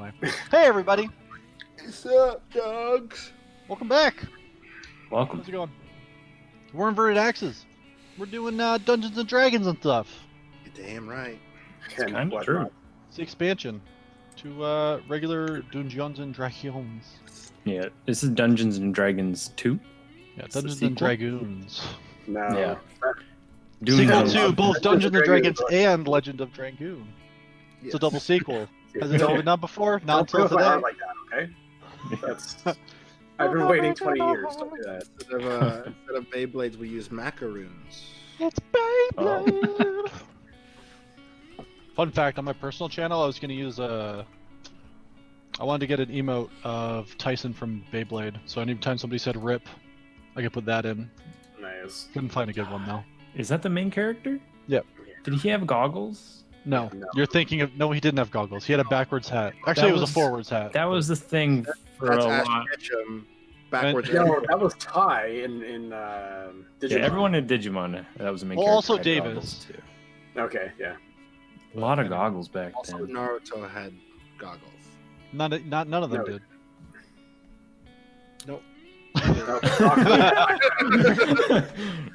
Anyway, hey everybody, What's up, dogs? welcome back. Welcome. How's it going? We're Inverted Axes. We're doing Dungeons and Dragons and stuff. You're damn right. It's kind of true. It's the expansion to regular Dungeons and Dragons. Yeah, this is Dungeons and Dragons 2. Yeah, It's the Dungeons and sequel? Dragoons. No. Yeah. Sequel Dungeons- to both Dungeons and Dragons and Legend of Dragoon. It's a Yes. double sequel. Has it ever been done before? Not Don't until put my today. heart like that, okay? That's. I've been waiting 20 years. Don't do that. Instead of Beyblades, we use macaroons. It's Beyblade. Fun fact: on my personal channel, I was going to use I wanted to get an emote of Tyson from Beyblade, so anytime somebody said "rip," I could put that in. Nice. Couldn't find a good one though. Is that the main character? Yep. Did he have goggles? No, No. you're thinking of no. He didn't have goggles. He had a backwards hat. Actually, it was a forwards hat. That was the thing for That's a Ash lot. Ketchum, backwards. No, that was Ty in Digimon. Yeah, everyone in Digimon, that was the main Well, character. also had Davis. goggles, too. Okay, yeah. A lot of goggles back Also, then. Naruto had goggles. None of them No. did. Nope.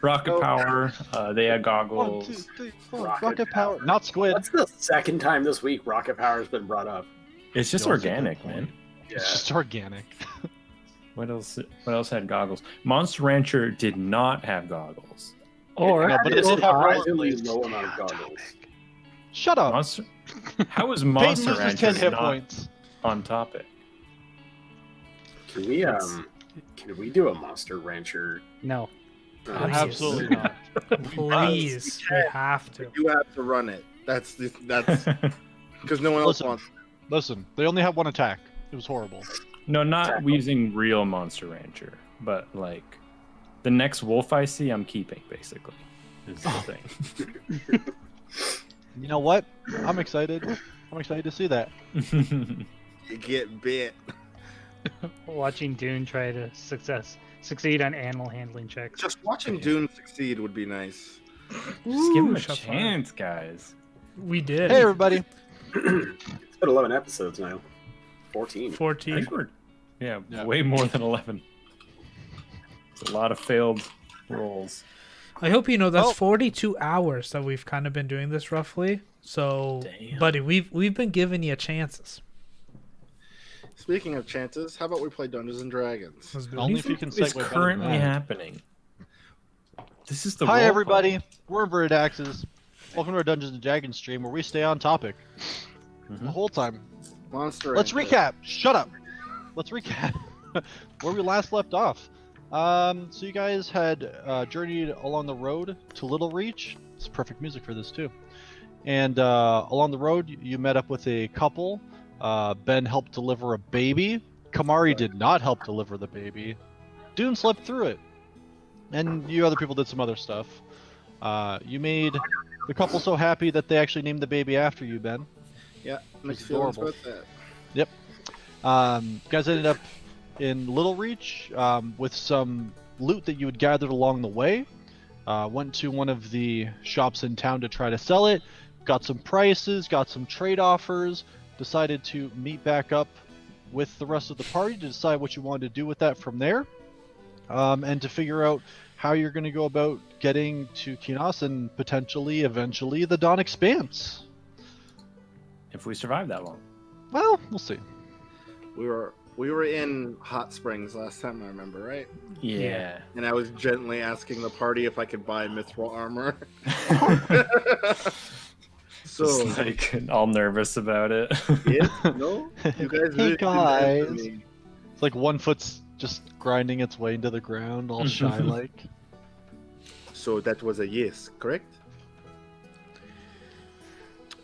Rocket Power, they had 1, goggles. 2, 3, 4. Rocket Rocket Power. Power. Not Squid. That's the second time this week Rocket Power has been brought up. It's just That's a good organic, point. man. Yeah. It's just organic. What else? What else had goggles? Monster Rancher did not have goggles. Or no, but it did have surprisingly rollerblades. low amount of goggles. Shut up. Monster. How was Peyton Monster loses Rancher 10 hit not points. on topic? Can we do a Monster Rancher? No, Absolutely not. please, we have to. You have to run it. That's because no one else Listen. wants. Listen, they only have one attack. It was horrible. No, not Tackle. using real Monster Rancher, but like the next wolf I see, I'm keeping. Basically, is the thing. You know what? I'm excited. I'm excited to see that. You get bit. Watching Dune try to succeed on animal handling checks. Just watching Dune succeed would be nice. Just give him a shots fired. chance, guys. We did. Hey, everybody. It's been 11 episodes now. 14. I 14. think we're Yeah. way more than 11. It's a lot of failed rolls. I hope you know that's Oh. 42 hours that we've kind of been doing this roughly. So, Damn. buddy, we've been giving you chances. Speaking of chances, how about we play Dungeons and Dragons? Let's do Only it. if you can It's segue better than currently that. happening. This is the Hi, role everybody. play. We're Inverted Axes. Welcome to our Dungeons and Dragons stream where we stay on topic Mhm. the whole time. Monster. Let's Rancher. recap. Shut up. Let's recap where we last left off. So you guys had journeyed along the road to Little Reach. It's perfect music for this too. And along the road, you met up with a couple. Ben helped deliver a baby. Kamari did not help deliver the baby. Dune slept through it. And you other people did some other stuff. You made the couple so happy that they actually named the baby after you, Ben. Yeah, mixed It's feelings adorable. about that. You guys ended up in Little Reach with some loot that you had gathered along the way. Went to one of the shops in town to try to sell it. Got some prices, got some trade offers. Decided to meet back up with the rest of the party to decide what you wanted to do with that from there. And to figure out how you're going to go about getting to Kinos and potentially, eventually, the Dawn Expanse. If we survive that long. Well, we'll see. We were in Hot Springs last time, I remember, right? Yeah. And I was gently asking the party if I could buy mithril armor. So, Just like all nervous about it. yes, no, you guys Hey, really didn't answer guys. me. It's like one foot's just grinding its way into the ground, all shy like. So that was a yes, correct?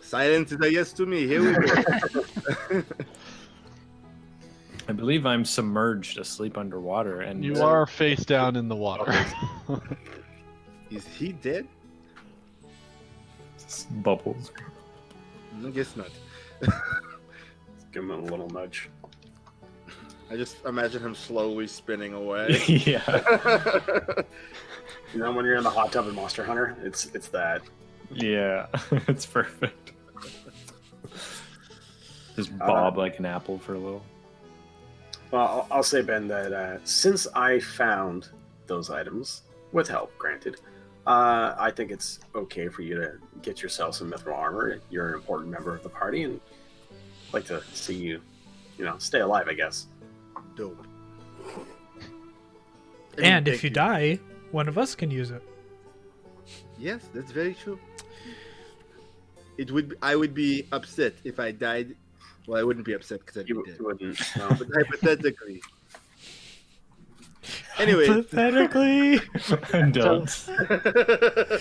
Silence is a yes to me. Here we go. I believe I'm submerged, asleep underwater, and You are face down in the water. Is he dead? bubbles. I guess not. Give him a little nudge. I just imagine him slowly spinning away. Yeah. You know, when you're in the hot tub in Monster Hunter, it's that. Yeah. It's perfect. Just bob like an apple for a little. Well, I'll say, Ben, that since I found those items, with help, granted, I think it's okay for you to get yourself some mithril armor. You're an important member of the party, and I'd like to see you, stay alive, I guess. Dope. And if Thank you die, one of us can use it. Yes, that's very true. I would be upset if I died. Well, I wouldn't be upset because I'd be You dead. wouldn't. But hypothetically. Anyway. Hypothetically. Don't.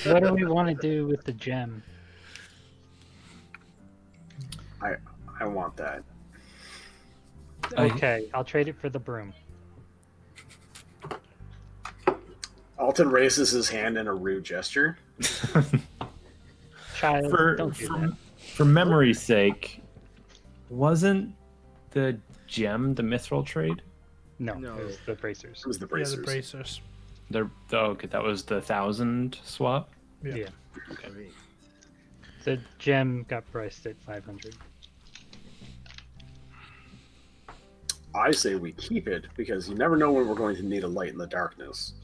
What do we want to do with the gem? I want that. Okay, I'll trade it for the broom. Alton raises his hand in a rude gesture. Child, for don't do for, that. for memory's sake, wasn't the gem the mithril trade? No, No. it was the bracers. It was the Yeah, bracers. the bracers. Okay, that was the 1,000 swap. Yeah. Yeah. Great. The gem got priced at 500. I say we keep it because you never know when we're going to need a light in the darkness.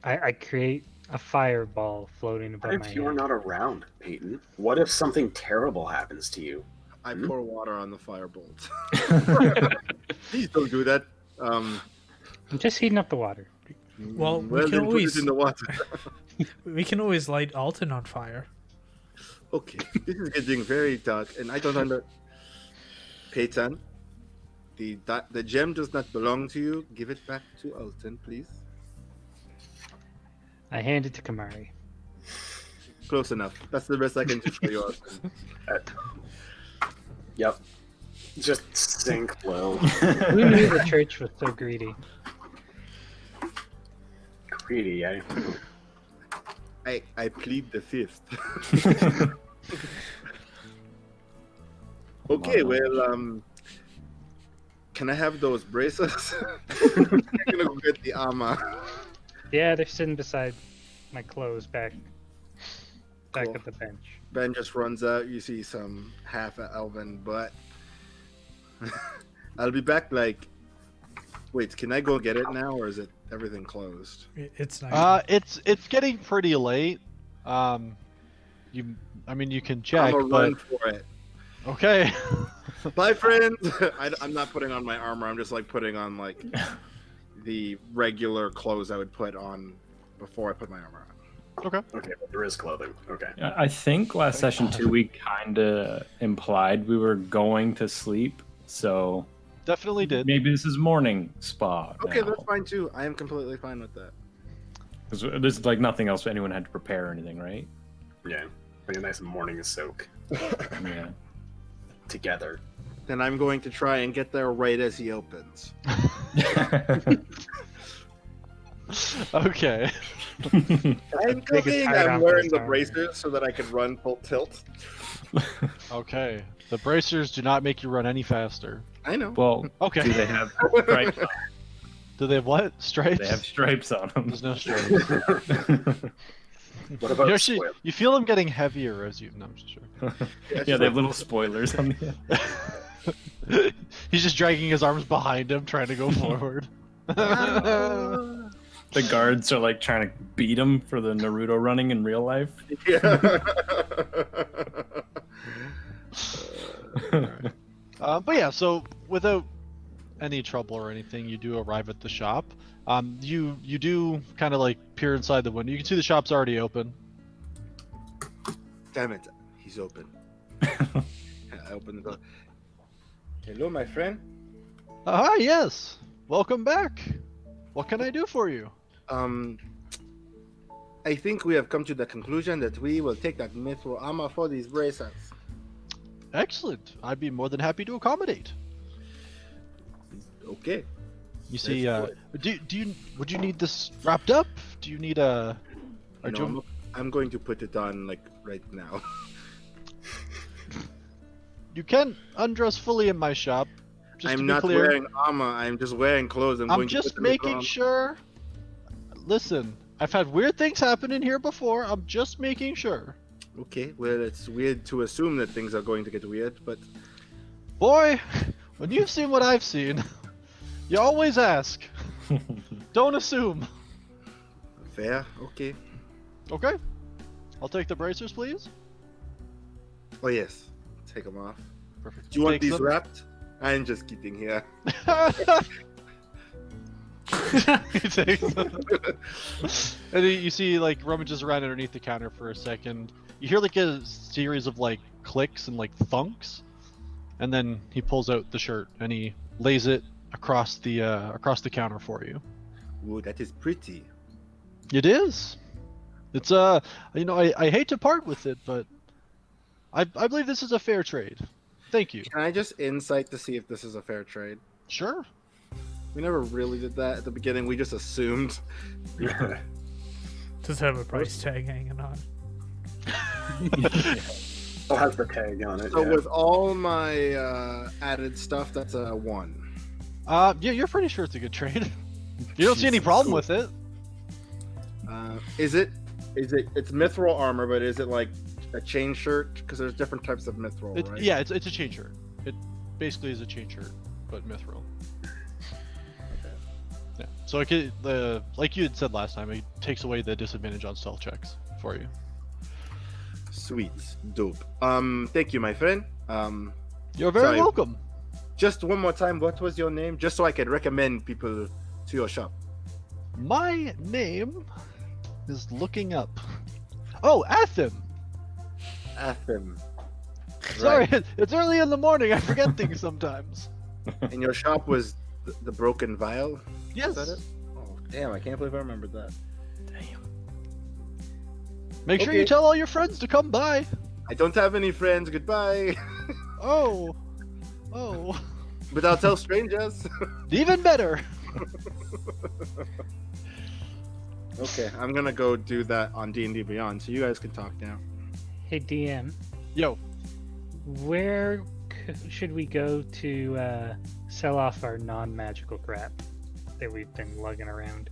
I create a fireball floating above What my if you're head. not around, Peyton? What if something terrible happens to you? I Hmm? pour water on the firebolt. Please don't do that. I'm just heating up the water. Well, we can then put always- it in the water. We can always light Alton on fire. Okay, this is getting very dark, and I don't under. Peyton, the gem does not belong to you. Give it back to Alton, please. I hand it to Kamari. Close enough. That's the best I can do for you, Alton. Yep. Just sink low. Who knew the church was so greedy? Greedy, eh? I plead the fifth. Okay, Wow. well, can I have those bracelets? I'm gonna go get the armor. Yeah, they're sitting beside my clothes back Cool. at the bench. Ben just runs out. You see some half elven butt. I'll be back. Wait, can I go get it now, or is it everything closed? It's not. It's getting pretty late. You can check, I'm gonna but run for it. okay. Bye, friends. I'm not putting on my armor. I'm just putting on the regular clothes I would put on before I put my armor on. Okay. Okay, but there is clothing. Okay. I think last session too, we kind of implied we were going to sleep, so Definitely did. maybe this is morning spa. Okay, now. that's fine too. I am completely fine with that. 'Cause there's nothing else anyone had to prepare or anything, right? Yeah. Like a nice morning soak Yeah. together. Then I'm going to try and get there right as he opens. Okay. I'm Take a cooking. tie I'm around wearing his the arm. bracers so that I can run full tilt. Okay. The bracers do not make you run any faster. I know. Well, Okay. do they have stripes? On? Do they have what? Stripes? They have stripes on them. There's no stripes. What about You actually, swim? you feel them getting heavier as you. No, I'm just joking. Yeah, they have little spoilers on the end. He's just dragging his arms behind him, trying to go forward. Ah. The guards are trying to beat him for the Naruto running in real life. Yeah. But yeah, so without any trouble or anything, you do arrive at the shop. You do kind of peer inside the window. You can see the shop's already open. Damn it. He's open. I open the door. Hello, my friend. Ah, yes. Welcome back. What can I do for you? I think we have come to the conclusion that we will take that mithril armor for these bracelets. Excellent. I'd be more than happy to accommodate. Okay. You see, Let's would you need this wrapped up? Do you need a? Or do you- No, I'm going to put it on right now. You can undress fully in my shop. Just to I'm be not clear. wearing armor. I'm just wearing clothes. I'm I'm going to just put them making on. sure. Listen, I've had weird things happen in here before. I'm just making sure. Okay, well, it's weird to assume that things are going to get weird, but Boy, when you've seen what I've seen, you always ask. Don't assume. fair. Okay. Okay. I'll take the bracers, please. Oh yes, take them off. Perfect. Do you want Takes these them. wrapped? I'm just kidding here. He takes them. And then you see, like, rummages around underneath the counter for a second. You hear, like, a series of, like, clicks and, like, thunks. And then he pulls out the shirt and he lays it across the counter for you. Ooh, that is pretty. It is. It's you know, I hate to part with it, but I believe this is a fair trade. Thank you. Can I just insight to see if this is a fair trade? Sure. We never really did that at the beginning. We just assumed. Does have a price tag hanging on. I'll have the tag on it. So yeah. with all my added stuff, that's a 1. Yeah, you're pretty sure it's a good trade. You don't see any problem with it. It's mithril armor, but is it like a chain shirt? Because there's different types of mithril, right? Yeah, it's a chain shirt. It basically is a chain shirt, but mithril. Yeah. So it could, like you had said last time, it takes away the disadvantage on stealth checks for you. Sweet, dope. Thank you, my friend. You're very Sorry. welcome. Just one more time, what was your name? Just so I can recommend people to your shop. My name is looking up. Oh, Atham. Atham. Sorry, it's early in the morning. I forget things sometimes. And your shop was the Broken Vial? Yes. Is that it? Oh, damn, I can't believe I remembered that. Damn. Make sure Okay. you tell all your friends to come by. I don't have any friends, goodbye. Oh. Oh. But I'll tell strangers. Even better. Okay, I'm gonna go do that on D&D Beyond, so you guys can talk now. Hey DM, Yo. where should we go to sell off our non-magical crap that we've been lugging around?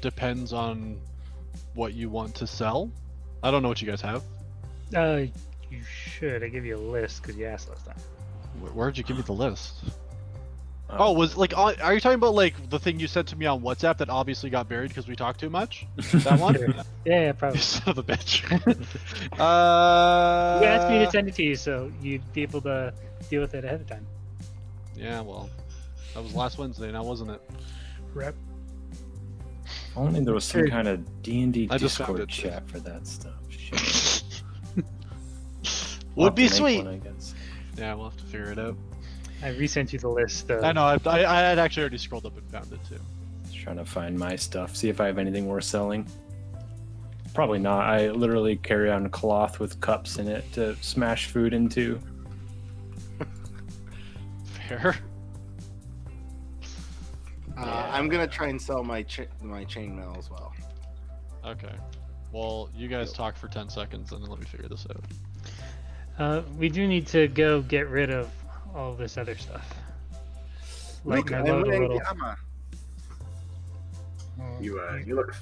Depends on what you want to sell. I don't know what you guys have. You should. I give you a list because you asked last time. Where'd you give me the list? Oh, was like, are you talking about like the thing you sent to me on WhatsApp that obviously got buried because we talked too much? That one? Yeah, probably. You son of a bitch. You asked me to send it to you, so you'd be able to deal with it ahead of time. Yeah, well, that was last Wednesday, now wasn't it? Rep. Only there was some kind of D&D I just found Discord it, too. chat for that stuff. Shit. Would We'll have be to make sweet. one, I guess. Yeah, we'll have to figure it out. I resent you the list. I know, I had actually already scrolled up and found it too. Just trying to find my stuff, see if I have anything worth selling. Probably not. I literally carry on cloth with cups in it to smash food into. Fair. I'm gonna try and sell my chainmail as well. Okay. Well, you guys talk for 10 seconds and then let me figure this out. We do need to go get rid of all this other stuff. Look, my I'm load a wearing little. the armor. You look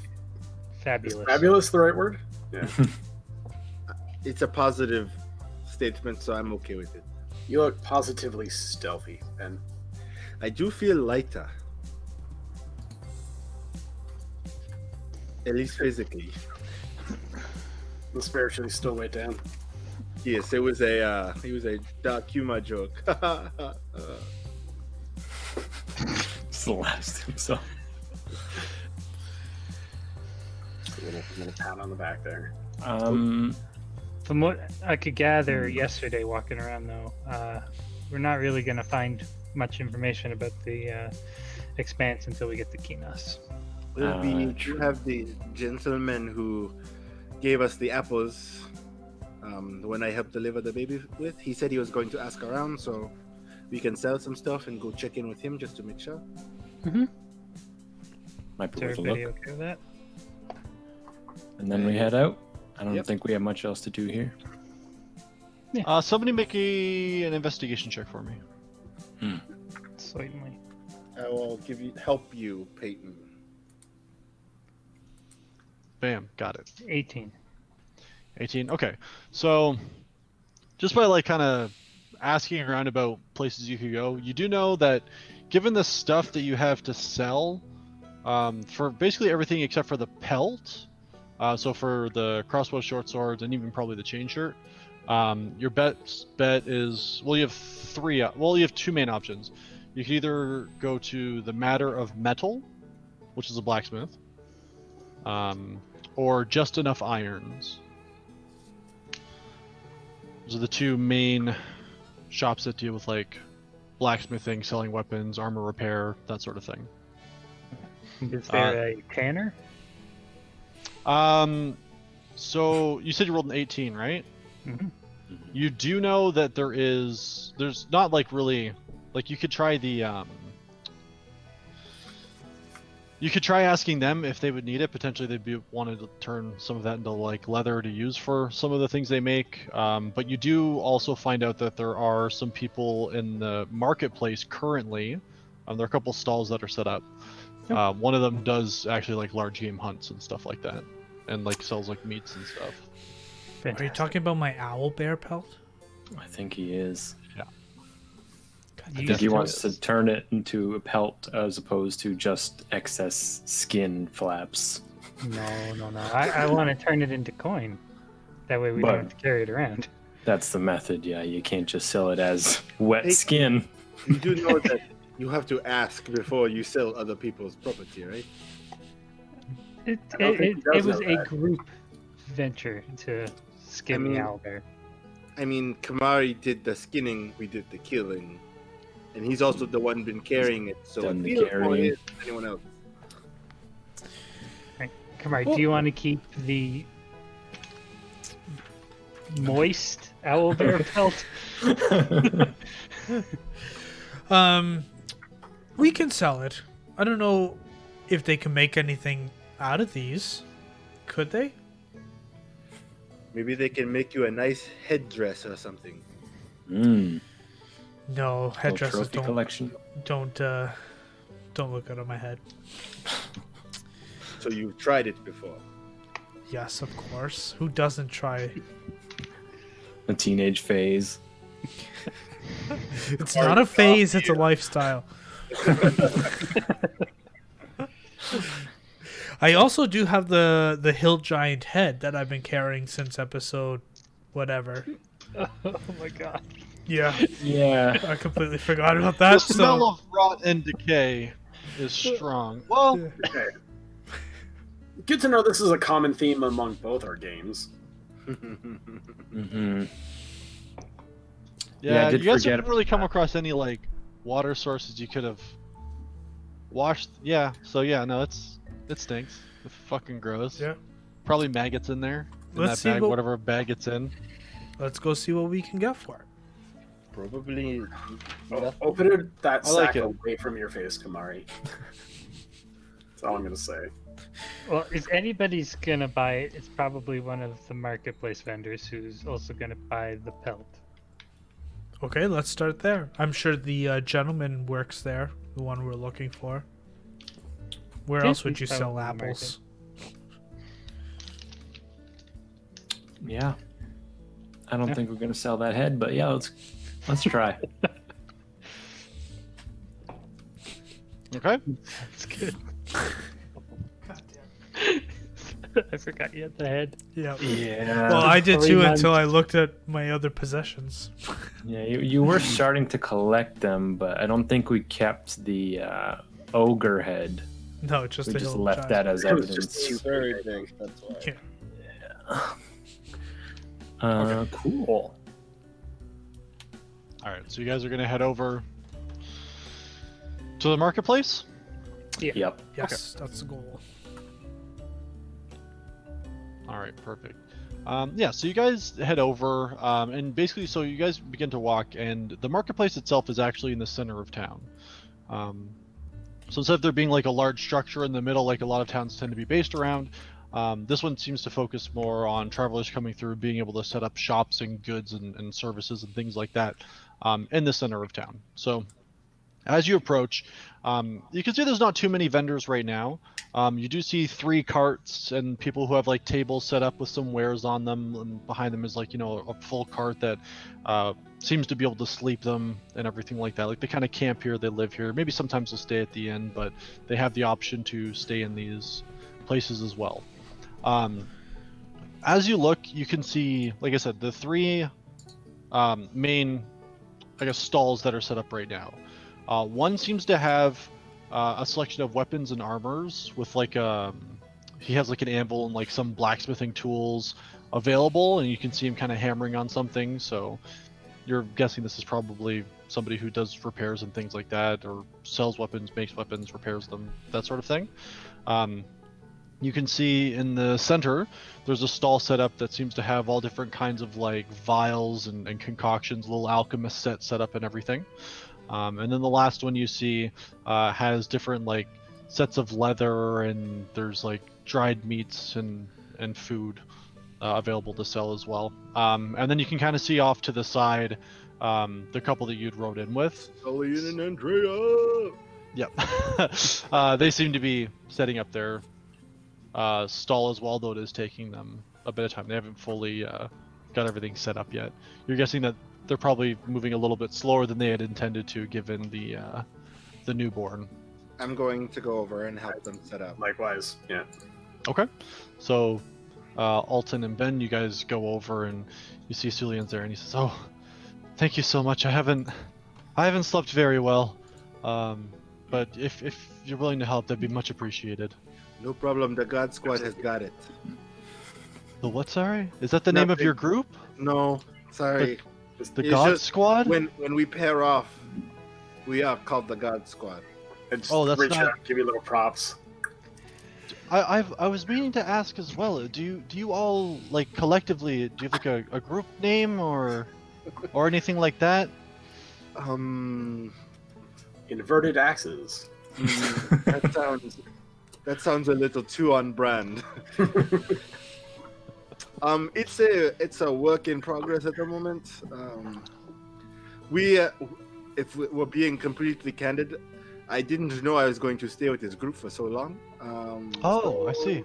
Fabulous. fabulous. The right word? Yeah. It's a positive statement, so I'm okay with it. You look positively stealthy, Ben. I do feel lighter. At least physically. The spiritually still way down. Yes, it was a dark humor joke. It's the last himself. A little pat on the back there. From what I could gather yesterday walking around, though, we're not really going to find much information about the expanse until we get to Kinos. Well, we do have the gentleman who gave us the apples when I helped deliver the baby with. He said he was going to ask around, so we can sell some stuff and go check in with him just to make sure. Might be Is worth a everybody look. okay with that? And then we head out. I don't Yep. think we have much else to do here. Somebody make an investigation check for me. Certainly. I will help you, Peyton. Bam, got it. 18. 18. Okay, so just by like kind of asking around about places you could go, you do know that given the stuff that you have to sell, for basically everything except for the pelt, so for the crossbow, short swords, and even probably the chain shirt, your bet is, well, you have you have two main options. You can either go to the Matter of Metal, which is a blacksmith, or Just Enough Irons. Those are the two main shops that deal with like blacksmithing, selling weapons, armor repair, that sort of thing. Is there a tanner? So you said you rolled an 18, right? Mm-hmm. You do know that there's not like really, like you could try you could try asking them if they would need it. Potentially they'd wanted to turn some of that into like leather to use for some of the things they make. But you do also find out that there are some people in the marketplace currently. There are a couple stalls that are set up. One of them does actually like large game hunts and stuff like that, and like sells like meats and stuff. Are Fantastic. you talking about my owl bear pelt? I think he is. I You think he just wants to turn it into a pelt as opposed to just excess skin flaps. No. I want to turn it into coin. That way we But- don't have to carry it around. That's the method, yeah. You can't just sell it as wet Hey. skin. You do know that you have to ask before you sell other people's property, right? It I don't think he does was know a that. group venture to skin I mean- the owlbear. I mean, Kamari did the skinning, we did the killing. And he's also the one been carrying it, so Done it the feels more carrying. his than anyone else. Come on, do you want to keep the moist owlbear pelt? We can sell it. I don't know if they can make anything out of these. Could they? Maybe they can make you a nice headdress or something. No, headdresses Trophy collection. don't look good on my head. So you've tried it before. Yes, of course. Who doesn't try? The teenage phase. It's not a phase, it's a lifestyle. I also do have the hill giant head that I've been carrying since episode whatever. Oh my god. Yeah, Yeah. I completely forgot about that. The smell So of rot and decay is strong. Well, Okay. Good to know this is a common theme among both our games. Mm-hmm. yeah, I did you guys forget haven't really come across any like water sources you could have washed. Yeah, so yeah, no, it stinks. It's fucking gross. yeah, Probably maggots in there. In Let's that see bag, what- whatever bag it's in. let's go see what we can get for it. Probably. Open that I like sack it. away from your face, Kamari. That's all I'm gonna say. Well, if anybody's gonna buy it, it's probably one of the marketplace vendors who's also gonna buy the pelt. Okay, let's start there. I'm sure the gentleman works there, the one we're looking for. Where Yeah, else would he's you sell probably apples? Yeah. I don't think we're gonna sell that head, but yeah, let's try. Okay. That's good. I forgot you had the head. Yeah. Yeah. Well, I did 3 too months. until I looked at my other possessions. Yeah, you were starting to collect them, but I don't think we kept the ogre head. No, just We the just hill left giant. that as It was evidence. just too Very big, that's why. Yeah. Cool. All right, so you guys are gonna head over to the marketplace. Yep. Yes, that's the goal. All right, perfect. Yeah, so you guys head over, and basically, so you guys begin to walk, and the marketplace itself is actually in the center of town. So instead of there being like a large structure in the middle, like a lot of towns tend to be based around, this one seems to focus more on travelers coming through, being able to set up shops and goods and services and things like that in the center of town. So As you approach, you can see there's not too many vendors right now. You do see 3 carts and people who have like tables set up with some wares on them, and behind them is like a full cart that seems to be able to sleep them and everything like that. Like they kind of camp here, they live here. Maybe sometimes they'll stay at the inn, but they have the option to stay in these places as well. As you look, you can see, like I said, the 3 main, I guess, stalls that are set up right now. One seems to have a selection of weapons and armors with like he has like an anvil and like some blacksmithing tools available, and you can see him kind of hammering on something. So you're guessing this is probably somebody who does repairs and things like that, or sells weapons, makes weapons, repairs them, that sort of thing. You can see in the center, there's a stall set up that seems to have all different kinds of like vials and concoctions, little alchemist set up and everything. And then the last one you see has different like sets of leather, and there's like dried meats and food available to sell as well. And then you can kind of see off to the side the couple that you'd rode in with. Julian and Andrea. Yep. They seem to be setting up their stall as well, though it is taking them a bit of time. They haven't fully got everything set up yet. You're guessing that they're probably moving a little bit slower than they had intended to, given the newborn. I'm going to go over and help them set up. Likewise, yeah. Okay. So Alton and Ben, you guys go over and you see Sulian's there, and he says, "Oh, thank you so much. I haven't slept very well, but if you're willing to help, that'd be much appreciated." No problem. The God Squad has got it. The what? Sorry, is that the name of Nothing. your group? No, sorry. The It's God just Squad? When we pair off, we are called the God Squad. And just Oh, that's reach not- out, give you little props. I was meaning to ask as well. Do you all like collectively? Do you have like a group name or anything like that? Inverted axes. That sounds a little too on brand. It's a work in progress at the moment. If we're being completely candid, I didn't know I was going to stay with this group for so long. Oh, I see.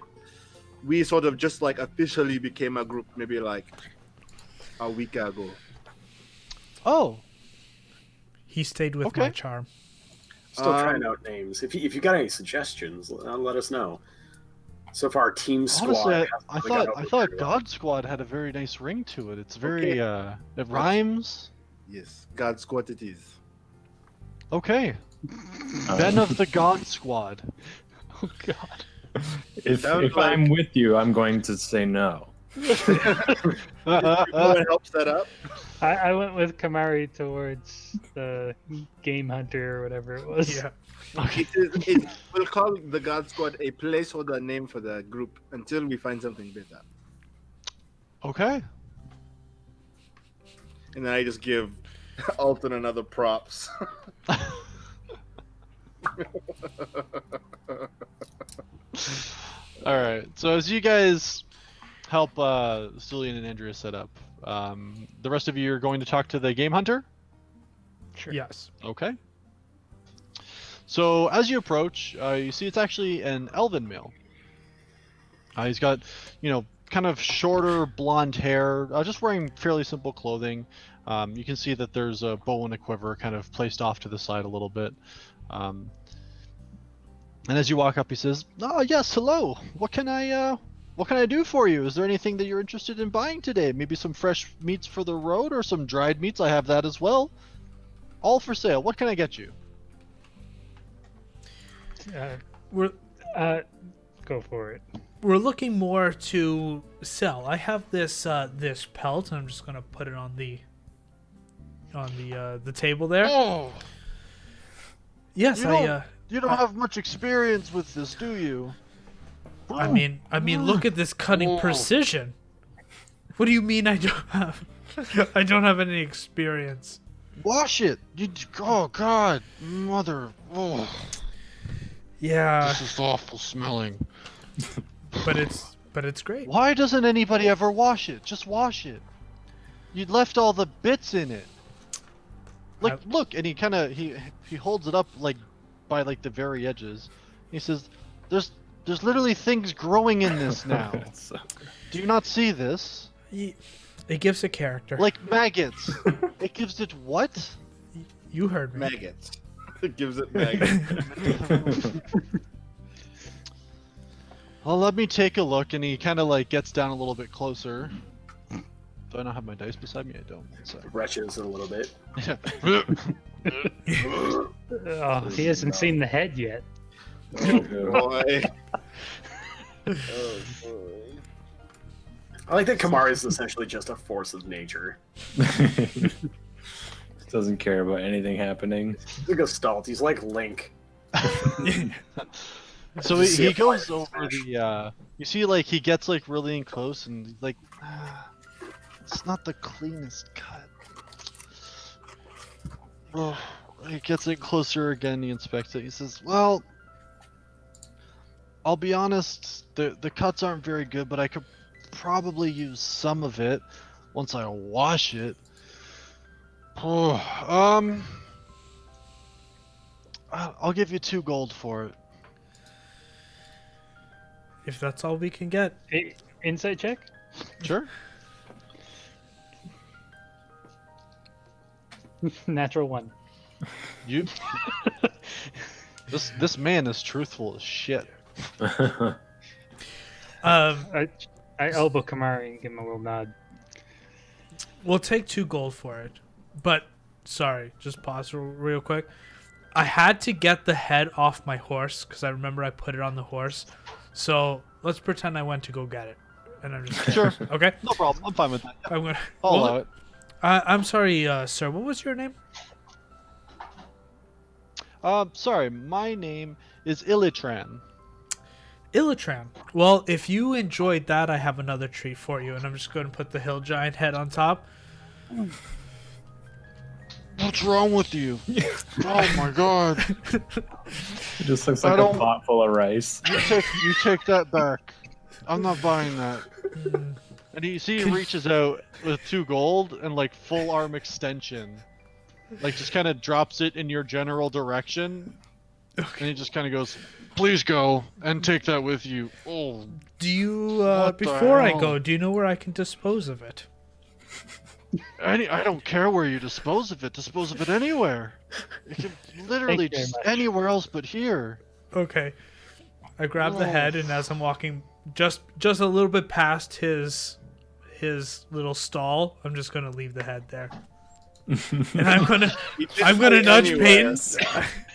We sort of just like officially became a group maybe like a week ago. Oh, He stayed with Okay. my charm. Still trying Um, out names. If you got any suggestions, let us know. So far, Team Squad. honestly, hasn't I really thought got I over thought very well. God Squad had a very nice ring to it. It's very it rhymes. Yes, God Squad it is. Okay, Ben of the God Squad. Oh God. If Sounds I'm with you, I'm going to say no. You want to help set up? I went with Kamari towards the game hunter or whatever it was. Yeah. We'll call the God Squad a placeholder name for the group until we find something better. Okay. And then I just give Alton another props. All right. So as you guys help Sulian and Andrea set up, the rest of you are going to talk to the game hunter. Sure. Yes. Okay. So as you approach, you see it's actually an elven male. He's got, kind of shorter blonde hair, just wearing fairly simple clothing. You can see that there's a bow and a quiver kind of placed off to the side a little bit. And as you walk up, he says, "Oh yes, hello. What can I do for you? Is there anything that you're interested in buying today? Maybe some fresh meats for the road, or some dried meats? I have that as well. All for sale. What can I get you?" We're Go for it. we're looking more to sell. I have this this pelt, and I'm just gonna put it on the table there. Oh, Yes, you don't have much experience with this, do you? I mean, look at this cutting Whoa. precision. What do you mean I don't have? I don't have any experience. Wash it. Oh God, mother. Oh, Yeah, this is awful smelling. but it's great. Why doesn't anybody ever wash it? Just wash it. You left all the bits in it. Like, look, and he holds it up like by like the very edges. He says, "There's literally things growing in this now. That's so Do you not see this? It gives a character. Like maggots. It gives it what? You heard me. Maggots. It gives it maggots. Well, let me take a look." And he kind of like gets down a little bit closer. Do I not have my dice beside me? I don't. So. Retches a little bit. Oh, he hasn't seen the head yet. Boy. I like that Kamari is essentially just a force of nature. Doesn't care about anything happening. He's a Gestalt. He's like Link. So he goes over the. You see, like he gets like really in close, and he's like, it's not the cleanest cut. Oh, he gets in closer again. He inspects it. He says, "Well, I'll be honest. The cuts aren't very good, but I could probably use some of it once I wash it. Oh, I'll give you 2 gold for it." If that's all we can get. Insight check? Sure. Natural 1. You. This man is truthful as shit. I elbow Kamari and give him a little nod. We'll take 2 gold for it. But, sorry, just pause real quick. I had to get the head off my horse because I remember I put it on the horse. So let's pretend I went to go get it. And I'm just Sure. Okay? No problem. I'm fine with that. I'm gonna. I'll Well, allow it. I'm sorry, sir. What was your name? Sorry. My name is Illitran. Illitran. Well, if you enjoyed that, I have another treat for you, and I'm just going to put the hill giant head on top. What's wrong with you? Oh my god. It just looks I like a don't- pot full of rice. You take that back. I'm not buying that. And you see he reaches out with 2 gold and like full arm extension. Like just kind of drops it in your general direction. And he just kind of goes, "Please go and take that with you." Oh, Do you, What the before I hell? go, do you know where I can dispose of it? I don't care where you dispose of it. Dispose of it anywhere. It can literally Thank you very just much. anywhere else but here. Okay. I grab the Oh. head, and as I'm walking just a little bit past his little stall, I'm just gonna leave the head there. And I'm gonna nudge Peyton.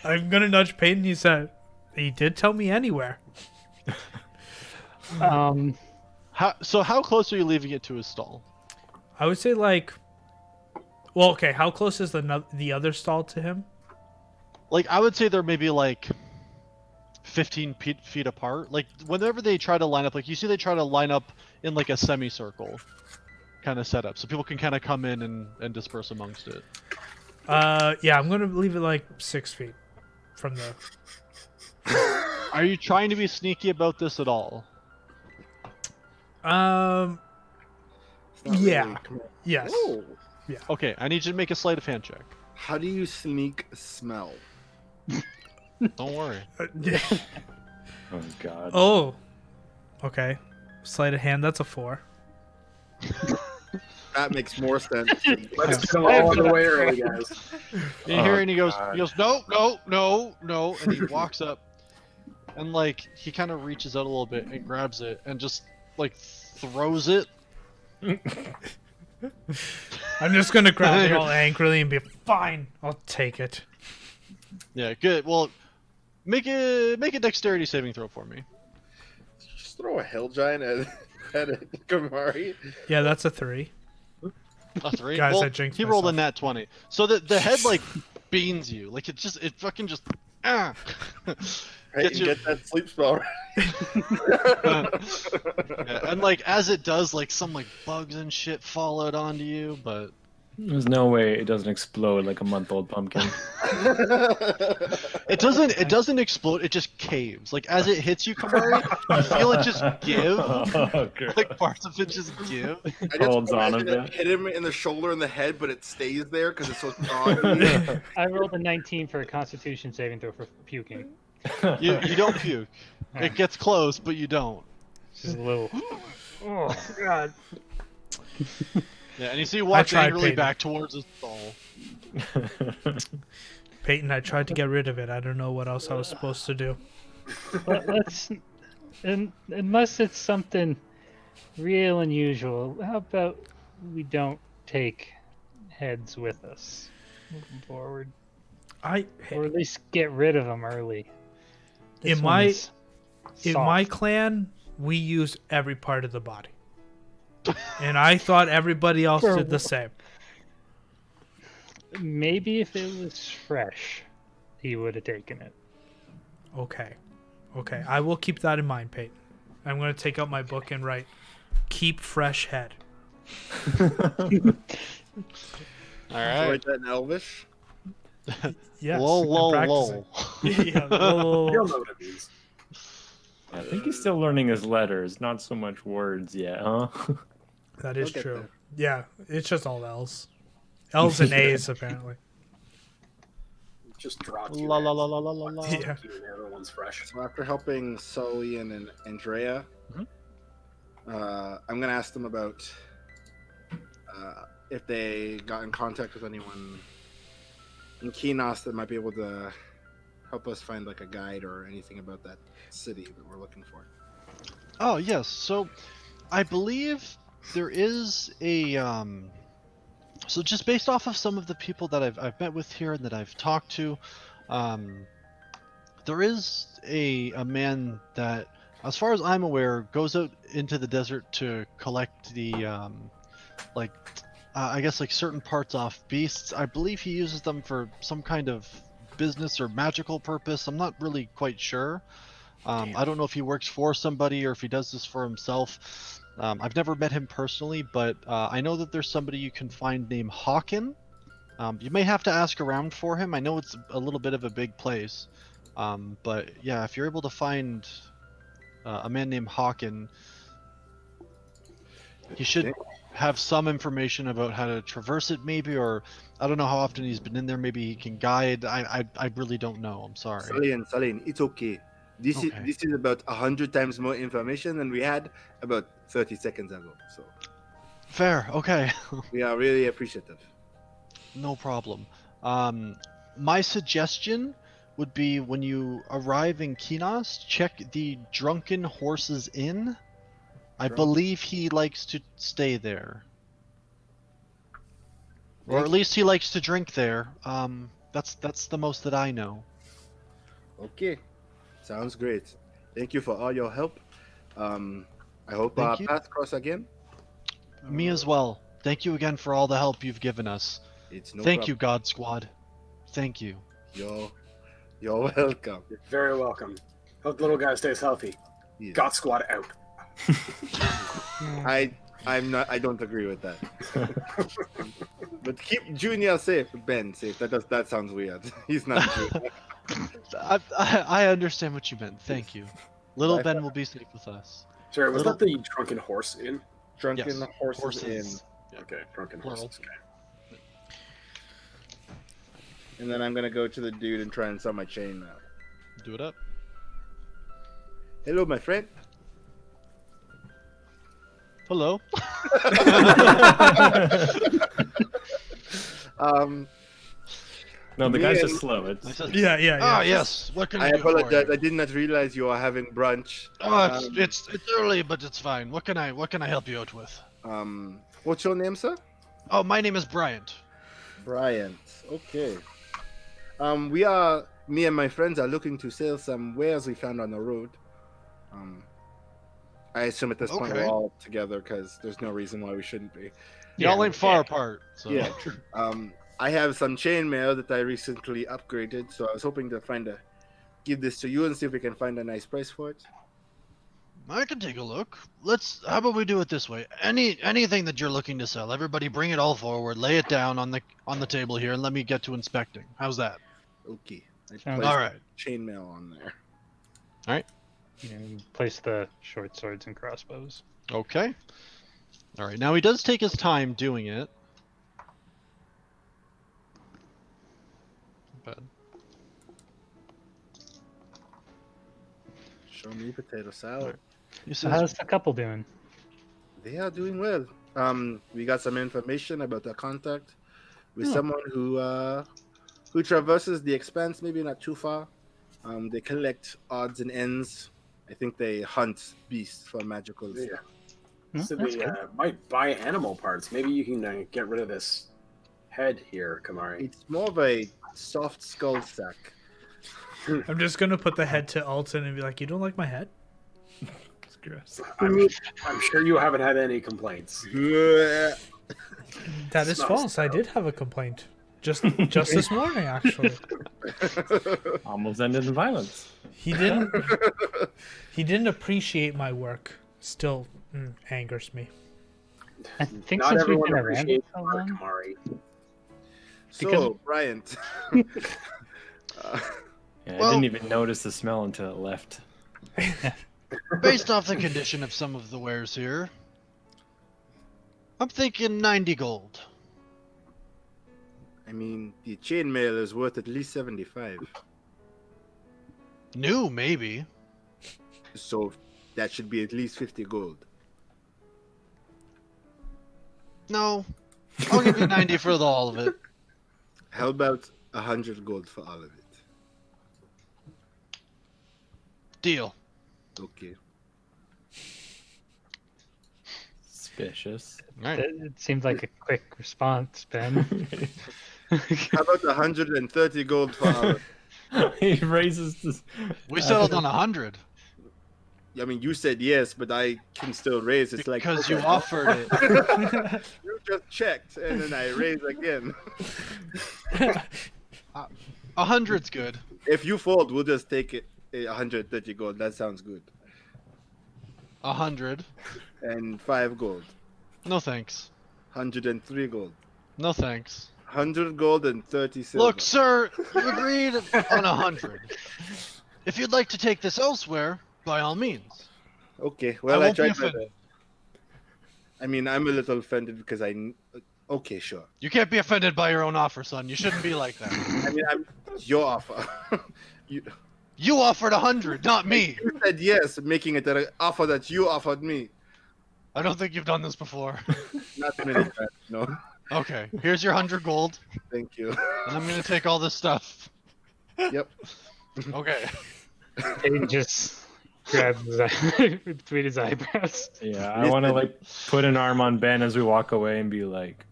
I'm gonna nudge Peyton. He said, "He did tell me anywhere." How close are you leaving it to his stall? I would say like, well, okay. How close is the other stall to him? Like I would say they're maybe like 15 feet apart. Like whenever they try to line up, like you see they try to line up in like a semicircle kind of setup, so people can kind of come in and disperse amongst it. Yeah, I'm gonna leave it like 6 feet from the. Are you trying to be sneaky about this at all? Yeah. Yes. Oh. Okay, I need you to make a sleight of hand check. How do you sneak smell? Don't worry. Oh god. Oh. Okay. Sleight of hand. That's a 4. That makes more sense. Let's go all the way early, guys. You hear Oh, and he goes, God. no, and he walks up, and like he kind of reaches out a little bit and grabs it and just like throws it. I'm just gonna grab it all angrily and be fine. I'll take it. Yeah, good. Well, make a dexterity saving throw for me. Just throw a hill giant at Kamari. Yeah, that's a 3. A 3. Guys, well, I jinxed he rolled a myself. nat 20. So the head like beans you. Like it fucking just ah. Right, Gets and you- get that sleep spell. Yeah, and like as it does, like some like bugs and shit fall out onto you, but There's no way it doesn't explode like a month-old pumpkin. It doesn't explode. It just caves. Like as it hits you, Kamari, you feel it just give. Okay. Like parts of it just give. I just Holds on a imagine it bit. hit him in the shoulder and the head, but it stays there because it's so strong. I rolled a 19 for a Constitution saving throw for puking. You don't puke. It gets close, but you don't. Just a little. Oh God. Yeah, and you see he walks tried, angrily Peyton. back towards his stall. Peyton, I tried to get rid of it. I don't know what else I was supposed to do. Let's, unless it's something real unusual, how about we don't take heads with us moving forward, or at least get rid of them early. This In my- one's In soft. my clan, we use every part of the body. And I thought everybody else did the same. Maybe if it was fresh, he would have taken it. Okay. Okay. I will keep that in mind, Peyton. I'm going to take out my book and write, keep fresh head. All right. Write that in Elvish. Yes. Lol, I'm lol, practicing. lol. Yeah, lol. You'll know what it means. I think he's still learning his letters, not so much words yet, huh? That is Look at true. that. Yeah, it's just all L's. L's and A's, apparently. Just draw two La la hands. la la la la la. Yeah. Keep it, everyone's fresh. So after helping Sully and Andrea, I'm gonna ask them about if they got in contact with anyone in Kinos that might be able to help us find like a guide or anything about that city that we're looking for. Oh yes. So, I believe there is a So just based off of some of the people that I've met with here and that I've talked to, there is a man that, as far as I'm aware, goes out into the desert to collect the I guess like certain parts off beasts. I believe he uses them for some kind of business or magical purpose. I'm not really quite sure. I don't know if he works for somebody or if he does this for himself. I've never met him personally, but I know that there's somebody you can find named Hawken. You may have to ask around for him. I know it's a little bit of a big place, but yeah, if you're able to find a man named Hawken, he should have some information about how to traverse it, maybe, or I don't know how often he's been in there. Maybe he can guide. I really don't know. I'm sorry. Saline, it's okay. This Okay. is about 100 times more information than we had about 30 seconds ago. So Fair. Okay. we are really appreciative. No problem. My suggestion would be when you arrive in Kinos, check the Drunken Horses Inn. I believe he likes to stay there. Or at least he likes to drink there. That's the most that I know. Okay, sounds great. Thank you for all your help. I hope our Thank you. paths cross again. Me as well. Thank you again for all the help you've given us. It's no Thank problem. you, God Squad. Thank you. You're welcome. You're very welcome. Hope the little guy stays healthy. Yes. Got squad out. I don't agree with that. But keep Junior safe, Ben safe. That sounds weird. He's not Junior. I understand what you meant. Thank you. Little Bye. Ben will be safe with us. Sorry, was Little- that the drunken horse inn? Drunken Yes. horses, Horses. Okay, drunken Plural. horses. Okay. in. And then I'm gonna go to the dude and try and sell my chain now. Do it up. Hello, my friend. Hello. No, the Me guy's and- just slow. I It's said, Yeah, yeah, yeah. Ah, yes. What can I, I do for apologize. you? I did not realize you are having brunch. Oh, it's early, but it's fine. What can I help you out with? What's your name, sir? Oh, my name is Bryant. Bryant. Okay. Me and my friends are looking to sell some wares we found on the road. I assume at this point we're Okay. all together because there's no reason why we shouldn't be. Y'all ain't far apart. So. Yeah. I have some chainmail that I recently upgraded, so I was hoping to give this to you and see if we can find a nice price for it. I can take a look. How about we do it this way? Anything that you're looking to sell, everybody bring it all forward, lay it down on the table here, and let me get to inspecting. How's that? Okay. I Sounds- placed All right. chainmail on there. And place the short swords and crossbows. Okay. All right. Now he does take his time doing it. But Show me potato salad. he So says, how's the couple doing? They are doing well. We got some information about a contact with Oh. someone who traverses the expanse, maybe not too far. They collect odds and ends. I think they hunt beasts for magical Yeah. stuff. Hmm, So that's they good. might buy animal parts. Maybe you can get rid of this head here, Kamari. It's more of a soft skull sack. I'm just gonna put the head to Alton and be like, "You don't like my head?" It's gross. I'm sure you haven't had any complaints. That is Smells false. I did have a complaint just this morning, actually. Almost ended in violence. He didn't appreciate my work. Still angers me. I think Not since we've everyone been around appreciates so art, long, Kamari. So, Bryant. Yeah, Well- I didn't even notice the smell until it left. based off the condition of some of the wares here, I'm thinking 90 gold. I mean, the chainmail is worth at least 75. New, maybe. So that should be at least 50 gold. No, I'll give you 90 for all of it. How about 100 gold for all of it? Deal. Okay. Suspicious. All right. it seemed like a quick response, Ben. How about 130 gold for all of it? He raises this. We settled on 100 I mean, you said yes, but I can still raise. It's like because you offered it. You just checked, and then I raise again. 100's good. If you fold, we'll just take it. 130 gold. That sounds good. 100. And 5 gold. No thanks. 103 gold. No thanks. 100 gold and 30 silver. Look, sir, you agreed on 100. If you'd like to take this elsewhere, by all means. Okay, well, I won't be tried my offended. best. I mean, I'm a little offended because Okay, sure. You can't be offended by your own offer, son. You shouldn't be like that. I mean, I'm your offer. you You offered 100, not me. said yes, making it an offer that you offered me. I don't think you've done this before. Not many times, no. Okay, here's your 100 gold, Thank you. and I'm gonna take all this stuff. Yep. Okay. He just grabs his eye between his eyebrows. Yeah, I want to like put an arm on Ben as we walk away and be like,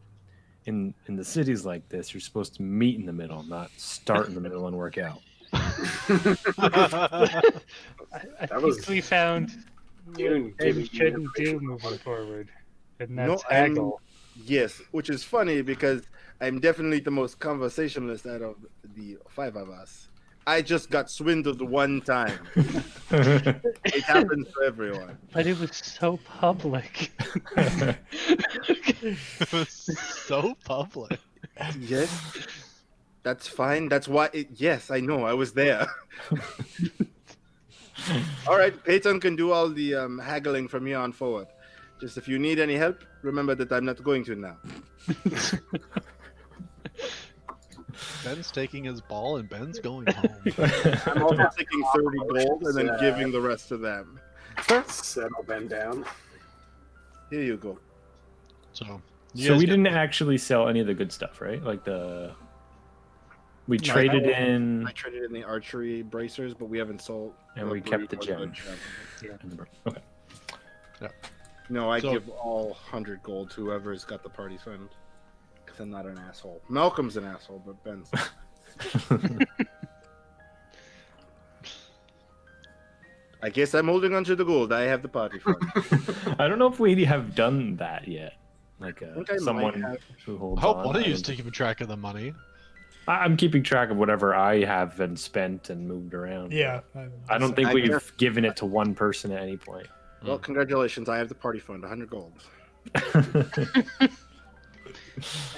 in the cities like this, you're supposed to meet in the middle, not start in the middle and work out. I think was- we found Dune what gave we you shouldn't do moving forward, and No, that's I'm- haggle. Yes, which is funny because I'm definitely the most conversationalist out of the 5 of us. I just got swindled one time. It happens to everyone. But it was so public. It was so public. Yes. That's fine. That's why yes, I know. I was there. All right, Peyton can do all the haggling from here on forward. Just if you need any help, remember that I'm not going to now. Ben's taking his ball and Ben's going home. I'm also taking 30 gold and then giving the rest to them. Settle Ben down. Here you go. So, So we didn't actually sell any of the good stuff, right? Like we traded in, I traded in the archery bracers, but we haven't sold. and we kept the gem. Yeah. Okay. No, I So- give all 100 gold to whoever's got the party fund. Because I'm not an asshole. Malcolm's an asshole, but Ben's. I guess I'm holding on to the gold. I have the party fund. I don't know if we have done that yet. Like think I might someone have. who holds I hope on. one of you is I keeping track of the money. I'm keeping track of whatever I have and spent and moved around. Yeah. I don't think I we've guess- given it to one person at any point. Well, congratulations. I have the party fund, 100 gold.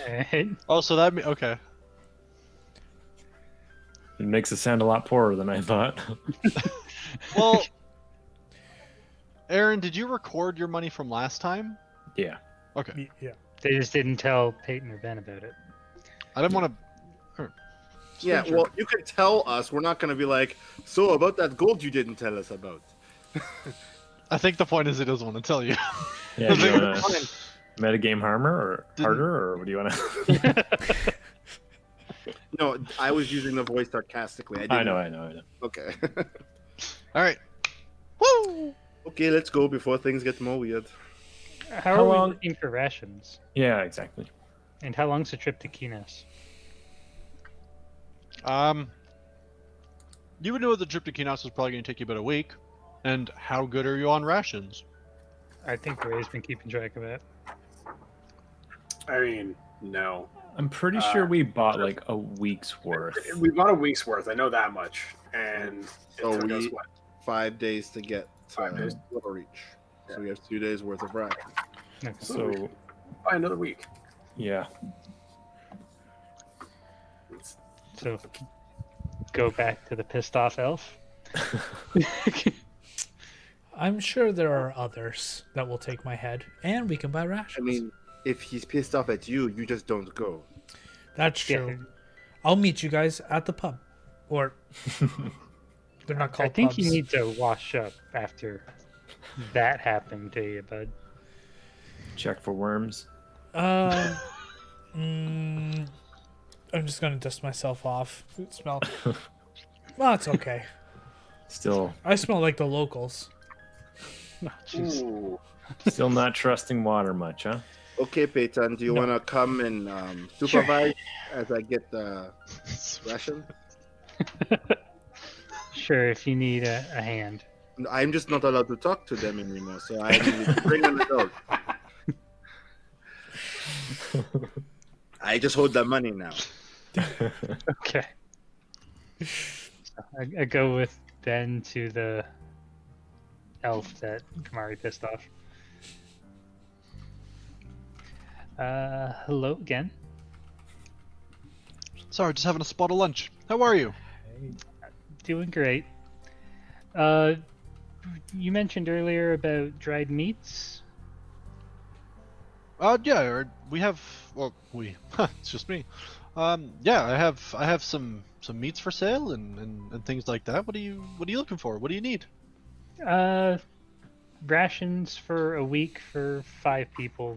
Alright. Oh, so that okay. It makes it sound a lot poorer than I thought. Well, Aaron, did you record your money from last time? Yeah. Okay. Yeah. They just didn't tell Peyton or Ben about it. I didn't want to. Yeah, well, you can tell us. We're not going to be like, so about that gold you didn't tell us about. I think the point is he doesn't want to tell you. Yeah. Do you want to Fine. metagame harder or what do you want to? No, I was using the voice sarcastically. I know. Okay. All right. Woo! Okay, let's go before things get more weird. How How are long- we looking for rations? Yeah, exactly. And how long's the trip to Kinas? You would know the trip to Kinos is probably going to take you about a week. And how good are you on rations? I think Ray's been keeping track of it. I mean, no. I'm pretty sure we bought like a week's worth. We bought a week's worth. I know that much. And it So took us, we- what? 5 days to get 5 days. Little Reach. So we have 2 days worth of rations. Okay. So By another week. yeah. It's- So go back to the pissed off elf. I'm sure there are others that will take my head, and we can buy rations. I mean, if he's pissed off at you, you just don't go. That's Yeah. true. I'll meet you guys at the pub, or they're not I called think pubs. you need to wash up after that happened to you, bud. Check for worms. I'm just gonna dust myself off. It smell. Well, it's okay. Still I smell like the locals. Oh, jeez. Ooh. still not trusting water much, huh? Okay, Peyton, do you No. want to come and supervise as I get the ration? Sure, if you need a hand. I'm just not allowed to talk to them anymore, so I need to bring an adult. I just hold the money now. Okay. I go with Ben to the elf that Kamari pissed off. Hello again. Sorry, just having a spot of lunch. How are you? Doing great. You mentioned earlier about dried meats. Yeah, we have. Well, it's just me. Yeah, I have some meats for sale and things like that. What are you looking for? What do you need? Rations for a week for 5 people,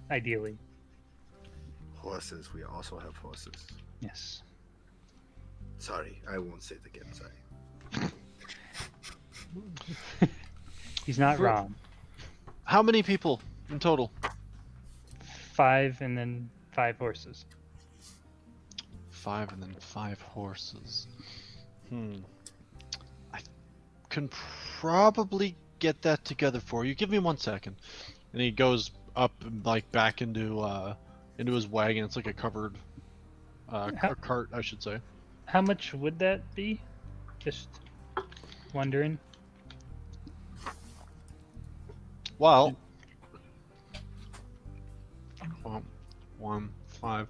ideally. Horses. We also have horses. Yes. Sorry, I won't say it again. Sorry. He's not For- wrong. How many people in total? 5 and then 5 horses. 5 and then 5 horses. I can probably get that together for you. Give me 1 second. And he goes up like back into his wagon. It's like a covered a cart, I should say. How much would that be? Just wondering. Well, 1, 5.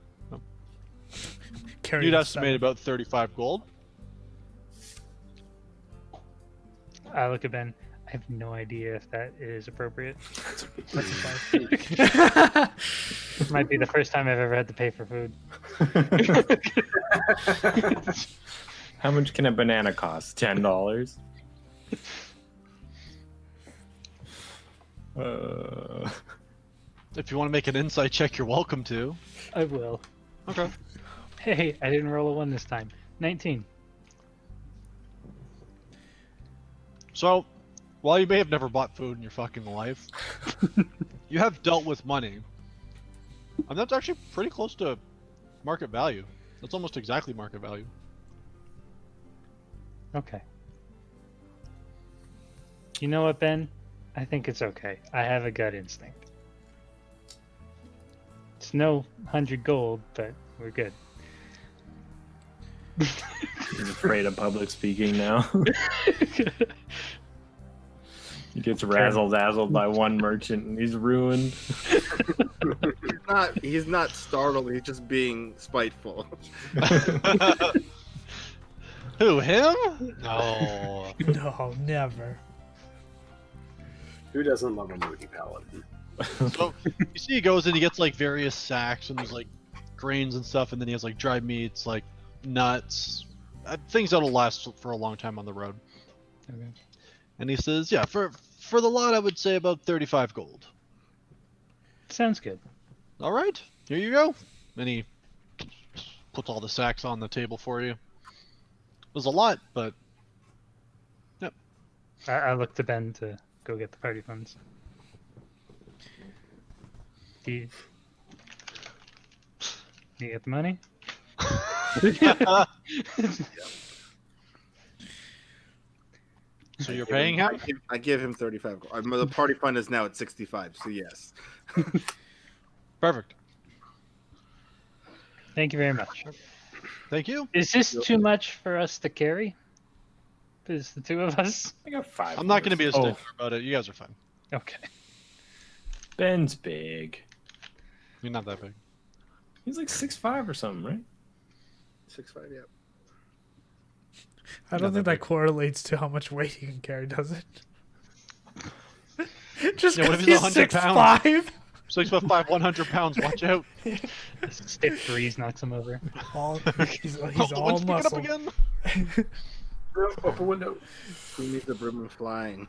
Carry You'd the estimate about 35 gold. I look at Ben. I have no idea if that is appropriate. seven. Might be the first time I've ever had to pay for food. How much can a banana cost? $10. If you want to make an insight check, you're welcome to. I will. Okay. Hey, I didn't roll a 1 this time. 19. So, while you may have never bought food in your fucking life, you have dealt with money. And that's actually pretty close to market value. That's almost exactly market value. Okay. You know what, Ben? I think it's okay. I have a gut instinct. It's no 100 gold, but we're good. He's afraid of public speaking now. He gets razzle dazzled by one merchant and he's ruined. He's not startled. He's just being spiteful. Who, him? No. No, never. Who doesn't love a moody paladin? So you see, he goes and he gets like various sacks and there's like grains and stuff, and then he has like dried meats, like nuts, things that'll last for a long time on the road. Okay. And he says, "Yeah, for the lot, I would say about 35 gold." Sounds good. All right, here you go. And he puts all the sacks on the table for you. It was a lot, but I look to Ben to go get the party funds. Do you get the money? So you're paying him? I give him 35 gold. The party fund is now at 65, so yes. Perfect. Thank you very much. Thank you. Is this too much for us to carry? Is the two of us? I got 5. I'm not going to be a Oh, stickler about it. You guys are fine. Okay. Ben's big. You're not that big. He's like 6'5" or something, right? 65, yeah. I don't think that correlates to how much weight he can carry, does it? Just Yeah, what if because he's he's 100 pounds? 6'5"? 6'5", 100 pounds. Watch out. A stiff breeze knocks him over. He's Oh, all the wind's picking up muscle. again. Open window. Who needs the broom and flying?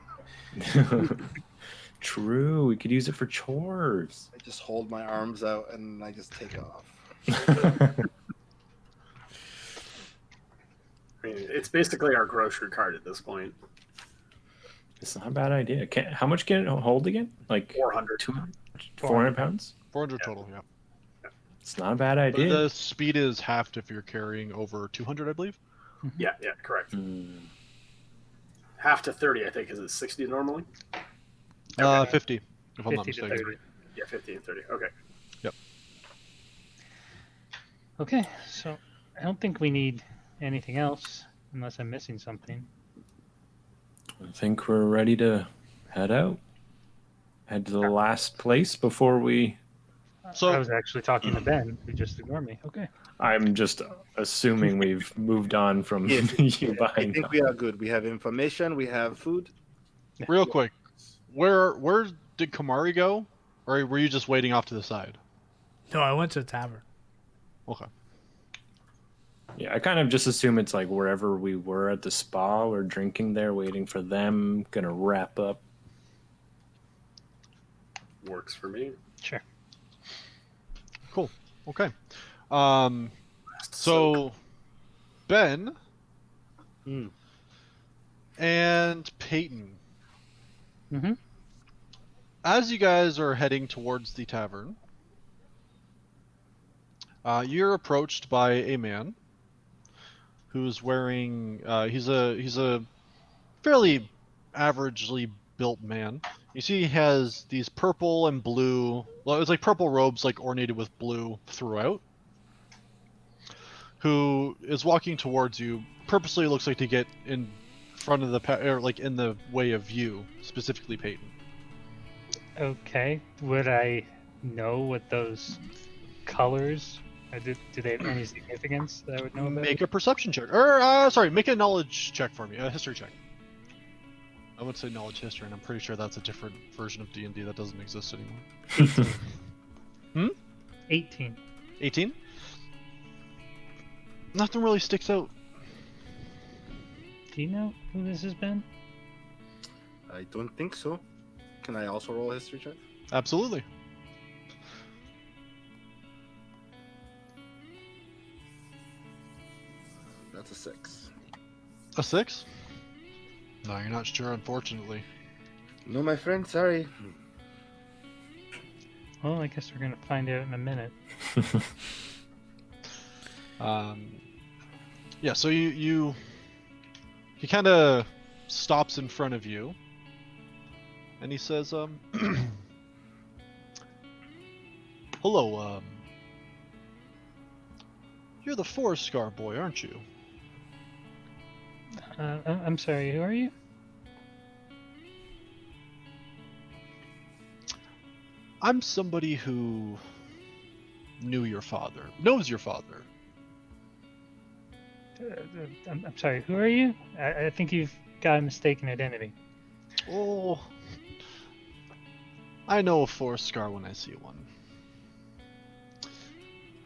True, we could use it for chores. I just hold my arms out and I just take off. I mean, it's basically our grocery cart at this point. It's not a bad idea. How much can it hold again? Like 400. 200, 400 pounds? 400 total, yeah. It's not a bad But idea. the speed is halved if you're carrying over 200, I believe. Yeah, correct. Hmm. Half to 30, I think. Is it 60 normally? 50, if I'm not 50 to mistaken. 30. Yeah, 50 and 30. Okay. Okay, so I don't think we need anything else unless I'm missing something. I think we're ready to head out. Head to the last place before we. So- I was actually talking to Ben, who just ignored me. Okay. I'm just assuming we've moved on from Yeah, you I buying. think we are good. We have information, we have food. Real quick, where did Kamari go? Or were you just waiting off to the side? No, I went to the tavern. Okay. Yeah, I kind of just assume it's like wherever we were at the spa, we're drinking there, waiting for them, gonna wrap up. Works for me. Sure. Cool. Okay. So Ben Hmm. and Peyton, Mm-hmm. as you guys are heading towards the tavern, you're approached by a man who's wearing he's a fairly averagely built man. You see he has these purple and blue, well, it's like purple robes like ornated with blue throughout, who is walking towards you, purposely looks like to get in front of the or like in the way of you, specifically Peyton. Okay. Would I know what those colors do they have any significance that I would know about? Make a perception check, or sorry, make a knowledge check for me, a history check. I would say knowledge history, and I'm pretty sure that's a different version of D&D that doesn't exist anymore. 18. 18? Nothing really sticks out. Do you know who this has been? I don't think so. Can I also roll a history check? Absolutely. That's a 6. A 6? No, you're not sure, unfortunately. No, my friend, sorry. Well, I guess we're gonna find out in a minute. Yeah, so he kind of stops in front of you, and he says, "Hello, you're the Forest Scar boy, aren't you?" I'm sorry, who are you? I'm somebody who knows your father. I'm sorry, who are you? I think you've got a mistaken identity. Oh, I know a forest scar when I see one.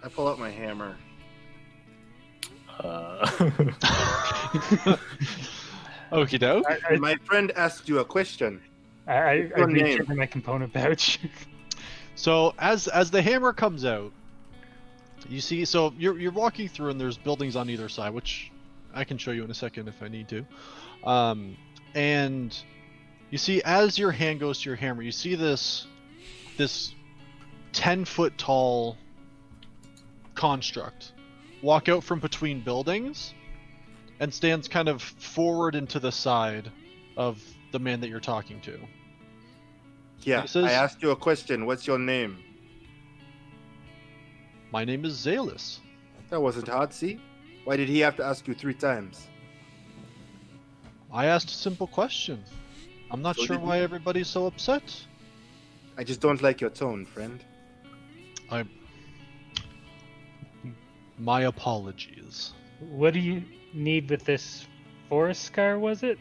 I pull out my hammer. Okie doke. My friend asked you a question. I Your reach name? into my component pouch. So as the hammer comes out, you see. So you're walking through, and there's buildings on either side, which I can show you in a second if I need to. And you see, as your hand goes to your hammer, you see this 10-foot tall construct walk out from between buildings and stands kind of forward and to the side of the man that you're talking to. Yeah, This is- I asked you a question. What's your name? My name is Zalis. That wasn't hard, see? Why did he have to ask you 3 times? I asked a simple question. I'm not So sure did why you? everybody's so upset. I just don't like your tone, friend. My apologies. What do you need with this forest scar, was it?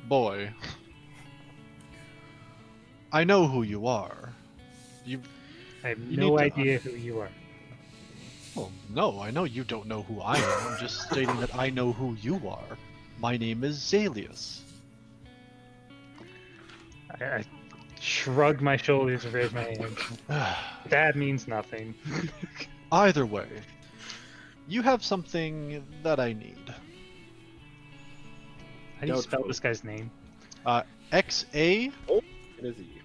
Boy. I know who you are. I have You no need to idea who you are. Well, no, I know you don't know who I am. I'm just stating that I know who you are. My name is Zalius. I shrug my shoulders and raise my hand. That means nothing. Either way, you have something that I need. How do you spell Doubtful. this guy's name? Xaleus. It is he.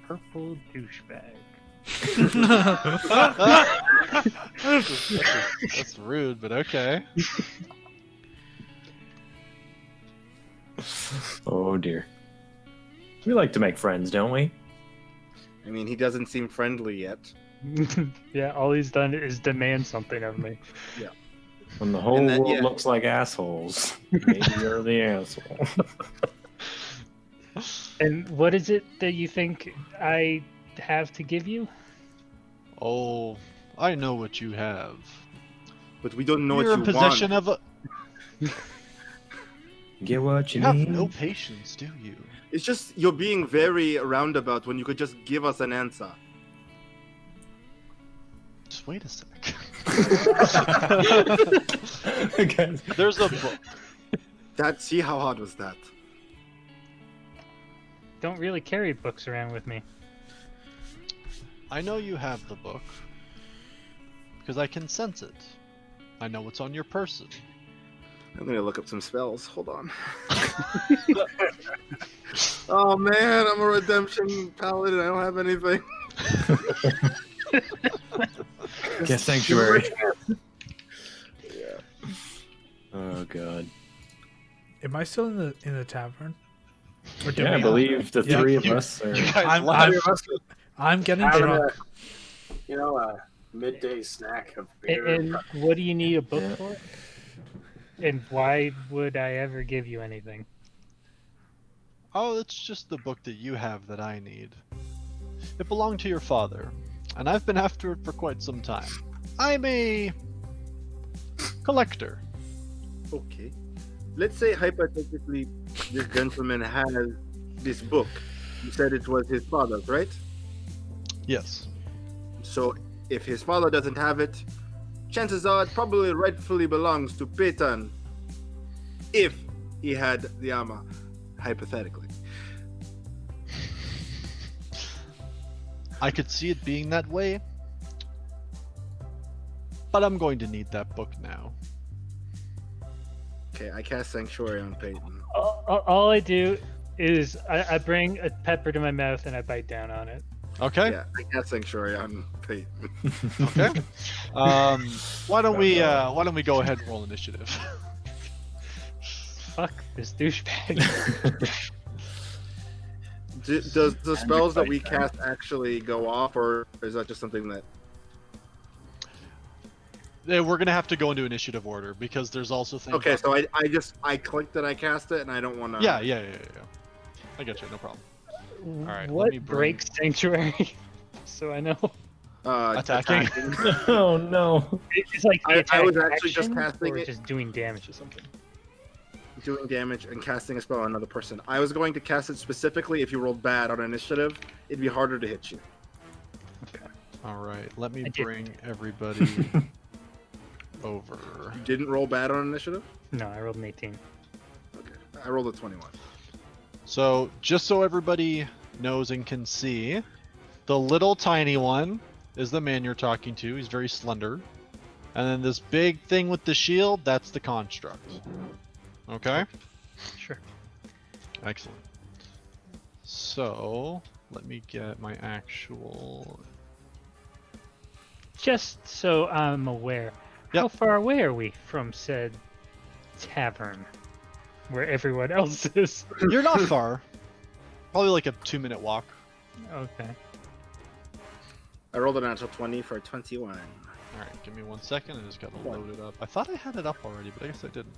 Purple douchebag. That's rude, but okay. Oh dear. We like to make friends, don't we? I mean, he doesn't seem friendly yet. Yeah, all he's done is demand something of me. When the whole And that- world yeah. looks like assholes, maybe you're the asshole. And what is it that you think I have to give you? Oh, I know what you have. But we don't know You're in what you possession want. of a. Get what you You have need. no patience, do you? It's just you're being very roundabout when you could just give us an answer. Just wait a sec. Okay. There's a book. See how hard was that? Don't really carry books around with me. I know you have the book because I can sense it. I know what's on your person. I'm gonna look up some spells. Hold on. Oh man, I'm a redemption paladin. I don't have anything. Get sanctuary. Yeah. Oh god. Am I still in the tavern? Or did Yeah, I we- believe the Yeah, three of you- us are. You guys I'm, left. I'm getting Having drunk. a midday snack of And, beer. and what do you need a book Yeah. for? And why would I ever give you anything? Oh, it's just the book that you have that I need. It belonged to your father, and I've been after it for quite some time. I'm a collector. Okay. Let's say hypothetically this gentleman has this book. You said it was his father's, right? Yes. So if his father doesn't have it, chances are it probably rightfully belongs to Peyton. If he had the armor, hypothetically. I could see it being that way, but I'm going to need that book now. Okay, I cast Sanctuary on Peyton. All I do is I bring a pepper to my mouth and I bite down on it. Okay. Yeah, I cast Sanctuary on Peyton. Okay. Why don't we go ahead and roll initiative? Fuck this douchebag. Does the spells that we cast actually go off, or is that just something that... we're gonna have to go into initiative order because there's also things. Okay, so I clicked that I cast it, and I don't want to. Yeah. I get you. No problem. right, let What me bring- breaks Sanctuary? So I know. Attacking. Oh no. It's like the I attack was actually just action casting or it. just doing damage or something. Doing damage and casting a spell on another person. I was going to cast it specifically if you rolled bad on initiative. It'd be harder to hit you. All right, let me I did. bring everybody over. You didn't roll bad on initiative? No, I rolled an 18. Okay. I rolled a 21. So, just so everybody knows and can see, the little tiny one is the man you're talking to. He's very slender. And then this big thing with the shield, that's the construct. Okay? Sure. Excellent. So, let me get my actual... Just so I'm aware, how Yep. far away are we from said tavern where everyone else is? You're not far. Probably like a 2-minute walk. Okay. I rolled a natural 20 for a 21. Alright, give me 1 second. I just gotta load it up. I thought I had it up already, but I guess I didn't.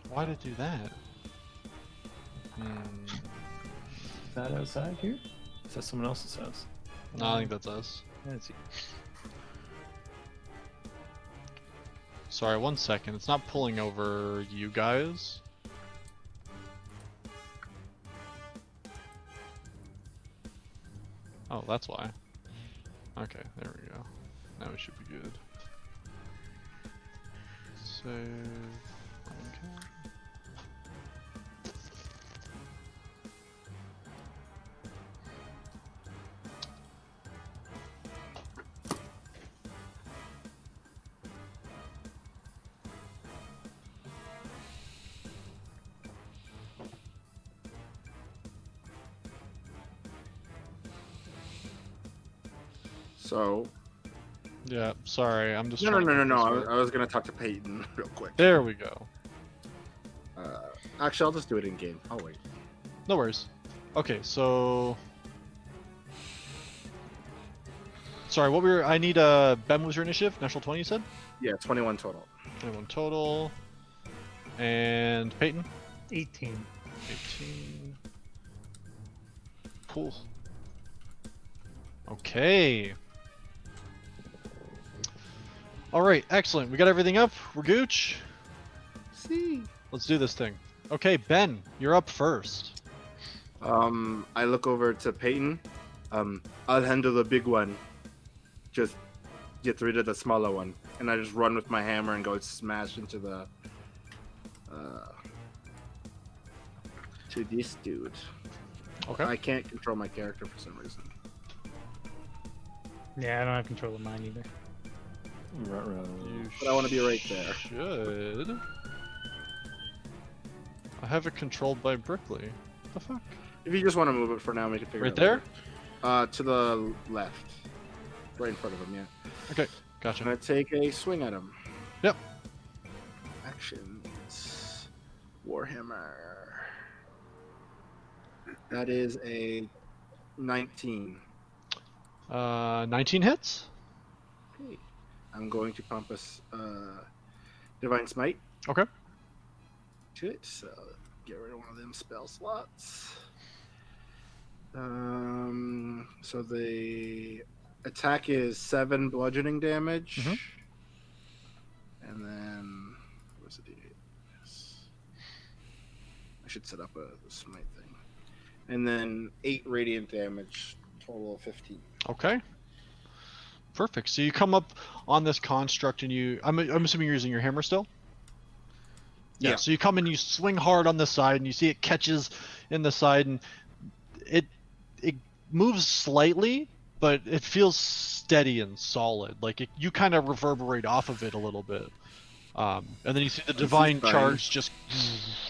Why'd it do that? Is that outside here? Is that someone else's house? No, I think that's us. Let's see. Sorry, 1 second. It's not pulling over you guys. Oh, that's why. Okay, there we go. Now we should be good. Save. Okay. So. Yeah, sorry, I'm just No. trying to make this I work. was going to talk to Peyton real quick. There we go. Actually, I'll just do it in game. I'll wait. No worries. Okay, so... Sorry, what were... I need, Ben, was your initiative? National 20, you said? Yeah, 21 total. 21 total. And Peyton? 18. 18. Cool. Okay. Alright, excellent. We got everything up. We're gooch. See. Let's do this thing. Okay, Ben, you're up first. I look over to Peyton. I'll handle the big one. Just get rid of the smaller one. And I just run with my hammer and go smash into the... to this dude. Okay. I can't control my character for some reason. Yeah, I don't have control of mine either. You But I wanna be right there. Should. I have it controlled by Brickley. What the fuck? If you just want to move it for now, we can figure Right it there? out. To the left. Right in front of him, yeah. Okay, I'm gotcha. gonna take a swing at him. Yep. Actions. Warhammer. That is a 19. 19 hits? Okay. I'm going to pump us Divine Smite Okay. to it, so get rid of one of them spell slots. So the attack is 7 bludgeoning damage. Mhm. And then what's the D8? Yes. I should set up a smite thing. And then 8 radiant damage, total of 15. Okay. Perfect. So you come up on this construct and you... I'm assuming you're using your hammer still? Yeah. So you come and you swing hard on the side and you see it catches in the side and it moves slightly, but it feels steady and solid. Like you kind of reverberate off of it a little bit. And then you see the divine fine. charge just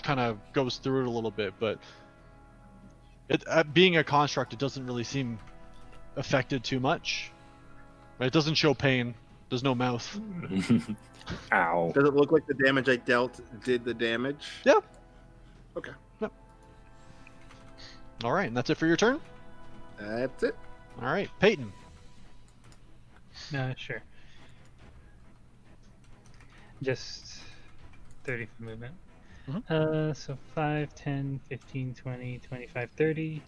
kind of goes through it a little bit, but it being a construct, it doesn't really seem affected too much. Right? It doesn't show pain. There's no mouth. Ow. Does it look like the damage I dealt did the damage? Yeah. Okay. Yep. All right, and that's it for your turn. That's it. All right, Peyton. Sure. Just 30 for movement. So 5, 10, 15, 20, 25, 30.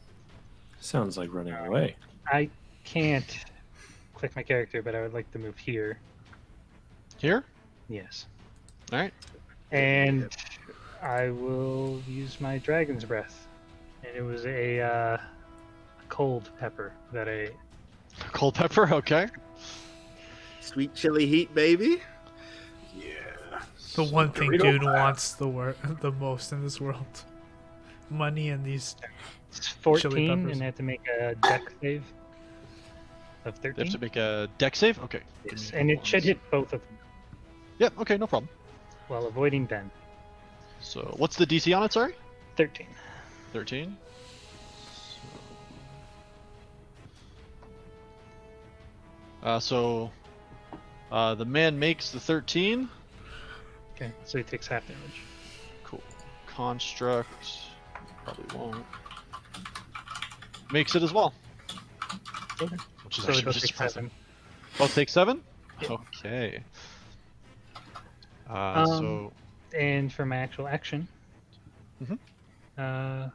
Sounds like running away. I can't click my character, but I would like to move here. Here. Yes. All right. And I will use my dragon's breath. And it was a cold pepper that I ate. Cold pepper. Okay. Sweet chili heat, baby. Yeah. The one thing Dorito Dune Blast. wants the most in this world. Money and these It's Chili 14, peppers. and I have to make a dex save of They have 13. to make a deck save. Okay. Yes, Give me and a it should bonus. hit both of them Yep. Okay. No problem. while avoiding Ben. So what's the DC on it? Sorry. 13. 13. So the man makes the 13. Okay, so he takes half damage. Cool. Construct probably won't. Makes it as well. Okay. Which is So actually it goes just take surprising. 7. Both take 7? Yep. Okay. Um, So And for my actual action, Mhm. yeah,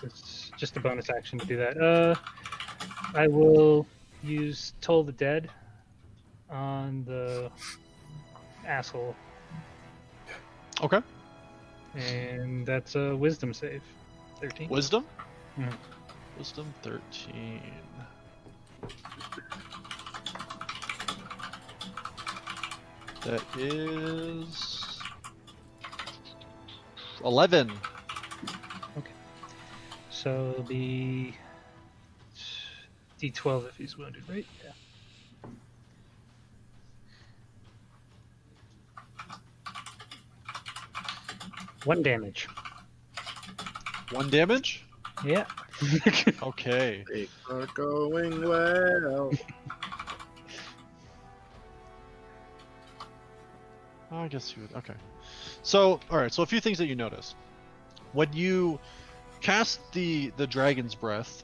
it's just a bonus action to do that. I will use Toll the Dead on the asshole, okay. and that's a Wisdom save. 13. Wisdom? Mhm. Wisdom 13. That is 11. So it'll be D12 if he's wounded, right? Yeah. One damage. 1 damage? Yeah. Okay. Things are going well. I guess you would. Okay. So, all right. So a few things that you notice when you cast the dragon's breath,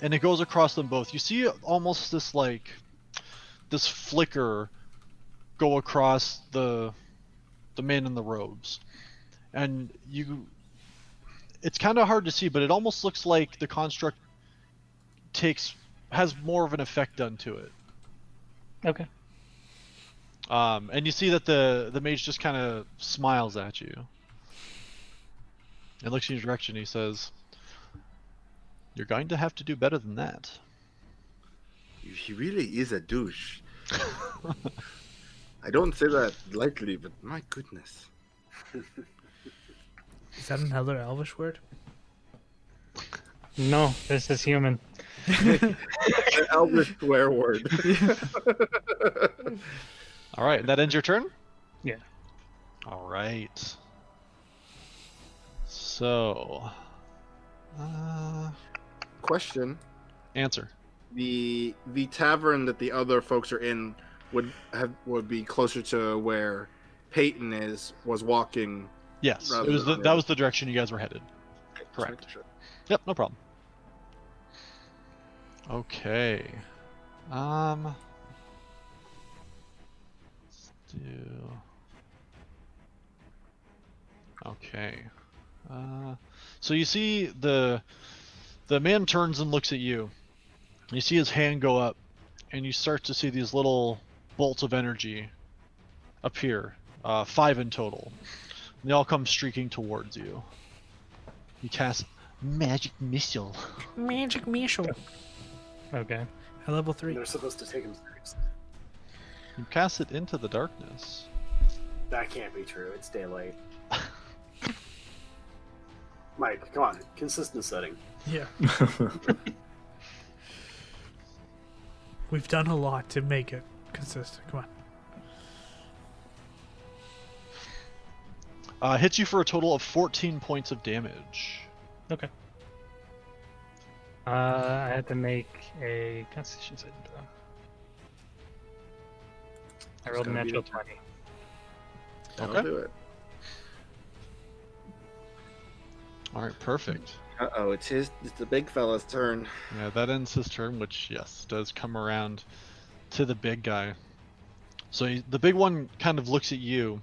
and it goes across them both. You see almost this this flicker go across the man in the robes, and it's kind of hard to see, but it almost looks like the construct has more of an effect done to it. Okay. And you see that the mage just kind of smiles at you and looks in your direction. He says, "You're going to have to do better than that." He really is a douche. I don't say that lightly, but my goodness. is that another Elvish word? No, this is human. An Elvish swear word. All right, that ends your turn? Yeah. All right. So, Question: answer. the tavern that the other folks are in would be closer to where Peyton was walking. Yes, Rather than that was the direction you guys were headed. Correct. Sure. Yep, no problem. Okay. Let's do. Okay. So you see the man turns and looks at you. You see his hand go up, and you start to see these little bolts of energy appear. 5 in total. And they all come streaking towards you. You cast magic missile. Magic missile. Okay. At level 3. They're supposed to take him seriously. You cast it into the darkness. That can't be true. It's daylight. Mike, come on. Consistent setting. Yeah. We've done a lot to make it consistent. Come on. Hits you for a total of 14 points of damage. Okay. I had to make a Constitution saving throw. I rolled a gonna be natural the- 20. That'll Okay. do it. All right, perfect. Uh-oh, it's the big fella's turn. Yeah, that ends his turn, which yes, does come around to the big guy. So the big one kind of looks at you,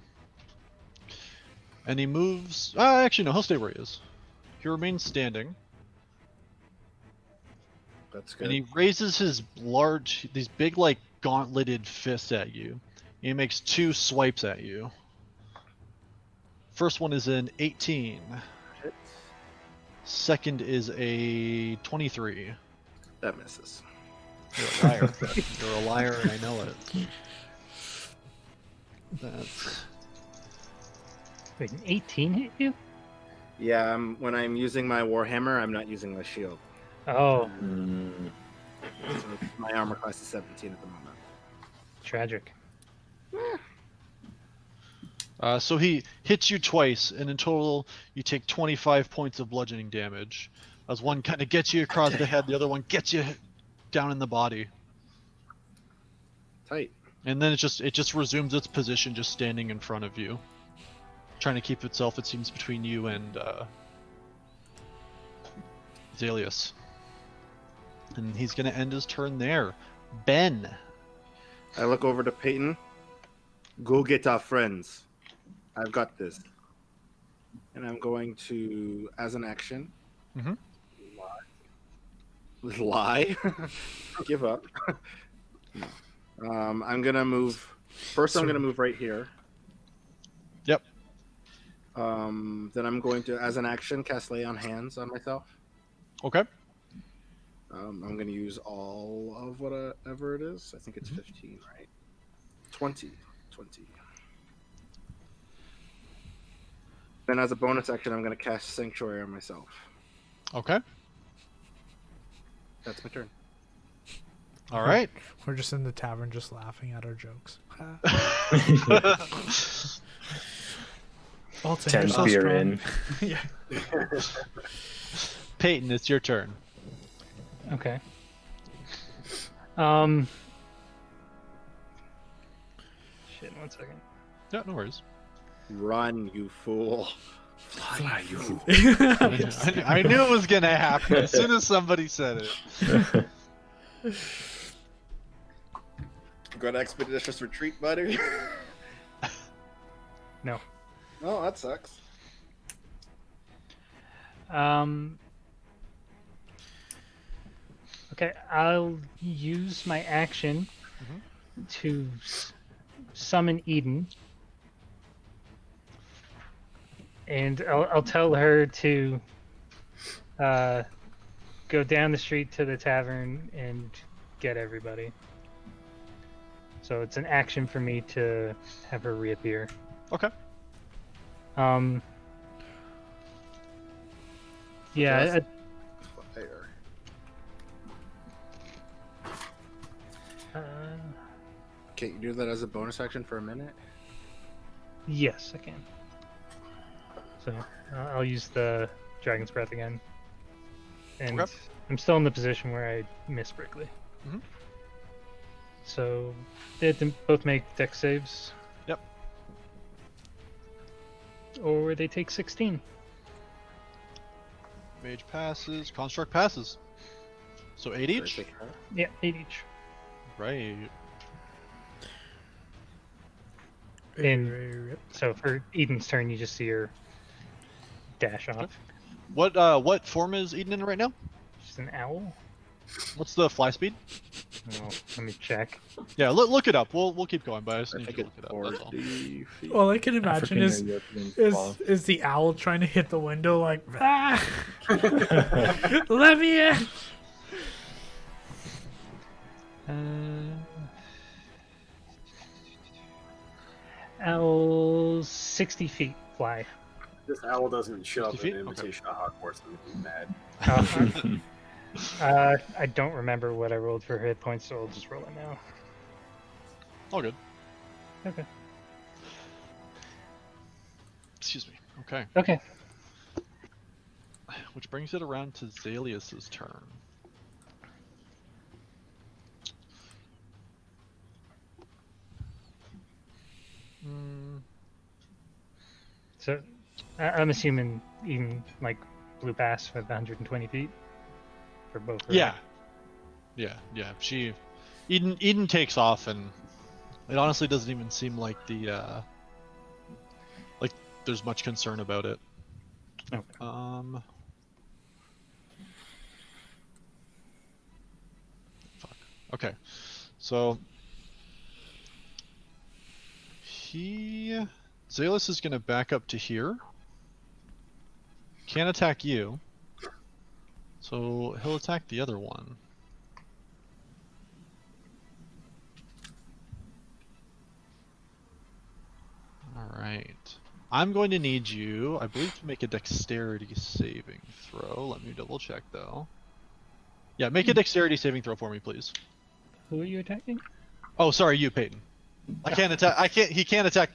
and he moves. Actually, no, he'll stay where he is. He remains standing, That's good. and he raises these big, like gauntleted fists at you. He makes 2 swipes at you. First one is an 18. Hits. Second is a 23. That misses. You're a liar. You're a liar, and I know it. That's Wait, an 18 hit you? Yeah, when I'm using my Warhammer, I'm not using my shield. Oh, Mm. So my armor class is 17 at the moment. tragic. so he hits you twice, and in total, you take 25 points of bludgeoning damage. As one kind of gets you across the head, the other one gets you down in the body, Tight. and then it just resumes its position, just standing in front of you, trying to keep itself. It seems between you and Zalius, and he's gonna end his turn there. Ben. I look over to Peyton. Go get our friends. I've got this. And I'm going to, as an action, Mhm. lie. Give up. I'm gonna move. First, I'm gonna move right here. Yep. Then I'm going to, as an action, cast Lay on Hands on myself. Okay. I'm going to use all of whatever it is. I think it's 15, right? 20. Then as a bonus action, I'm going to cast Sanctuary on myself. Okay. That's my turn. All right. We're just in the tavern, just laughing at our jokes. Alton, you're 10 so beer strong. in. Yeah. Peyton, it's your turn. Okay. Shit, 1 second. Yeah, no worries. Run, you fool. Fly, you. I knew it was gonna happen as soon as somebody said it. Got expeditious retreat, buddy. No. Oh, that sucks. Okay, I'll use my action to summon Eden, and I'll tell her to go down the street to the tavern and get everybody. So it's an action for me to have her reappear. Okay. Yeah, Fire. Can't you do that as a bonus action for a minute? yes, I can. So I'll use the Dragon's Breath again. And Okay. I'm still in the position where I miss Brickley. Mhm. So they have to both make dex saves. Yep. Or they take 16. Mage passes, construct passes. So 8 each? Should I take her? Yeah, 8 each. Right. And so for Eden's turn, you just see her dash off. Okay. What form is Eden in right now? She's an owl. What's the fly speed? Oh, let me check. Yeah, look it up. We'll keep going, but I just I need think you to it's look it up. That's all. 40 feet. All I can imagine African is or European is flaw. is the owl trying to hit the window like, ah, let me in. Owls 60 feet fly. This owl doesn't show up 50 in feet? an invitation to Hogwarts and be mad. I don't remember what I rolled for hit points, so I'll just roll it now. All good. Okay. Excuse me. Okay. Okay. Which brings it around to Zalius's turn. So I'm assuming even like blew past for the 120 feet for both. Yeah. Eden takes off, and it honestly doesn't even seem like like there's much concern about it. Okay. Fuck. Okay. So Zalus is gonna back up to here. Can't attack you. So he'll attack the other one. Alright. I'm going to need you, I believe, to make a dexterity saving throw. Let me double check though. Yeah, make a dexterity saving throw for me, please. Who are you attacking? Oh, sorry, you, Peyton. I can't attack. He can't attack.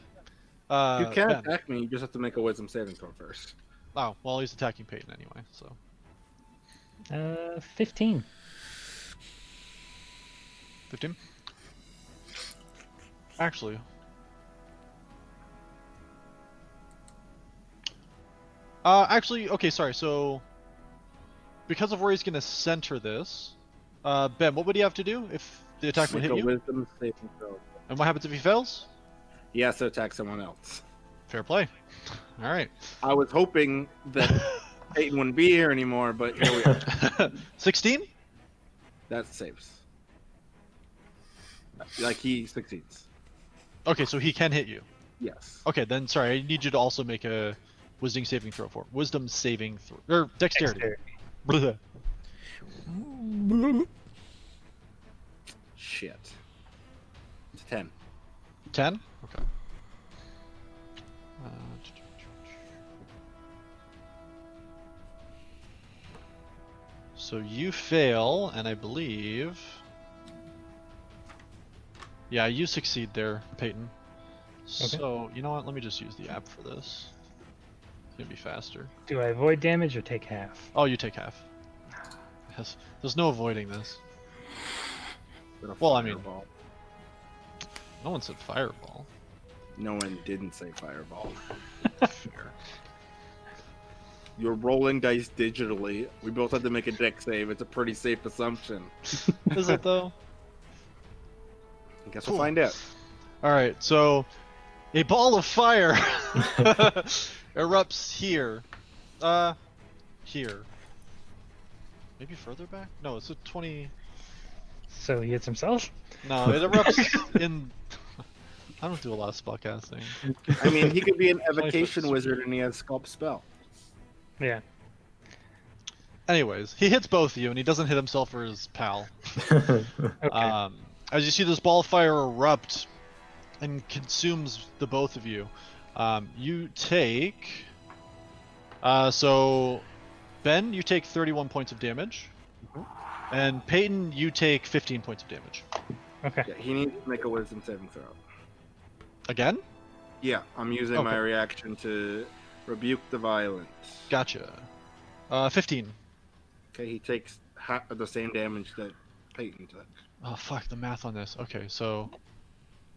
You can Ben. attack me. You just have to make a wisdom saving throw first. Oh, well, he's attacking Peyton anyway, so. 15. 15? Actually. Okay, sorry, so. Because of where he's gonna center this, Ben, what would he have to do if the attack would Make hit a you? wisdom saving throw. And what happens if he fails? He has to attack someone else. Fair play. Alright. I was hoping that Peyton wouldn't be here anymore, but here we are. 16? That saves. Like he succeeds. Okay, so he can hit you. Yes. Okay, then sorry, I need you to also make a wisdom saving throw for wisdom saving throw or dexterity. Blah. Shit. It's 10. 10? Okay. So you fail, and I believe. Yeah, you succeed there, Peyton. So, you know what? Let me just use the app for this. It's gonna be faster. Do I avoid damage or take half? Oh, you take half. Yes. There's no avoiding this. With a Well, I mean- fireball. No one said fireball. No one didn't say fireball. Fair. You're rolling dice digitally. We both had to make a deck save. It's a pretty safe assumption. Is it though? I guess we'll find out. Alright, so a ball of fire erupts here. Here. Maybe further back? No, it's a 20. So he hits himself? No, it erupts in. I don't do a lot of spellcasting. I mean, he could be an 20 foot evocation sphere. wizard and he has sculpt spell. Yeah. Anyways, he hits both of you and he doesn't hit himself or his pal. Okay. As you see this ball of fire erupt and consumes the both of you, you take. So, Ben, you take 31 points of damage. And Peyton, you take 15 points of damage. Okay. Yeah, he needs to make a wisdom saving throw. Again? Yeah, I'm using Okay. my reaction to rebuke the violence. Gotcha. 15. Okay, he takes half of the same damage that Peyton took. Oh, fuck, the math on this. Okay, so.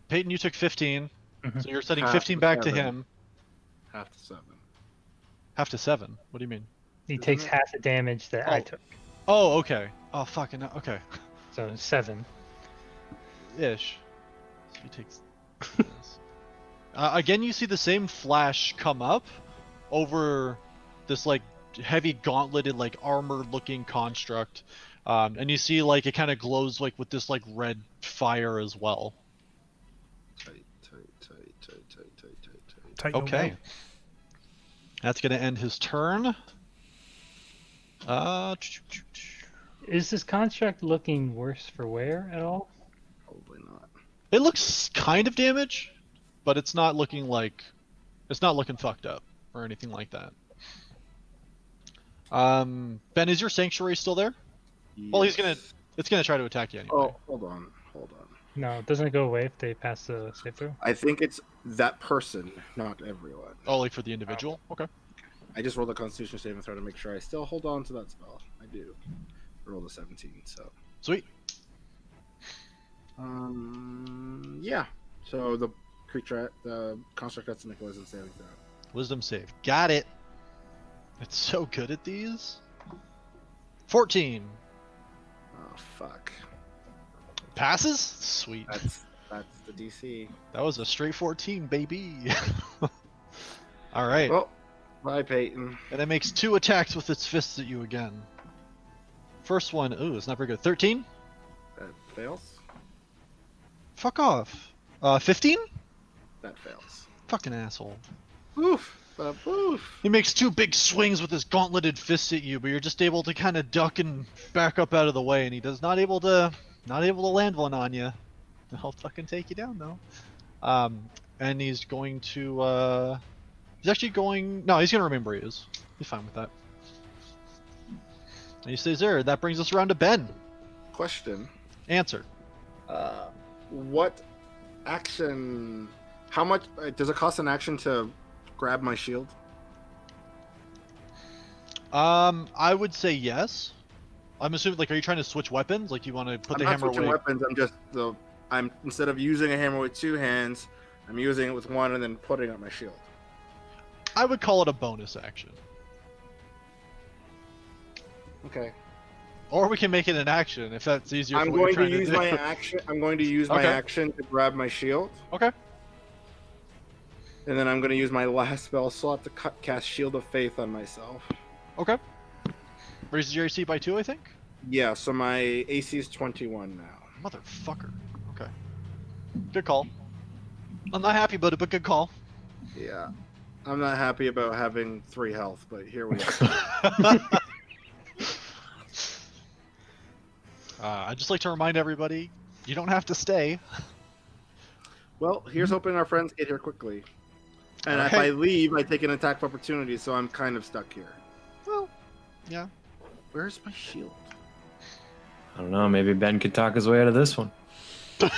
Peyton, you took 15. Mhm. So you're setting Half 15 to back to 7. him. Half to 7. Half to 7. What do you mean? He takes half the damage that I Oh. took. Oh, okay. Oh, fucking. Okay. So 7. Ish. So he takes this. Again, you see the same flash come up over this like heavy gauntleted, like armored-looking construct, and you see like it kind of glows like with this like red fire as well. Tight. Tight Okay. no That's gonna end his turn. Is this construct looking worse for wear at all? Probably not. It looks kind of damaged, but it's not looking like it's not looking fucked up or anything like that. Ben, is your sanctuary still there? Well, he's gonna. Yes. It's gonna try to attack you anyway. Oh, hold on. No, doesn't it go away if they pass the save through? I think it's that person, not everyone. Oh, like for the individual? Okay. I just rolled a Constitution saving throw to make sure I still hold on to that spell. I do. Rolled a 17, so. Sweet. Yeah. So the construct has to make a wisdom saving throw. Wisdom save. Got it. It's so good at these. 14. Oh fuck. Passes? Sweet. That's the DC. That was a straight 14, baby. All right. Well, bye, Peyton. And it makes 2 attacks with its fists at you again. First one, ooh, it's not very good. 13? That fails. Fuck off. 15? That fails. Fucking asshole. Oof. Oof. He makes 2 big swings with his gauntleted fists at you, but you're just able to kind of duck and back up out of the way, and he does not able to land one on you. He'll fucking take you down though. And he's going to he's actually going no, he's gonna remember where he is. He's fine with that. And he stays there. That brings us around to Ben. Question. Answer. What action? How much does it cost an action to grab my shield? I would say yes. I'm assuming, like, are you trying to switch weapons? Like, you want to put the I'm hammer not switching away? weapons. I'm instead of using a hammer with 2 hands, I'm using it with one and then putting up my shield. I would call it a bonus action. Okay. Or we can make it an action if that's easier. I'm for what going you're to trying use do. my action. I'm going to use my Okay. action to grab my shield, Okay. and then I'm going to use my last spell slot to cast Shield of Faith on myself. Okay. Raises your AC by 2, I think. Yeah, so my AC is 21 now. Motherfucker. Okay. Good call. I'm not happy about it, but good call. Yeah, I'm not happy about having 3 health, but here we are. I'd just like to remind everybody, you don't have to stay. Well, here's hoping our friends get here quickly. And if Okay. I leave, I take an attack of opportunity, so I'm kind of stuck here. Well, yeah. Where's my shield? I don't know. Maybe Ben could talk his way out of this one. I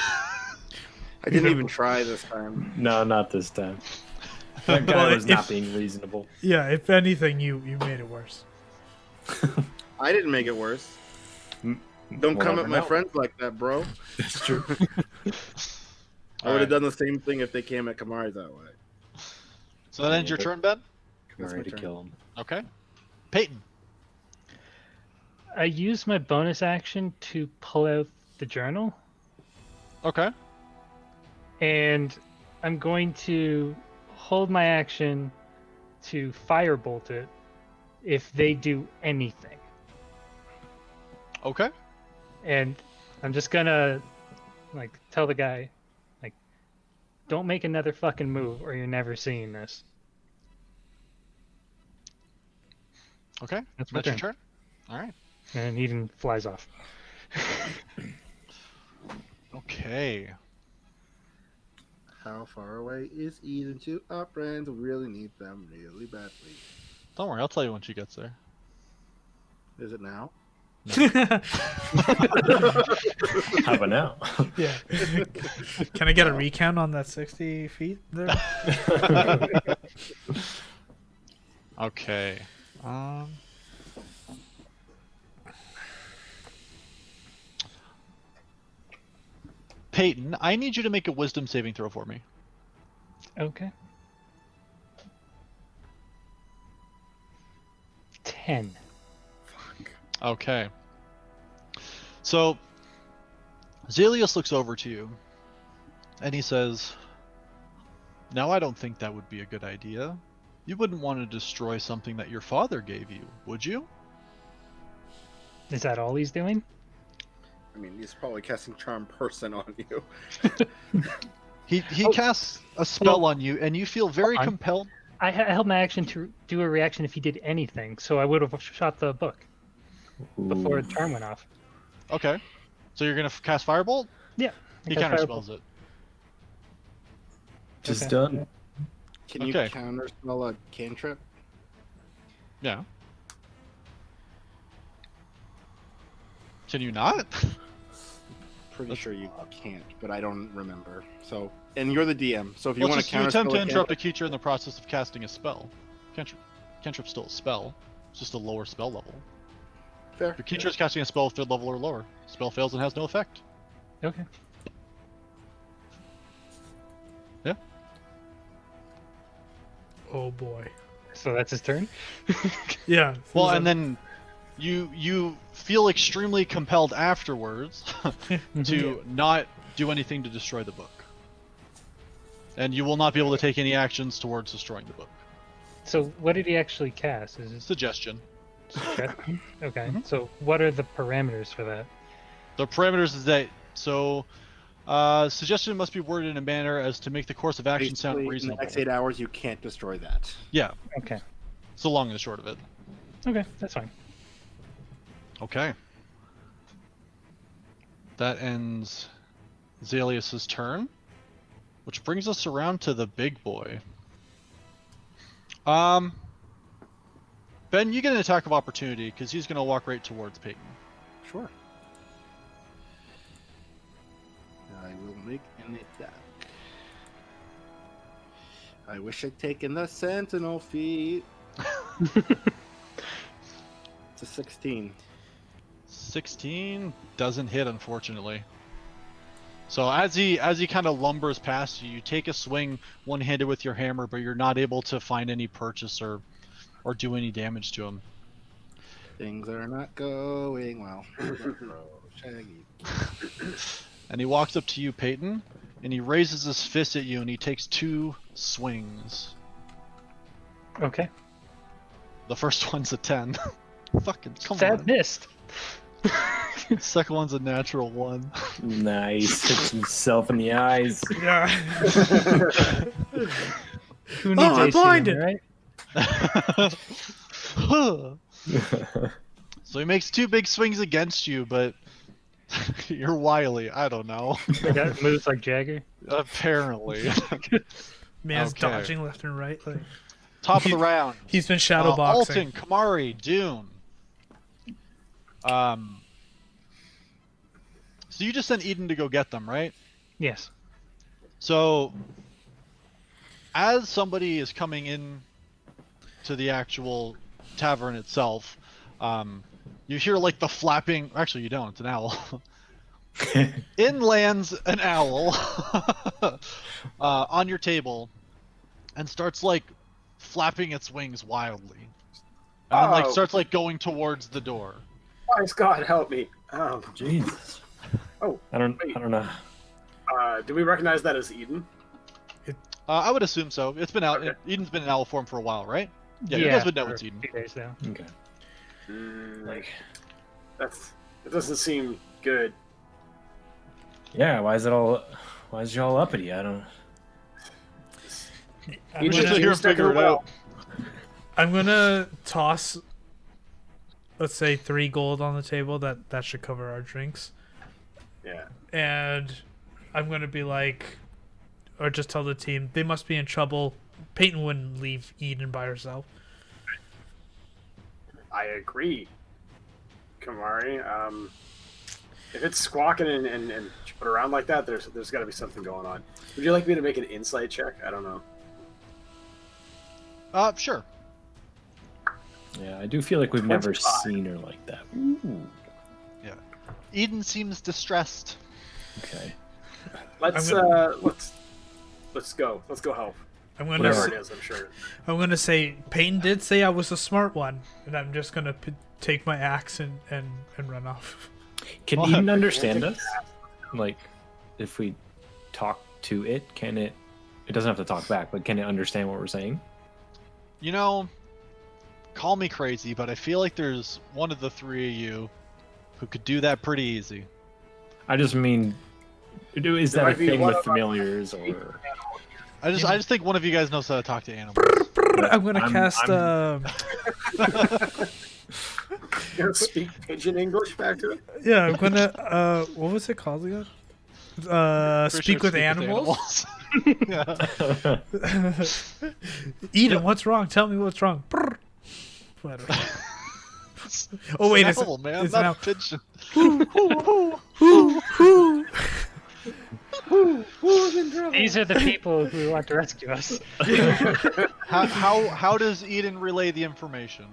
didn't even try this time. No, not this time. That guy Well, was not if- being reasonable. Yeah, if anything, you made it worse. I didn't make it worse. Don't We'll come never at my know. friends like that, bro. That's true. I would have done the same thing if they came at Kamari that way. So that ends your turn, Ben? That's Ready my to turn. kill him. Okay. Peyton. I use my bonus action to pull out the journal, Okay. and I'm going to hold my action to firebolt it if they do anything. Okay. And I'm just gonna like tell the guy, like, don't make another fucking move or you're never seeing this. Okay. That's my your turn. turn. All right. And Eden flies off. Okay. How far away is Eden to our friends? We really need them really badly. Don't worry, I'll tell you when she gets there. Is it now? How about now? Yeah. Can I get a recount on that 60 feet there? Okay. Peyton, I need you to make a wisdom saving throw for me. Okay. 10. Okay. So, Zelius looks over to you, and he says, "Now I don't think that would be a good idea. You wouldn't want to destroy something that your father gave you, would you?" Is that all he's doing? I mean, he's probably casting Charm Person on you. He casts a spell on you, and you feel very Hold on. compelled. I held my action to do a reaction if he did anything, so I would have shot the book before the charm went off. Okay. So you're going to cast Firebolt? Yeah. I He cast counter Firebolt. spells it. Just Okay. done. Can Okay. you counterspell a cantrip? Yeah. Can you not? Pretty sure you can't, but I don't remember. So, and you're the DM, so if you Well, want it's to just you attempt to counterspell a interrupt a cantrip, creature in the process of casting a spell. Cantrip's still a spell. It's just a lower spell level. fair. The creature is casting a spell 3rd level or lower. Spell fails and has no effect. Okay. Oh boy. So that's his turn. Yeah. Well, and then you feel extremely compelled afterwards to not do anything to destroy the book. And you will not be able to take any actions towards destroying the book. So what did he actually cast? Is it Suggestion. suggestion? Okay. Mhm. So what are the parameters for that? The parameters is that suggestion must be worded in a manner as to make the course of action sound Basically, in the reasonable. next 8 hours, you can't destroy that. Yeah, Okay. it's the long and the short of it. Okay, that's fine. Okay. That ends Zalius's turn, which brings us around to the big boy. Ben, you get an attack of opportunity because he's going to walk right towards Peyton. Sure. I will make an attack. I wish I'd taken the sentinel feat. It's a 16. 16 doesn't hit, unfortunately. So as he kind of lumbers past you, you take a swing one-handed with your hammer, but you're not able to find any purchase or do any damage to him. Things are not going well. Shaggy. And he walks up to you, Peyton, and he raises his fist at you, and he takes 2 swings. Okay. The first one's a 10. Fucking come Sad on. missed. Second one's a natural 1. Nice. Hits himself in the eyes. Yeah. Who needs Oh, I'm AC blinded. right? So he makes 2 big swings against you, but you're wily. I don't know. I got moves like Jagger. Apparently. Man's Okay. dodging left and right. Like Top of the round. he's been shadow boxing. Alton, Kamari, Dune. So you just sent Eden to go get them, right? Yes. So as somebody is coming in to the actual tavern itself, you hear like the flapping. Actually, you don't. It's an owl. In lands an owl on your table and starts like flapping its wings wildly, and then, like Oh. starts like going towards the door. Please, God, help me. Oh, Jesus. Oh, I don't know. do we recognize that as Eden? I would assume so. It's been out. Okay. Eden's been in owl form for a while, right? Yeah, you guys would know for it's Eden. a few days now. Okay. Like, It doesn't seem good. yeah, why is y'all uppity? I don't. I'm We should gonna, sit here and figure it out. I'm gonna toss, let's say, 3 gold on the table. That should cover our drinks. Yeah. And I'm gonna be like, or just tell the team they must be in trouble. Peyton wouldn't leave Eden by herself. I agree, Kamari. If it's squawking and put around like that, there's got to be something going on. Would you like me to make an insight check? I don't know. Sure. Yeah, I do feel like we've never 25. seen her like that. Ooh. Eden seems distressed. Okay. Let's I'm let's go. Let's go help. I'm gonna Whatever say, it is, I'm sure. I'm gonna say Peyton did say I was the smart one, and I'm just gonna take my axe and run off. Can Well, Eden understand us? Like, if we talk to it, can it? It doesn't have to talk back, but can it understand what we're saying? You know, call me crazy, but I feel like there's one of the 3 of you who could do that pretty easy. I just mean, is There that a might be thing one with of our- familiars or? I just think one of you guys knows how to talk to animals. I'm gonna cast. You know, speak pigeon English back to it. Yeah, I'm gonna. What was it called again? Pretty Speak sure with animals. Yeah. Eden, what's wrong? Tell me what's wrong. Brr. Whatever. Oh wait, It's it's an owl, man, it's not an a owl. pigeon. These are the people who want to rescue us. How does Eden relay the information?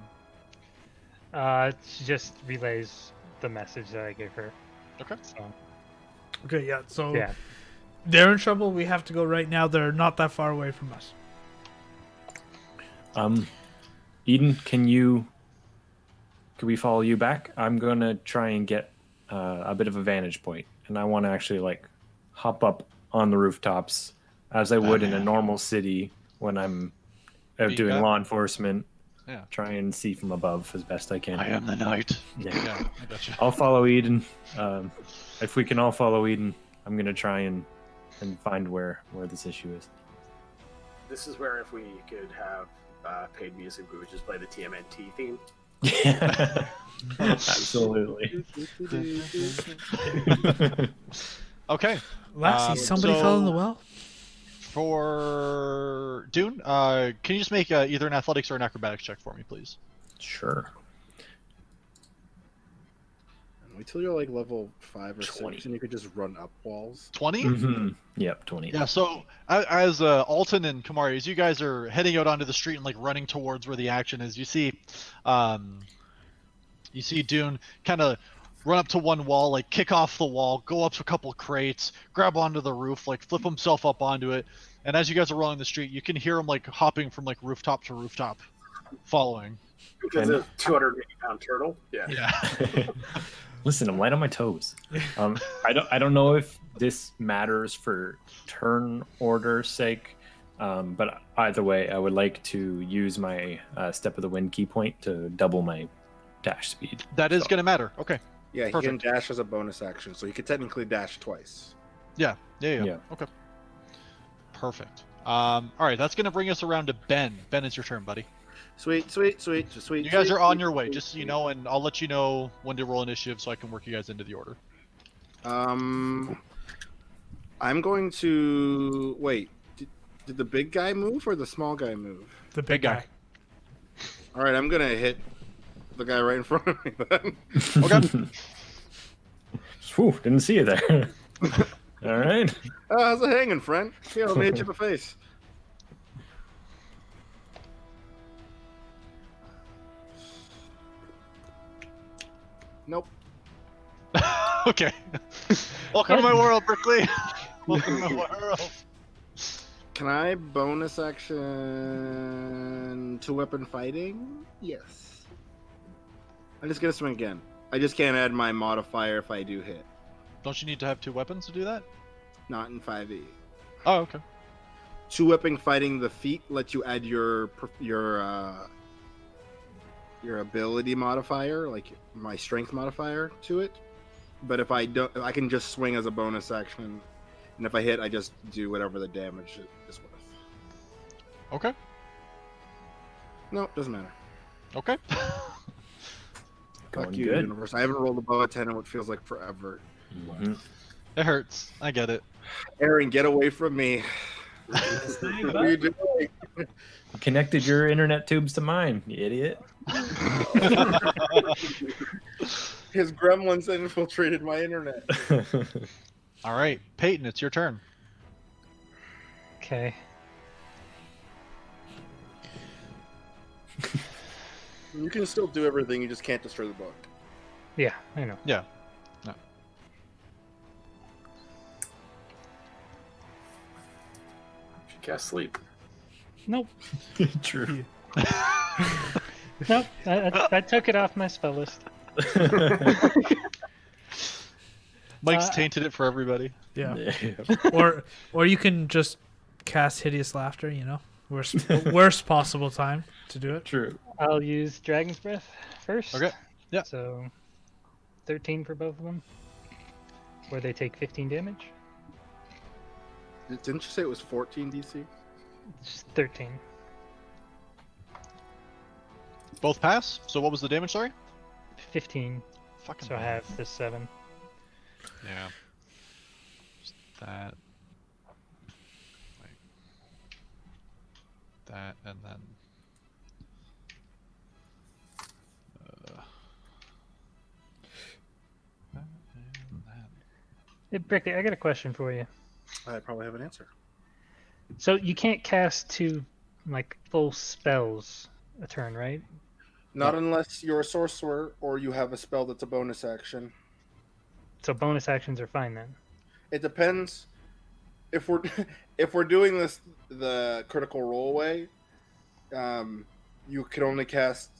She just relays the message that I gave her. Okay. So, Okay, yeah. So yeah. they're in trouble. We have to go right now. They're not that far away from us. Eden, can we follow you back? I'm gonna try and get a bit of a vantage point, and I want to actually like hop up on the rooftops as I would in a normal city when I'm out Beat doing up. law enforcement. Yeah. Try and see from above as best I can. I am the knight. Yeah. Yeah, I gotcha. I'll follow Eden. If we can all follow Eden, I'm gonna try and find where this issue is. This is where if we could have paid music, we would just play the TMNT theme. Yeah, absolutely. Okay. Lassie, somebody fell in the well. For Dune, can you just make either an athletics or an acrobatics check for me, please? Sure. Wait till you're like level 5 or 20. 6 and you could just run up walls. 20? Mm-hmm. Yep, 20. Yeah, so as Alton and Kamari, as you guys are heading out onto the street and like running towards where the action is, you see Dune kind of run up to one wall, like kick off the wall, go up to a couple crates, grab onto the roof, like flip himself up onto it, and as you guys are rolling the street, you can hear him like hopping from like rooftop to rooftop, following. Because And- a 280-pound turtle. Yeah. Yeah. Listen, I'm light on my toes. I don't know if this matters for turn order sake, but either way, I would like to use my Step of the Wind key point to double my dash speed. That is So- going to matter. Okay. Yeah, he Perfect. can dash as a bonus action, so he could technically dash twice. Yeah. Yeah. Okay. Perfect. All right, that's going to bring us around to Ben. Ben, it's your turn, buddy. Sweet. You guys are on your way, just so you know, and I'll let you know when to roll initiative so I can work you guys into the order. I'm going to wait. Did the big guy move or the small guy move? The big guy. All right, I'm gonna hit the guy right in front of me. Then. Okay. Whew, didn't see you there. All right. How's it hanging, friend? Here, let me hit you in the face. Nope. Okay. Welcome to my world, Berkeley. Welcome to my world. Can I bonus action 2-weapon fighting? Yes. I'm just gonna swing again. I just can't add my modifier if I do hit. Don't you need to have 2 weapons to do that? Not in 5e. Oh, okay. 2-weapon fighting the feat lets you add your ability modifier, like my strength modifier, to it. But if I don't, I can just swing as a bonus action, and if I hit, I just do whatever the damage is worth. Okay. No, doesn't matter. Okay. Going Fuck you, good. universe. I haven't rolled above a 10 in what feels like forever. Mhm. It hurts. I get it. Aaron, get away from me. What are you doing? Connected your internet tubes to mine, you idiot. His gremlins infiltrated my internet. All right, Peyton, it's your turn. Okay. You can still do everything, you just can't destroy the book. Yeah, I know. Yeah. No. Should cast sleep. Nope. True. Nope. I took it off my spell list. Mike's Uh, tainted it for everybody. Yeah. Yeah. Or you can just cast hideous laughter. You know, worst possible time to do it. True. I'll use Dragon's Breath first. Okay. Yeah. So 13 for both of them. Where they take 15 damage. Didn't you say it was 14 DC? Just 13. Both pass. So what was the damage? Sorry. 15. Fucking. So I have the 7. Yeah. Just that. Like that, and then. That and that. Hey, Brickley, I got a question for you. I probably have an answer. So you can't cast 2 like full spells a turn, right? Not unless you're a sorcerer or you have a spell that's a bonus action. So bonus actions are fine then. It depends. If we're if we're doing this the critical role way, you can only cast.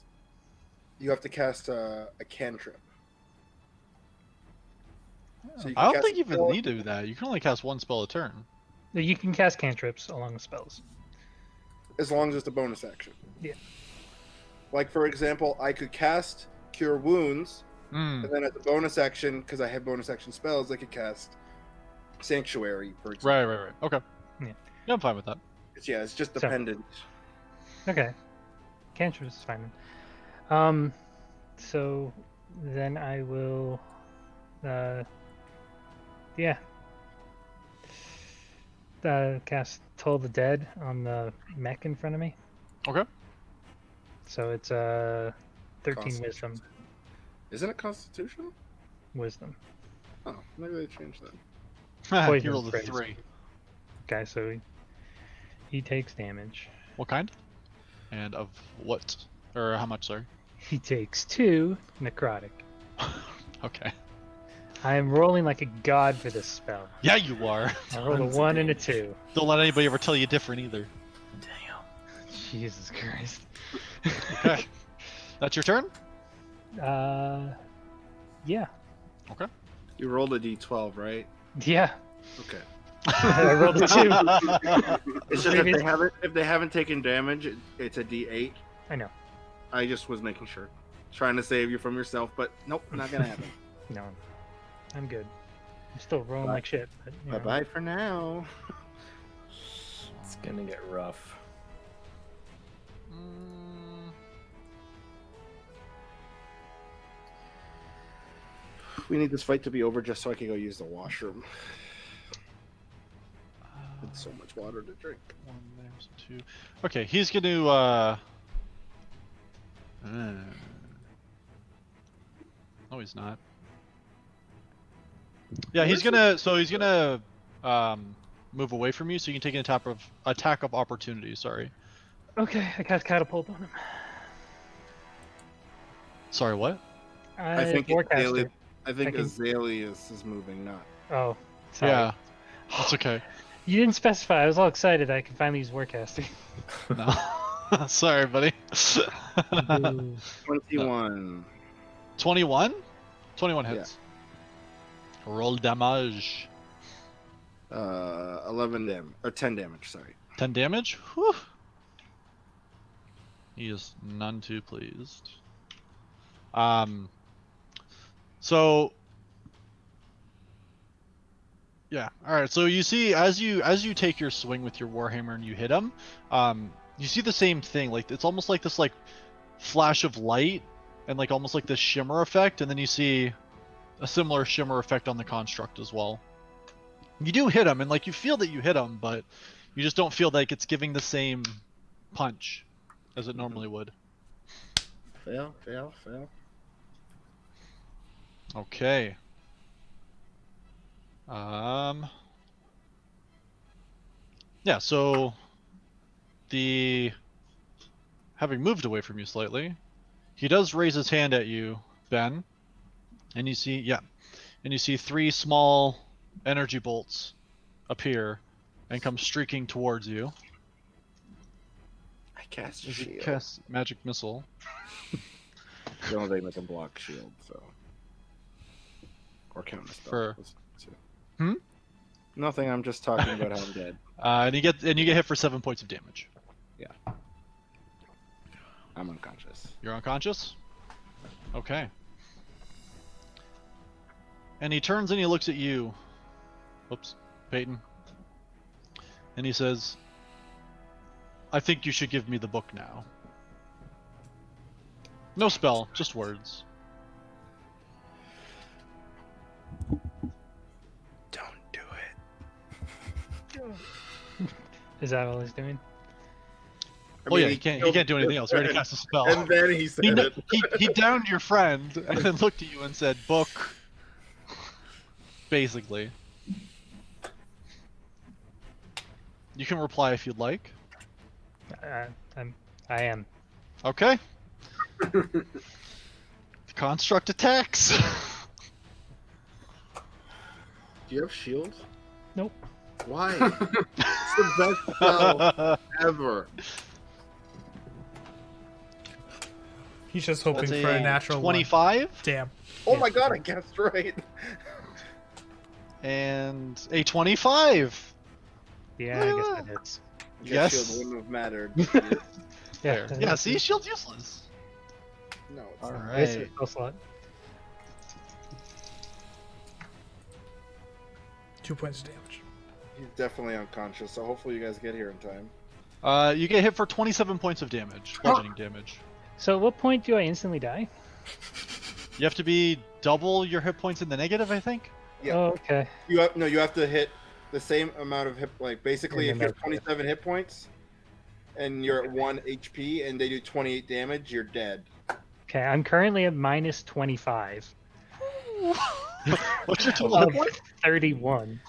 You have to cast a cantrip. So you I can don't cast think you even spell- need to do that. You can only cast one spell a turn. You can cast cantrips along with spells. as long as it's a bonus action. Yeah. Like for example, I could cast Cure Wounds, Mm. and then as a bonus action, because I have bonus action spells, I could cast Sanctuary, for example. Right. Okay. Yeah. Yeah, I'm fine with that. It's just So- dependent. Okay. Cantrips is fine. So then I will, cast Toll the Dead on the mech in front of me. Okay. So it's 13 Constitution. wisdom. Isn't it Constitution? Wisdom. Oh, maybe they changed that. he Poison rolled a phrase. 3. Okay, so he takes damage. What kind? And of what? Or how much, sorry? He takes 2 necrotic. Okay. I am rolling like a god for this spell. Yeah, you are. I rolled a 1 and a 2. Don't let anybody ever tell you different either. Damn. Jesus Christ. Okay. That's your turn? Yeah. You rolled a d12, right? Yeah. Okay. I rolled a 2. It's just Previous- if they haven't taken damage, it's a d8. I know. I just was making sure, trying to save you from yourself, but nope, not gonna happen. No. I'm good. I'm still rolling Bye. like shit. But, you Bye know. bye for now. It's gonna get rough. Mm, We need this fight to be over just so I can go use the washroom. It's so much water to drink. 1, there's 2. Okay, he's gonna no, he's not. Yeah, he's gonna move away from you, so you can take an attack of opportunity. Sorry. Okay, I cast catapult on him. Sorry, what? I think Warcaster. Azalea, I think I can- Azaleus is moving, not. Oh, sorry. Yeah, that's okay. You didn't specify. I was all excited I could finally use Warcaster. No, sorry, buddy. Ooh. 21. 21? 21 hits. Roll damage. 11 damage, or 10 damage, sorry. 10 damage? Whew. He is none too pleased. So yeah, alright, so you see as you take your swing with your Warhammer and you hit him, you see the same thing, like it's almost like this like flash of light and like almost like this shimmer effect, and then you see a similar shimmer effect on the construct as well. You do hit him, and like you feel that you hit him, but you just don't feel like it's giving the same punch as it normally would. Fail. Okay. Yeah, so having moved away from you slightly, he does raise his hand at you, Ben, and you see 3 small energy bolts appear and come streaking towards you. I cast As you shield. cast magic missile. The only thing that can block shield, so. Or counter spell. For- Let's see. Hmm? Nothing, I'm just talking about how I'm dead. And you get hit for 7 points of damage. I'm unconscious. You're unconscious? Okay. And he turns and he looks at you. Oops, Peyton. And he says, I think you should give me the book now. No spell, just words. Don't do it. Is that all he's doing? Oh yeah, he can't do anything else. He already cast a spell. And then he said it. He downed your friend and then looked at you and said, book. Basically. You can reply if you'd like. I am. Okay. The construct attacks. Do you have shield? Nope. Why? It's the best spell ever. He's just hoping That's for a natural 25 one. Damn. Oh my god, I guessed right. and a 25. Yeah, I guess that hits. Guess Yes. shield wouldn't have mattered. Yeah. Yeah, see, shield's useless. No, it's All not. I guess right. it's spell slot. 2 points of damage. He's definitely unconscious, so hopefully you guys get here in time. You get hit for 27 points of damage, bludgeoning damage. So at what point do I instantly die? You have to be double your hit points in the negative, I think. Yeah. Oh, okay. You have to hit the same amount of hit, like basically And if you then have 27 hit points and you're at 1 HP and they do 28 damage, you're dead. Okay, I'm currently at minus 25. What's your total Of hit point? 31.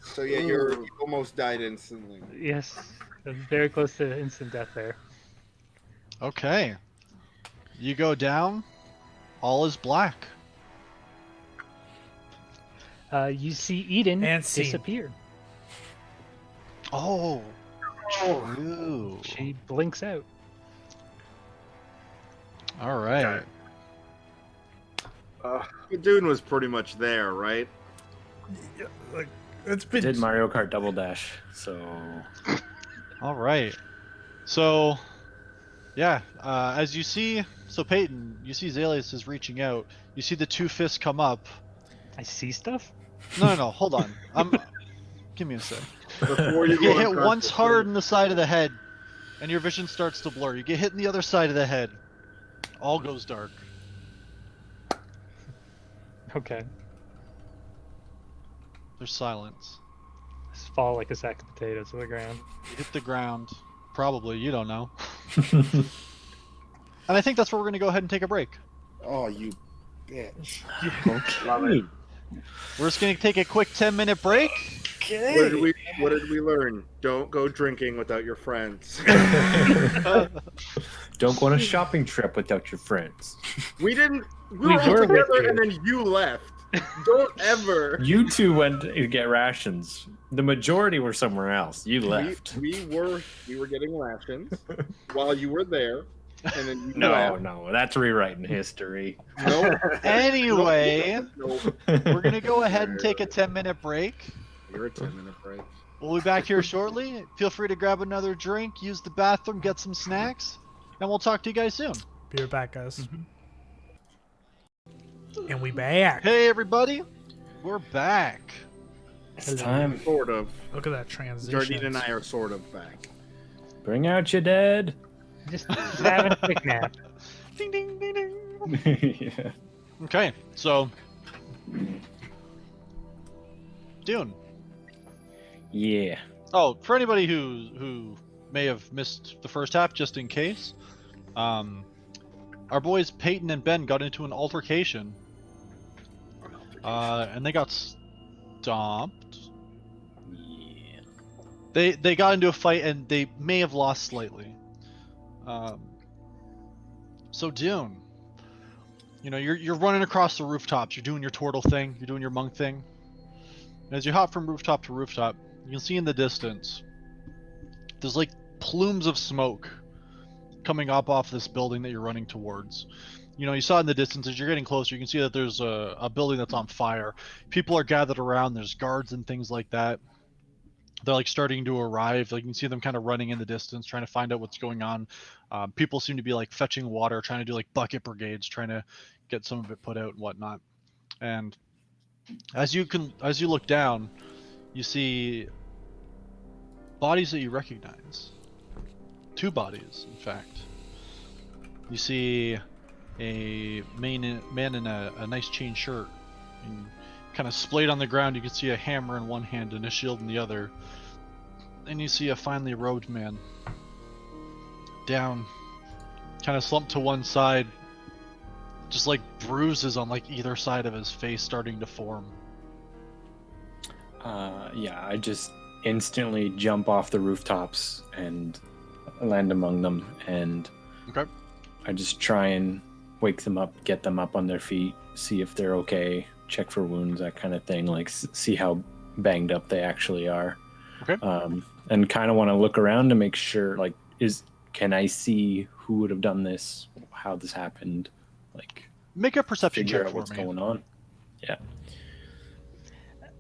So yeah, you almost died instantly. Yes. I'm very close to instant death there. Okay. You go down. All is black. You see Eden And scene. disappear. Oh. True. She blinks out. All right. Okay. Dune was pretty much there, right? Like it's been. Did Mario Kart Double Dash, so All right. So, yeah, as you see, so Peyton, you see Zalius is reaching out. You see the two fists come up. I see stuff? No, hold on. Give me a sec. Before You you get go hit unconscious, once hard in the side of the head, and your vision starts to blur. You get hit in the other side of the head. All goes dark. Okay. There's silence. Just fall like a sack of potatoes to the ground. You hit the ground. Probably. You don't know. And I think that's where we're going to go ahead and take a break. Oh, you bitch. Love it. We're just going to take a quick 10-minute break. What did we learn? Don't go drinking without your friends. don't go on a shopping trip without your friends. We didn't. We We were all were with together, you. and then you left. Don't ever. You two went to get rations. The majority were somewhere else. You left. We were getting rations while you were there, and then you No, left. no, that's rewriting history. Nope. Anyway, Nope. we're going to go ahead and take a 10-minute break. You're a 10-minute break. We'll be back here shortly. Feel free to grab another drink, use the bathroom, get some snacks, and we'll talk to you guys soon. Be right back, guys. And we back. Hey, everybody. We're back. It's time. Sort of. Look at that transition. Jardine and I are sort of back. Bring out your dead. Just having a quick nap. Ding, ding, ding, ding. Yeah. Okay, so... Dune. Yeah. Oh, for anybody who may have missed the first half, just in case, our boys Peyton and Ben got into an altercation, and they got stomped. Yeah. They got into a fight and they may have lost slightly. So Dune, you know, you're running across the rooftops. You're doing your turtle thing. You're doing your monk thing. And as you hop from rooftop to rooftop, you can see in the distance, there's like plumes of smoke coming up off this building that you're running towards. You know, you saw in the distance, as you're getting closer, you can see that there's a building that's on fire. People are gathered around, there's guards and things like that. They're like starting to arrive. Like you can see them kind of running in the distance, trying to find out what's going on. People seem to be like fetching water, trying to do like bucket brigades, trying to get some of it put out and whatnot. And as you look down, you see bodies that you recognize. Two bodies, in fact. You see a man in a nice chain shirt, and kind of splayed on the ground. You can see a hammer in one hand and a shield in the other. And you see a finely robed man down, kind of slumped to one side, just like bruises on like either side of his face starting to form. Yeah, I just instantly jump off the rooftops and land among them, and Okay. I just try and wake them up, get them up on their feet, see if they're okay, check for wounds, that kind of thing, like see how banged up they actually are. Okay. And kind of want to look around to make sure, like, can I see who would have done this, how this happened, like Make a perception figure check out for what's me. going on.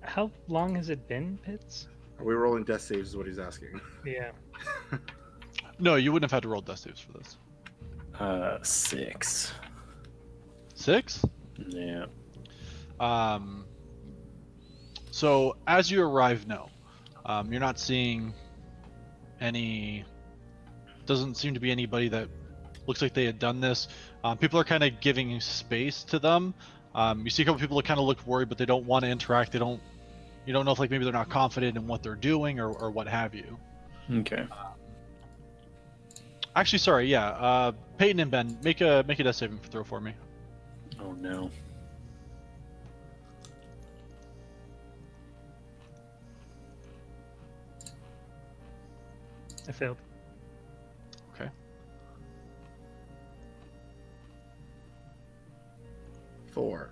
How long has it been, Pitts? Are we rolling death saves? Is what he's asking. Yeah. No, you wouldn't have had to roll death saves for this. 6. 6? Yeah. So as you arrive, no, you're not seeing any. Doesn't seem to be anybody that looks like they had done this. People are kind of giving space to them. You see a couple people that kind of look worried, but they don't want to interact. They don't. You don't know if like maybe they're not confident in what they're doing or what have you. Okay. Actually, sorry. Yeah. Peyton and Ben, make a death saving throw for me. Oh no. I failed. 4.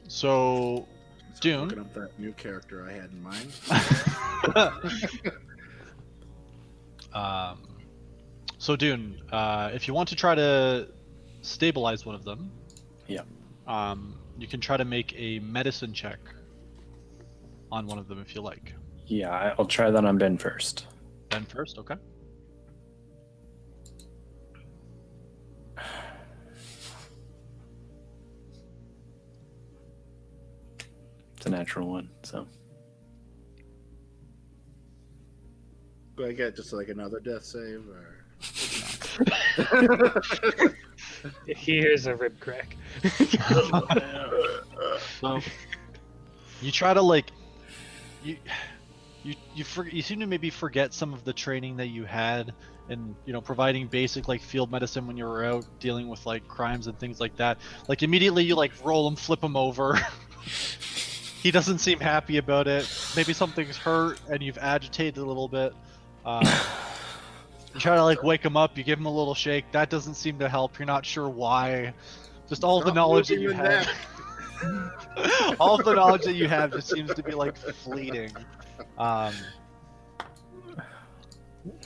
So Dune. Looking up that new character I had in mind. So Dune, if you want to try to stabilize one of them, Yeah. You can try to make a medicine check on one of them if you like. Yeah, I'll try that on Ben first. Ben first, okay. It's a natural one, so. Do I get just like another death save, or? Here's a rib crack. So you try to like you seem to maybe forget some of the training that you had and providing basic like field medicine when you were out dealing with like crimes and things like that. Like immediately you like roll him, flip him over. He doesn't seem happy about it. Maybe something's hurt and you've agitated a little bit. You try to like wake him up, you give him a little shake. That doesn't seem to help. You're not sure why. Just all the Stop knowledge that moving you the have. All of the knowledge that you have just seems to be like fleeting.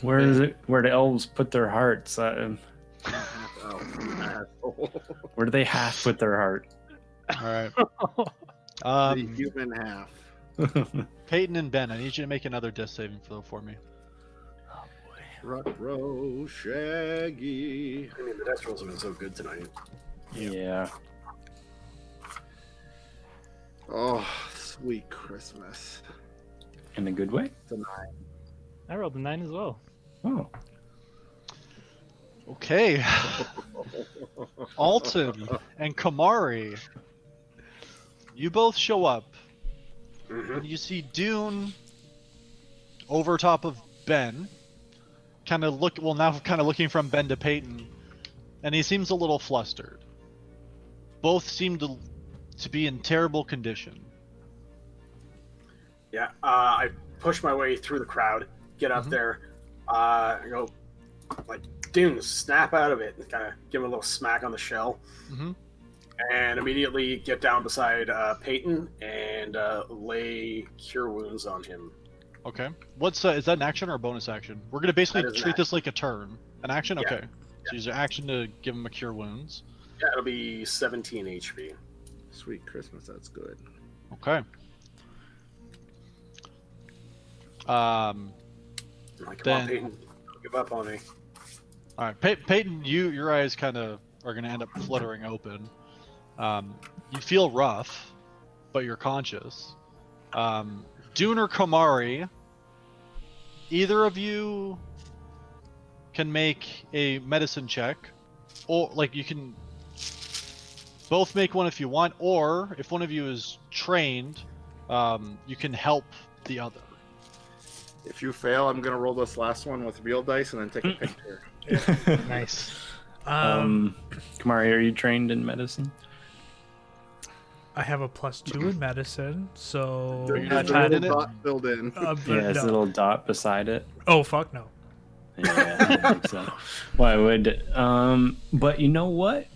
Where is it? Where do elves put their hearts? Oh, asshole. Where do they half put their heart? All right. The human half. Peyton and Ben, I need you to make another death saving throw for me. Ruh-roh, Shaggy. I mean, the dice rolls have been so good tonight. Yeah. Oh, sweet Christmas. In a good way? It's a 9. I rolled a 9 as well. Oh. Okay. Alton and Kamari, you both show up. And you see Dune over top of Ben. Kind of looking from Ben to Peyton, and he seems a little flustered. Both seem to be in terrible condition. Yeah, I push my way through the crowd, get up there, go, like, Dune, snap out of it, and kind of give him a little smack on the shell. Mm-hmm. And immediately get down beside Peyton and lay Cure Wounds on him. Okay. What's is that an action or a bonus action? We're gonna basically That is an treat this like a turn. An action? Yeah. Okay. So use your action to give him a cure wounds. Yeah, it'll be 17 HP. Sweet Christmas, that's good. Okay. I'm like, come Then- on, Peyton, don't give up on me. All right, Peyton, your eyes kind of are gonna end up fluttering open. You feel rough, but you're conscious. Dune or Kamari, either of you can make a medicine check, or like you can both make one if you want, or if one of you is trained, you can help the other. If you fail, I'm gonna roll this last one with real dice and then take a picture. Nice. Kamari, are you trained in medicine? I have a +2 in medicine, so You're not There's a trained in little it? dot filled in. But Yeah, it's a no. little dot beside it. Oh fuck no. Yeah, I think so. Well, I would. But you know what?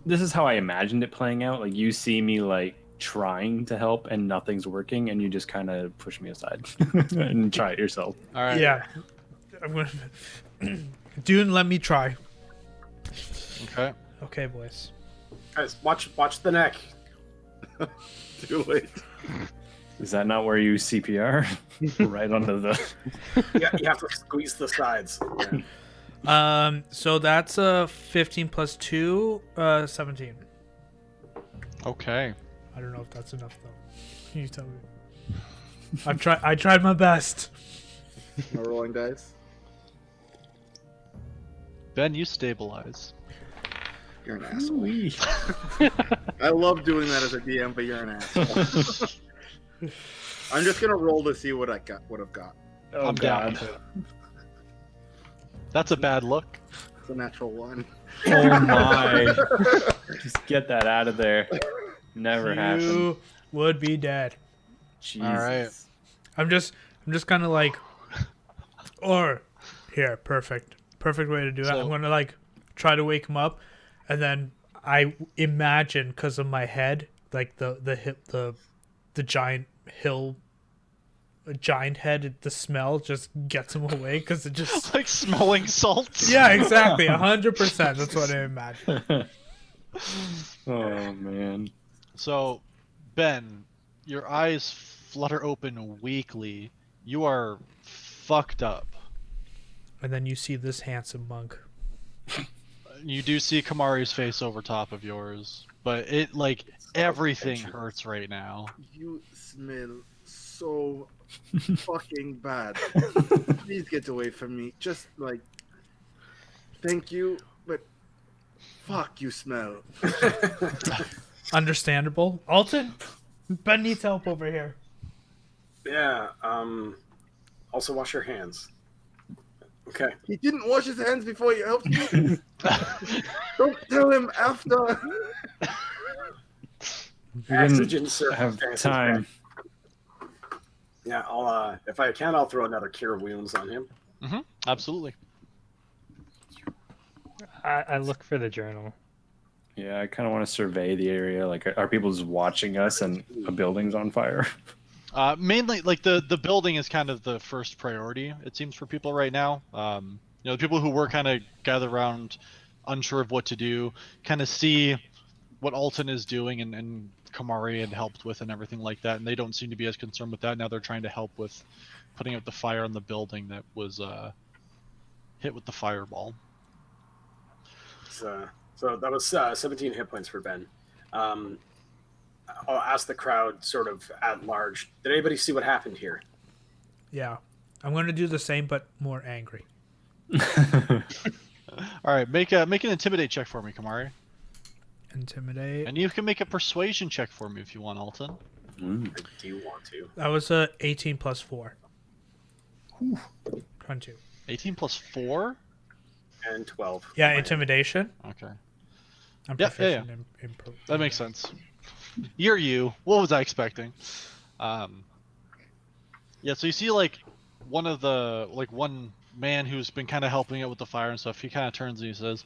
This is how I imagined it playing out. Like you see me like trying to help and nothing's working, and you just kind of push me aside and try it yourself. All right. Yeah. I'm gonna. Dune, let me try. Okay. Okay, boys. Guys, watch the neck. Too late. Is that not where you CPR? Right onto the. You have to squeeze the sides. Yeah. So that's 15 plus 2, 17. Okay. I don't know if that's enough though. You tell me. I tried my best. No rolling dice. Ben, you stabilize. You're an asshole. I love doing that as a DM, but you're an asshole. I'm just gonna roll to see what I've got. Oh, I'm God. down. That's a bad look. It's a natural one. Oh my! Just get that out of there. Never happened. You would be dead. Jesus. All right. I'm just kind of like, or here, perfect way to do it. So- I'm gonna like try to wake him up, and then I imagine because of my head, like the giant hill, giant head, the smell just gets him away because it just. Like smelling salts. Yeah, exactly, 100%. That's what I imagine. Oh man. So, Ben, your eyes flutter open weakly. You are fucked up. And then you see this handsome monk. You do see Kamari's face over top of yours, but it like everything hurts right now. You smell so fucking bad. Please get away from me. Just like, thank you, but fuck, you smell. Understandable. Alton, Ben needs help over here. Yeah. Also, wash your hands. Okay. He didn't wash his hands before he helped me. Don't tell him after. We didn't Exigent have circumstances, time. man. Yeah, I'll if I can, I'll throw another cure wounds on him. Absolutely. I look for the journal. Yeah, I kind of want to survey the area. Like, are people just watching us and a building's on fire? Mainly, like the building is kind of the first priority. It seems for people right now. The people who were kind of gathered around, unsure of what to do, kind of see what Alton is doing and Kamari had helped with and everything like that, and they don't seem to be as concerned with that. Now they're trying to help with putting out the fire on the building that was hit with the fireball. So that was 17 hit points for Ben. I'll ask the crowd, sort of at large. Did anybody see what happened here? Yeah. I'm going to do the same, but more angry. All right, make an intimidate check for me, Kamari, Intimidate. and you can make a persuasion check for me if you want, Alton. Mm. Or do you want to? That was 18 plus 4. 22. 18 plus 4. And 12. Yeah, intimidation. Okay. I'm Yeah, proficient yeah. in That makes sense. You're you. What was I expecting? Yeah, so you see like one man who's been kind of helping out with the fire and stuff. He kind of turns and he says,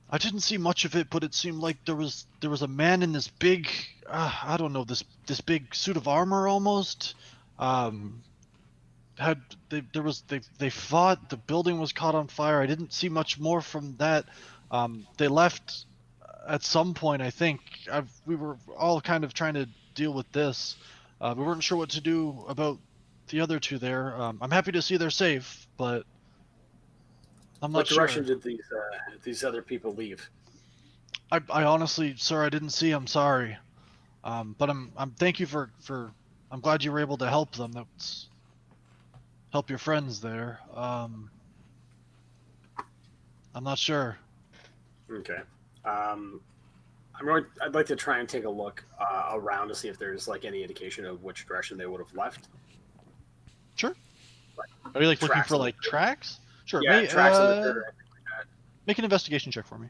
"I didn't see much of it, but it seemed like there was a man in this big, I don't know, this big suit of armor almost. They fought. The building was caught on fire. I didn't see much more from that. They left at some point, I think. We were all kind of trying to deal with this. We weren't sure what to do about the other two there. I'm happy to see they're safe, but I'm not What sure. direction did these other people leave? I honestly, sir, I didn't see. I'm sorry. But I'm thank you for I'm glad you were able to help them. That's help your friends there. I'm not sure. Okay. I'd like to try and take a look around to see if there's like any indication of which direction they would have left. Sure. Are you like looking Tracks for of like tracks? Sure. Yeah, tracks in the dirt, anything like that. Make an investigation check for me.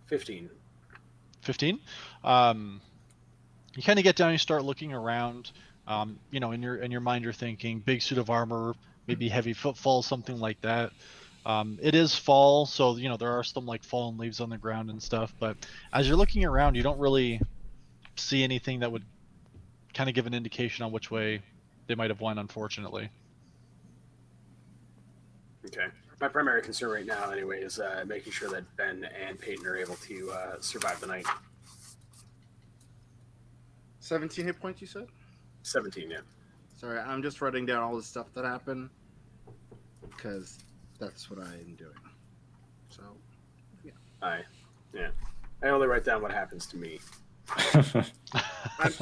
15. 15. You kind of get down, you start looking around. In your mind, you're thinking big suit of armor, maybe heavy footfall, something like that. It is fall, so there are some like fallen leaves on the ground and stuff. But as you're looking around, you don't really see anything that would kind of give an indication on which way they might have went. Unfortunately. Okay. My primary concern right now, anyway, is making sure that Ben and Peyton are able to survive the night. 17 hit points, you said? 17, yeah. Sorry, I'm just writing down all the stuff that happened because that's what I am doing. So, I only write down what happens to me.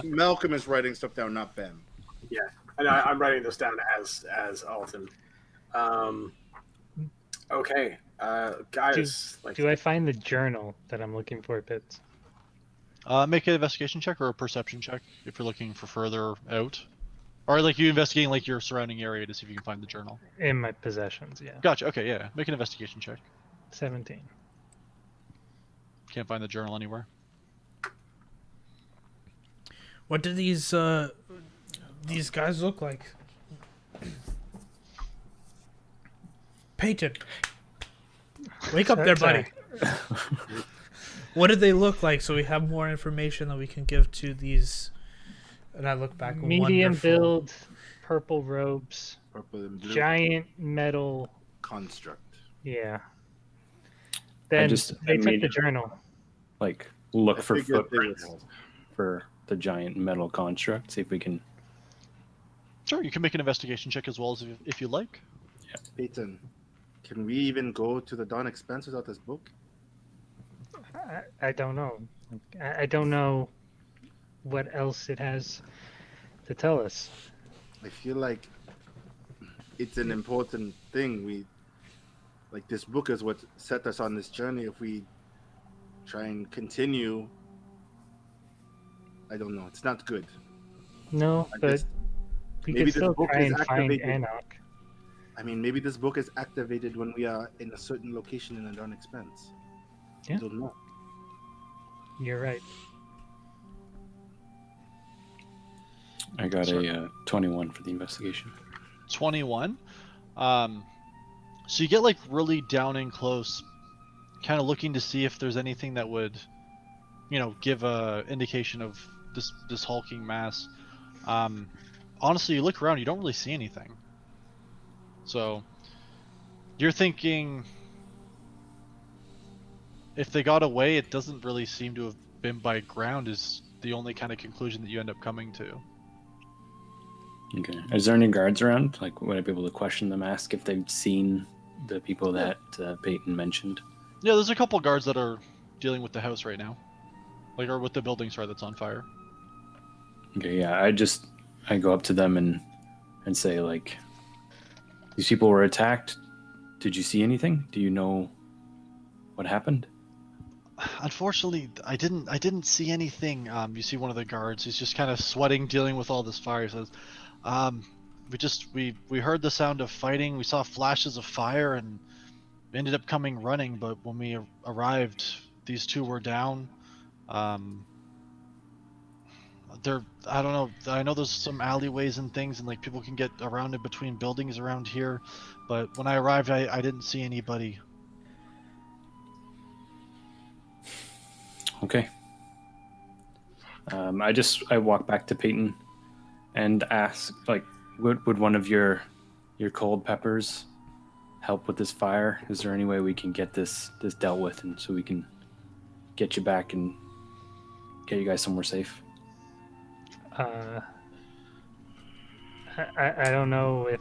Malcolm is writing stuff down, not Ben. Yeah, and I'm writing this down as Alton. Okay, guys. Do I find the journal that I'm looking for, Bits? Make an investigation check or a perception check if you're looking for further out, or like you investigating like your surrounding area to see if you can find the journal. In my possessions, yeah. Gotcha. Okay, yeah. Make an investigation check. 17. Can't find the journal anywhere. What do these guys look like? Peyton, wake up there, buddy. What did they look like so we have more information that we can give to these? And I look back. Medium wonderful. build, purple robes, Purple and blue giant metal. construct. Yeah. Then they took the immediately, journal. like, look I for figured they would footprints help. for the giant metal construct. See if we can. Sure, you can make an investigation check as well as if you like. Peyton, can we even go to the Dawn Expanse without this book? I don't know. I don't know what else it has to tell us. I feel like it's an important thing. This book is what set us on this journey. If we try and continue, I don't know. It's not good. No, I but guess we maybe could this still book try is and find activated. Anok. I mean, maybe this book is activated when we are in a certain location in the Dawn Expanse. Yeah. I don't know. You're right. I got a 21 for the investigation. 21. So you get like really down and close, kind of looking to see if there's anything that would, give a indication of this hulking mass. Honestly, you look around, you don't really see anything. So you're thinking if they got away, it doesn't really seem to have been by ground is the only kind of conclusion that you end up coming to. Okay. Is there any guards around? Like, would I be able to question them, ask if they've seen the people that Peyton mentioned? Yeah, there's a couple guards that are dealing with the house right now. Like, or with the building, sorry, that's on fire. Okay, yeah. I go up to them and say, like, these people were attacked. Did you see anything? Do you know what happened? Unfortunately, I didn't see anything. You see one of the guards. He's just kind of sweating, dealing with all this fire. He says, we heard the sound of fighting. We saw flashes of fire and ended up coming running. But when we arrived, these two were down. I don't know. I know there's some alleyways and things, and like people can get around in between buildings around here. But when I arrived, I didn't see anybody. Okay. I walk back to Peyton and ask, like, would one of your cold peppers help with this fire? Is there any way we can get this dealt with, and so we can get you back and get you guys somewhere safe? I don't know if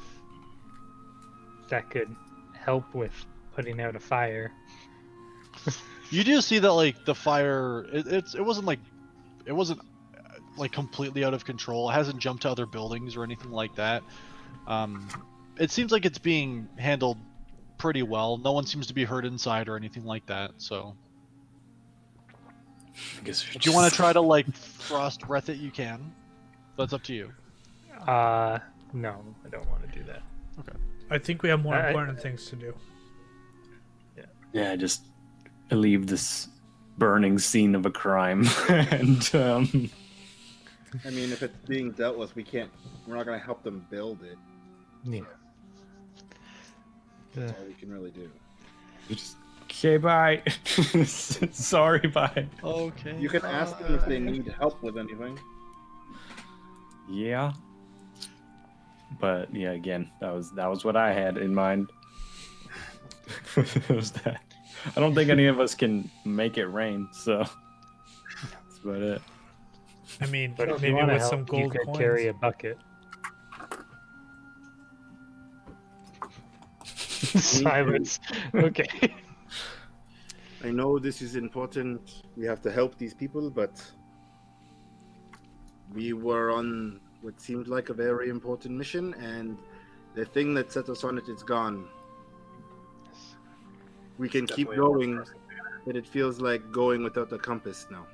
that could help with putting out a fire. You do see that like the fire, it wasn't like completely out of control. It hasn't jumped to other buildings or anything like that. It seems like it's being handled pretty well. No one seems to be hurt inside or anything like that. So, I guess if you want to try to like frost breath it, you can. That's up to you. No, I don't want to do that. I think we have more I- important things to do. Yeah, just leave this burning scene of a crime and I mean, if it's being dealt with, we're not going to help them build it. Yeah. That's all we can really do. Okay, bye. Sorry, bye. Okay. You can ask them if they need help with anything. Yeah. But yeah, again, that was what I had in mind. It was that. I don't think any of us can make it rain, so that's about it. I mean, But if you maybe want to with help, some you gold could coins. carry a bucket. Silence. Okay. I know this is important. We have to help these people, but we were on what seemed like a very important mission, and the thing that set us on it is gone. We can keep Definitely going, overpressing. but it feels like going without a compass now.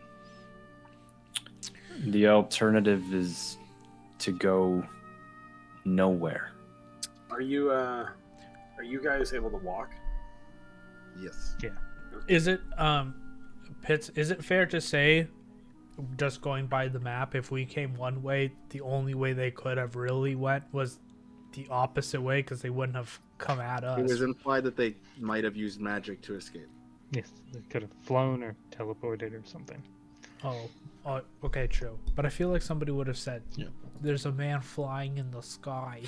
The alternative is to go nowhere. Are you guys able to walk? Yes. Is it Pitts? Is it fair to say, just going by the map, if we came one way, the only way they could have really went was the opposite way because they wouldn't have come at us. It was implied that they might have used magic to escape. Yes, they could have flown or teleported or something. Oh, okay, true. But I feel like somebody would have said, Yeah. "There's a man flying in the sky."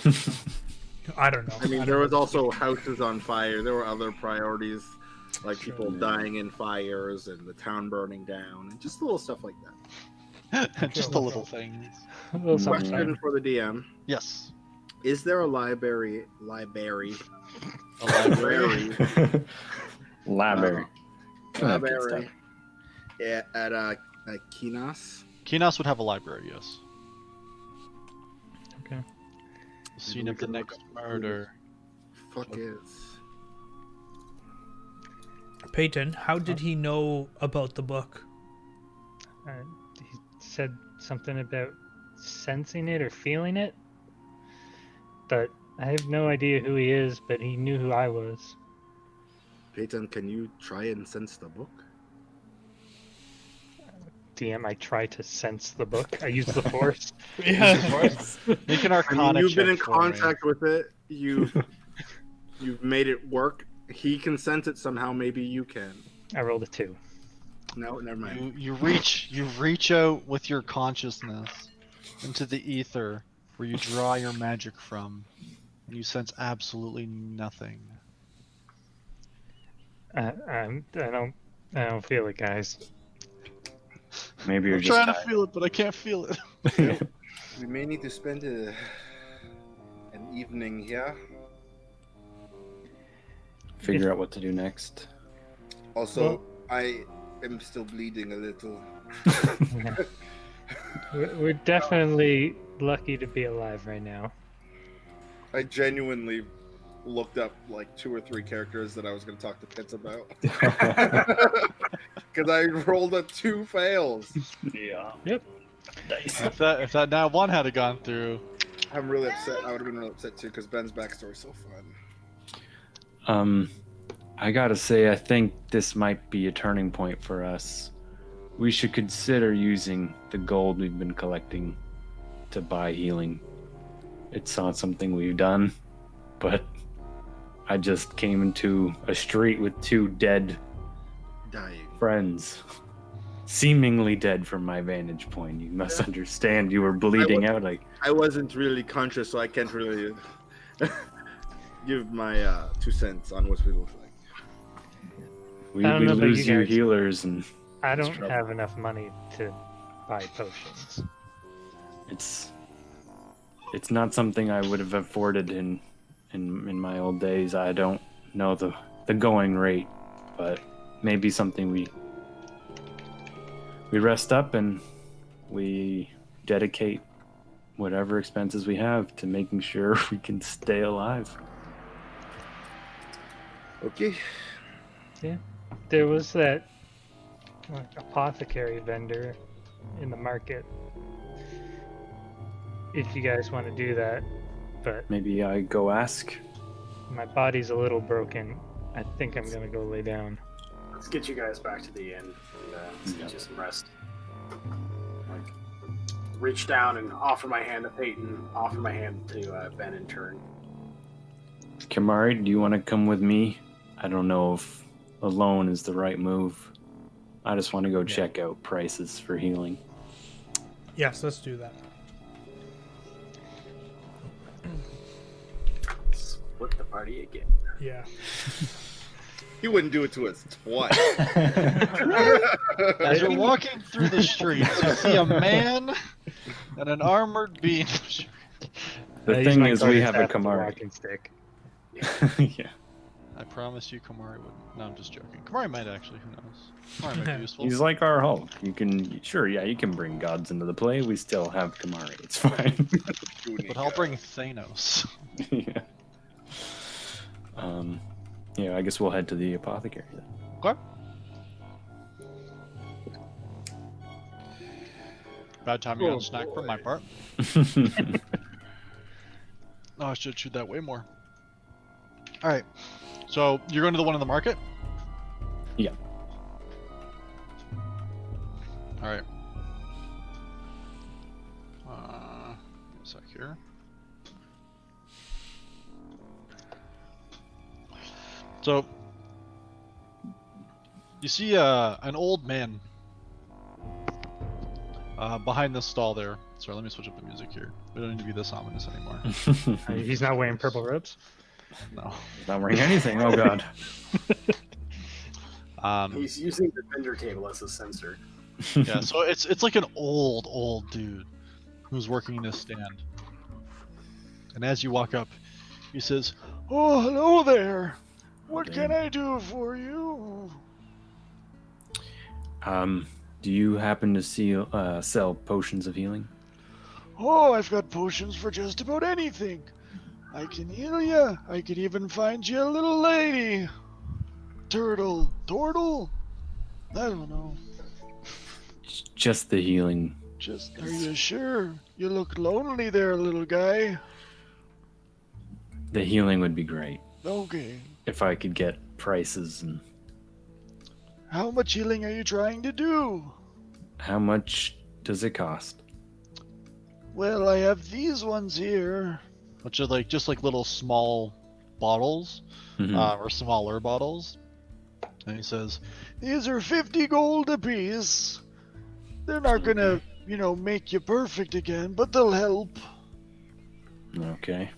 I don't know. I mean, don't there know. was also houses on fire. There were other priorities, like people Sure. dying in fires and the town burning down, and just little stuff like that. Just the little things. A little something. Question for the DM: Yes. Is there a library? A library. Library. Library. Yeah, at Kinas. Kinos would have a library, yes. Okay. The scene of the next murder. Fuck is. Peyton, how did he know about the book? He said something about sensing it or feeling it, but I have no idea who he is, but he knew who I was. Peyton, can you try and sense the book? DM, I try to sense the book. I use the force. Yeah. Make an I arcana mean, you've been check in for me. contact with it. You've made it work. He can sense it somehow. Maybe you can. I rolled a 2. No, never mind. You reach out with your consciousness into the ether where you draw your magic from, and you sense absolutely nothing. I don't feel it, guys. Maybe you're I'm just trying to tired. feel it, but I can't feel it. We may need to spend an evening here. Figure out what to do next. Also, I am still bleeding a little. We're definitely lucky to be alive right now. I genuinely looked up like 2 or 3 characters that I was going to talk to Pitts about. Because I rolled 2 fails. Yeah. Yep. Nice. If that now one had gone through, I'm really upset. I would have been really upset too because Ben's backstory's so fun. I gotta say, I think this might be a turning point for us. We should consider using the gold we've been collecting to buy healing. It's not something we've done, but I just came into a street with 2 dead Dying. friends. Seemingly dead from my vantage point. You must understand, you were bleeding out like... I wasn't really conscious, so I can't really give my 2 cents on what we look like. We I don't know about lose you you guys. healers, and I don't trouble. have enough money to buy potions. it's not something I would have afforded in my old days. I don't know the going rate, but maybe something we rest up and we dedicate whatever expenses we have to making sure we can stay alive. Okay. There was that apothecary vendor in the market. If you guys want to do that, but Maybe I go ask. my body's a little broken. I think I'm gonna go lay down. Let's get you guys back to the inn and let's get you some rest. Like, reach down and offer my hand to Peyton, offer my hand to Ben in turn. Kamari, do you want to come with me? I don't know if alone is the right move. I just want to go check out prices for healing. Yes, let's do that. Split the party again. Yeah. He wouldn't do it to us twice. As you're walking through the streets, you see a man and an armored being. The Use thing my is, we guardian have a staff as Kamari. walking stick. Yeah. I promise you, Kamari would. No, I'm just joking. Kamari might actually. Who knows? Kamari might be useful. He's like our Hulk. You can, sure, yeah, you can bring gods into the play. We still have Kamari. It's fine. But I'll bring Thanos. Yeah. Yeah, I guess we'll head to the apothecary then. Okay. Bad time you got a snack from my part. Oh, I should shoot that way more. All right. So you're going to the one in the market? Yeah. All right. Give me a sec here. So you see an old man behind this stall there. Sorry, let me switch up the music here. We don't need to be this ominous anymore. He's not wearing purple robes. No. Not wearing anything. Oh god. He's using the vendor table as a sensor. Yeah, so it's like an old dude who's working this stand. And as you walk up, he says, "Oh, hello there. What can I do for you?" Do you happen to see sell potions of healing? "Oh, I've got potions for just about anything. I can heal ya. I can even find you a little lady. Turtle. I don't know. Just the healing. Just, are you sure? You look lonely there, little guy." The healing would be great "Okay. if I could get prices and How much healing are you trying to do?" how much does it cost? "Well, I have these ones here." Which are like just like little small bottles, Mhm. or smaller bottles. And he says, "These are 50 gold apiece. They're not gonna, make you perfect again, but they'll help. Okay.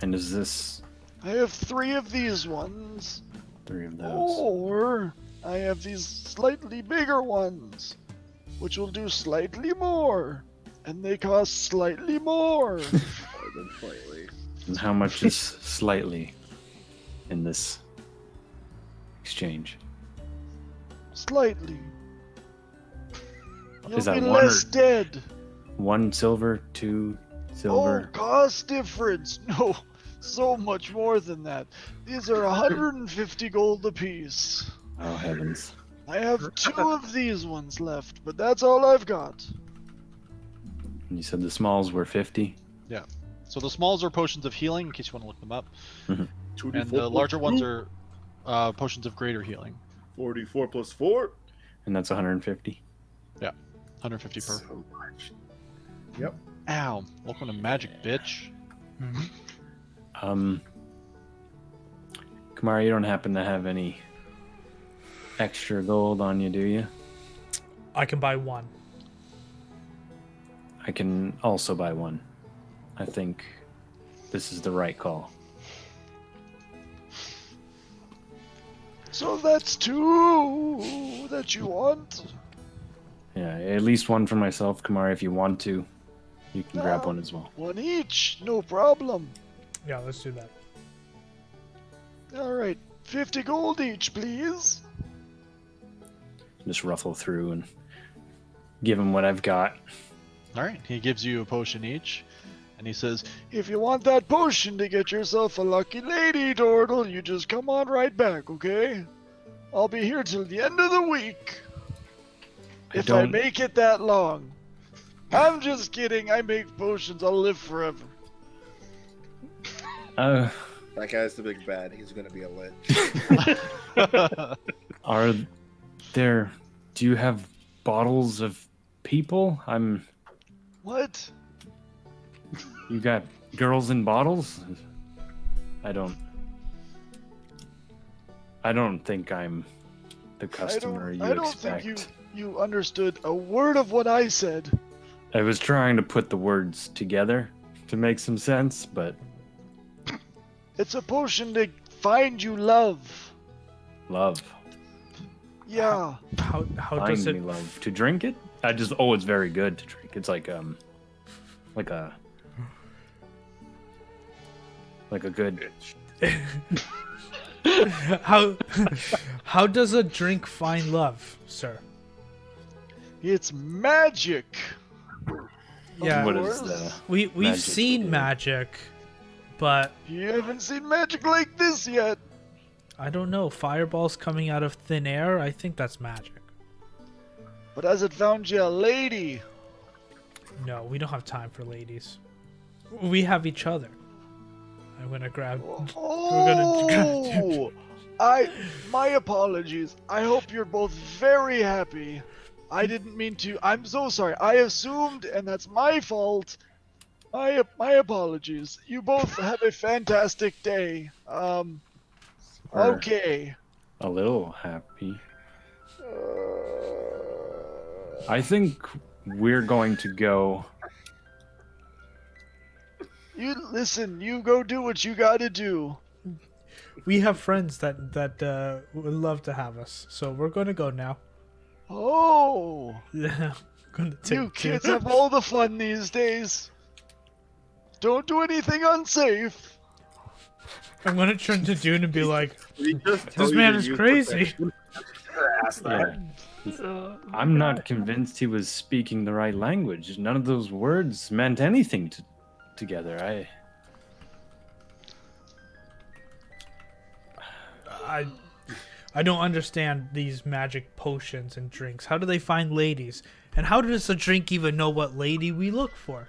And is this I have 3 of these ones. 3 of those? Or I have these slightly bigger ones, which will do slightly more. And they cost slightly more." More than slightly. And how much is slightly in this exchange? "Slightly. You'll Is that be one less or dead." 1 silver, 2 silver? Oh, cost difference. No, so much more than that. These are 150 gold apiece. Oh heavens. I have 2 of these ones left, but that's all I've got. And you said the smalls were 50? So the smalls are potions of healing, in case you want to look them up. 2d4 And the plus larger ones 2, are potions of greater healing. 44 plus 4. And that's 150? 150 per. So much. Ow. Welcome to magic, bitch. Kamari, you don't happen to have any extra gold on you, do you? I can buy 1. I can also buy 1. I think this is the right call. So that's 2 that you want? Yeah, at least 1 for myself, Kamari. If you want to, you can grab 1 as well. 1 each, no problem. Yeah, let's do that. Alright, 50 gold each, please. Just ruffle through and give him what I've got. Alright, he gives you a potion each. And he says, "If you want that potion to get yourself a lucky lady, Dordle, you just come on right back, okay? I'll be here till the end of the week. If I make it that long. I'm just kidding, I make potions, I'll live forever." Uh, That guy's the big bad. He's gonna be a lich. are there... Do you have bottles of people? What? You got girls in bottles? I don't... I don't think I'm the customer you expect. think you understood a word of what I said. I was trying to put the words together to make some sense, but It's a potion to find you love. love. Yeah. How does Find it? me love. To drink it? It's very good to drink. It's like a good How does a drink find love, sir? It's magic. Yeah, what course. is the we've magic seen do? magic, but You haven't seen magic like this yet. I don't know. Fireballs coming out of thin air. I think that's magic. But has it found you a lady? No, we don't have time for ladies. We have each other. I'm gonna grab. Oh, my apologies. I hope you're both very happy. I didn't mean to. I'm so sorry. I assumed, and that's my fault. My apologies. You both have a fantastic day. Or Okay. a little happy. I think we're going to go. You listen. You go do what you gotta do. We have friends that would love to have us, so we're gonna go now. Oh, Yeah, gonna take you kids have all the fun these days. Don't do anything unsafe. I'm gonna turn to Dune and be like, We just tell "This you man to is use crazy." protection. Ask that. Yeah. I'm not convinced he was speaking the right language. None of those words meant anything together. I don't understand these magic potions and drinks. How do they find ladies? And how does a drink even know what lady we look for?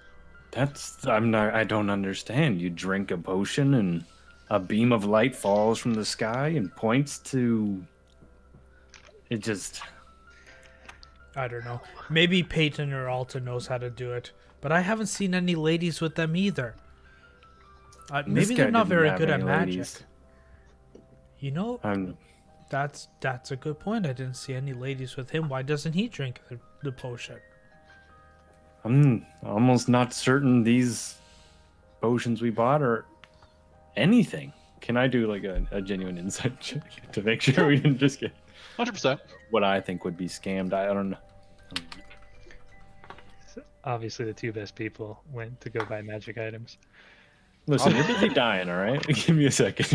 I don't understand. You drink a potion and a beam of light falls from the sky and points to it. Just I don't know. Maybe Peyton or Alta knows how to do it, but I haven't seen any ladies with them either. this Maybe guy they're not didn't very have good at any magic. ladies. You know, I'm that's a good point. I didn't see any ladies with him. Why doesn't he drink the potion? I'm almost not certain these potions we bought are anything. Can I do like a genuine insight check to make sure we didn't just get 100%. what I think would be scammed? I don't know. Obviously, the two best people went to go buy magic items. Listen, you're busy dying, all right? Give me a second.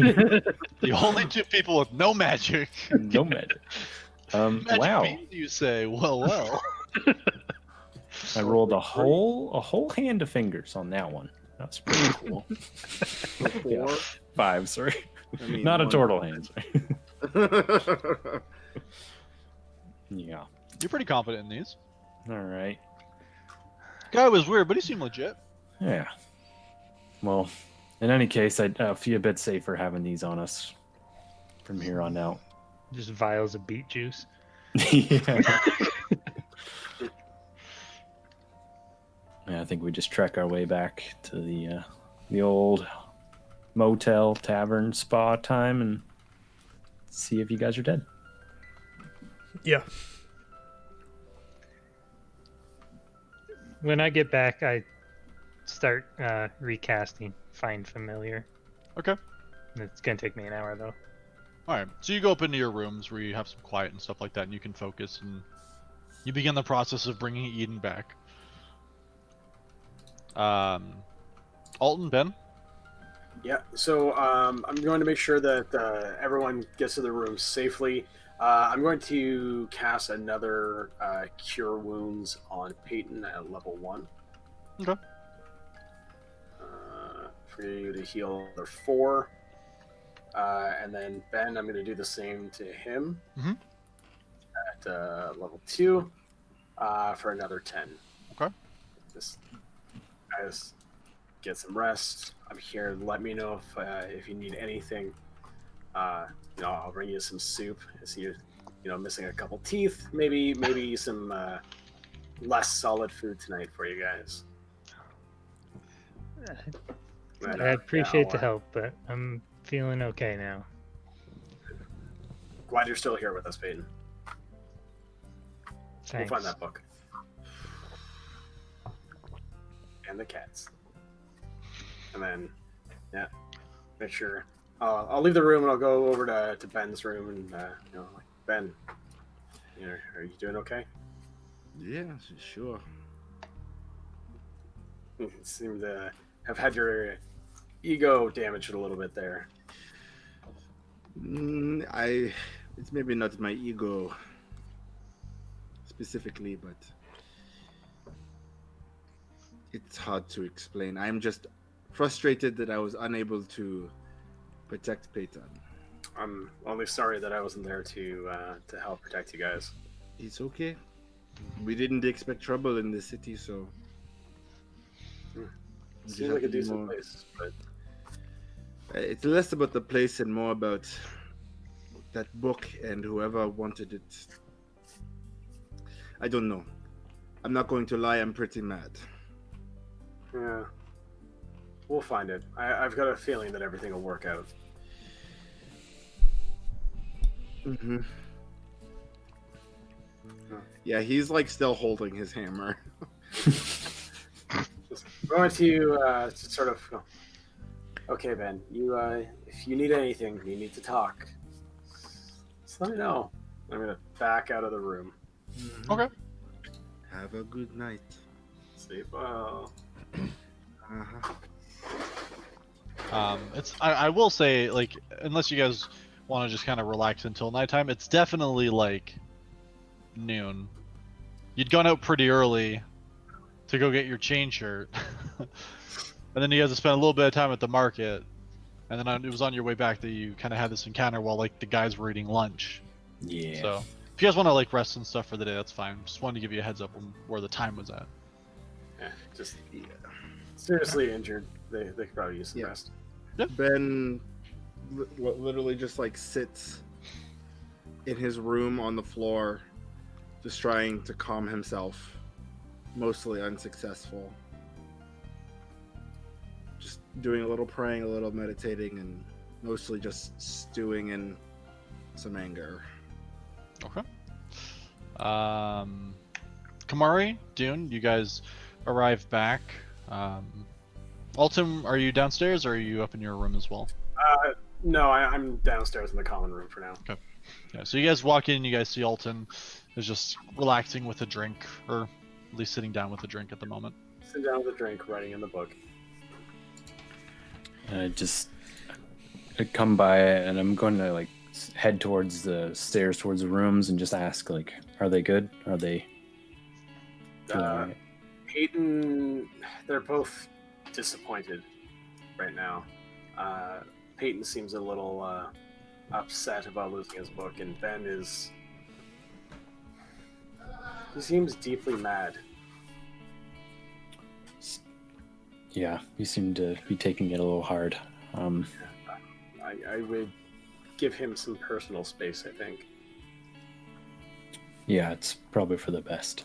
The only two people with no magic. No magic. Magic Wow. beans, you say? Well. I rolled a whole hand of fingers on that one. That's pretty cool. Yeah. 5, sorry. I mean, Not a one- turtle hand. Sorry. Yeah. You're pretty confident in these. All right. Guy was weird, but he seemed legit. Yeah. Well, in any case, I feel a bit safer having these on us from here on out. Just vials of beet juice. Yeah. Yeah, I think we just trek our way back to the old motel, tavern, spa time and see if you guys are dead. Yeah. When I get back, I start recasting Find Familiar. Okay. It's gonna take me an hour though. All right. So you go up into your rooms where you have some quiet and stuff like that, and you can focus, and you begin the process of bringing Eden back. Alton, Ben. Yeah, so I'm going to make sure that everyone gets to the room safely. I'm going to cast another Cure Wounds on Peyton at level 1. Okay. For you to heal another 4. And then Ben, I'm going to do the same to him Mhm. at level 2 for another 10. Okay. Just guys, get some rest. I'm here. Let me know if you need anything. I'll bring you some soup. I see you're, missing a couple teeth. Maybe some less solid food tonight for you guys. But, I appreciate I'll, the help, but I'm feeling okay now. glad you're still here with us, Peyton. Thanks. We'll find that book. And the cats. And then, yeah, make sure. I'll leave the room and I'll go over to Ben's room and, like, Ben, are you doing okay? Yeah, sure. You seem to have had your ego damaged a little bit there. It's maybe not my ego specifically, but it's hard to explain. I'm just frustrated that I was unable to protect Peyton. I'm only sorry that I wasn't there to help protect you guys. It's okay. We didn't expect trouble in the city, so. Seems like a decent place, but it's less about the place and more about that book and whoever wanted it. I don't know. I'm not going to lie, I'm pretty mad. yeah, we'll find it. I've got a feeling that everything will work out. Mm-hmm. Yeah, he's like still holding his hammer. Just going to sort of. Okay, Ben. You, if you need anything, you need to talk. Just let me know. I'm gonna back out of the room. Okay. Have a good night. Sleep well. I will say, like, unless you guys want to just kind of relax until nighttime, it's definitely like noon. You'd gone out pretty early to go get your chain shirt, and then you guys have spent a little bit of time at the market, and then it was on your way back that you kind of had this encounter while like the guys were eating lunch. Yeah. So if you guys want to like rest and stuff for the day, that's fine. Just wanted to give you a heads up on where the time was at. Yeah, just seriously injured. They could probably use some Yeah. rest. Ben literally just like sits in his room on the floor, just trying to calm himself, mostly unsuccessful. Just doing a little praying, a little meditating, and mostly just stewing in some anger. Okay. Kamari, Dune, you guys arrive back. Alton, are you downstairs or are you up in your room as well? No, I'm downstairs in the common room for now. Yeah, so you guys walk in, you guys see Alton is just relaxing with a drink, or at least sitting down with a drink at the moment. Sitting down with a drink, writing in the book. I come by and I'm going to like head towards the stairs, towards the rooms, and just ask like, are they good? Are they? doing all right? Peyton, they're both disappointed right now. Peyton seems a little upset about losing his book, and Ben is. He seems deeply mad. Yeah, you seem to be taking it a little hard. I would give him some personal space, I think. Yeah, it's probably for the best.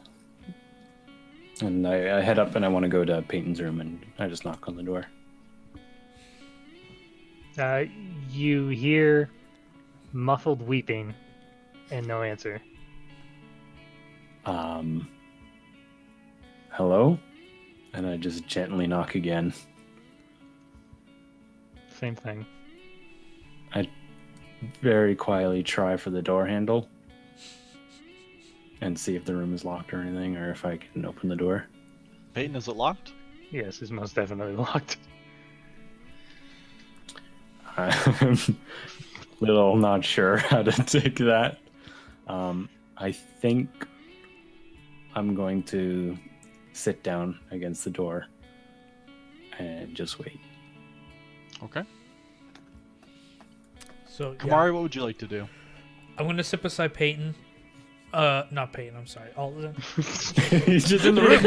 And I head up and I want to go to Peyton's room, and I just knock on the door. You hear muffled weeping and no answer. Hello? And I just gently knock again. Same thing. I very quietly try for the door handle and see if the room is locked or anything, or if I can open the door. Peyton, is it locked? Yes, it's most definitely locked. I'm a little not sure how to take that. I think I'm going to sit down against the door and just wait. Okay. So Kamari, what would you like to do? I'm gonna sit beside Peyton. Not Peyton. I'm sorry. Alton. He's just in the room.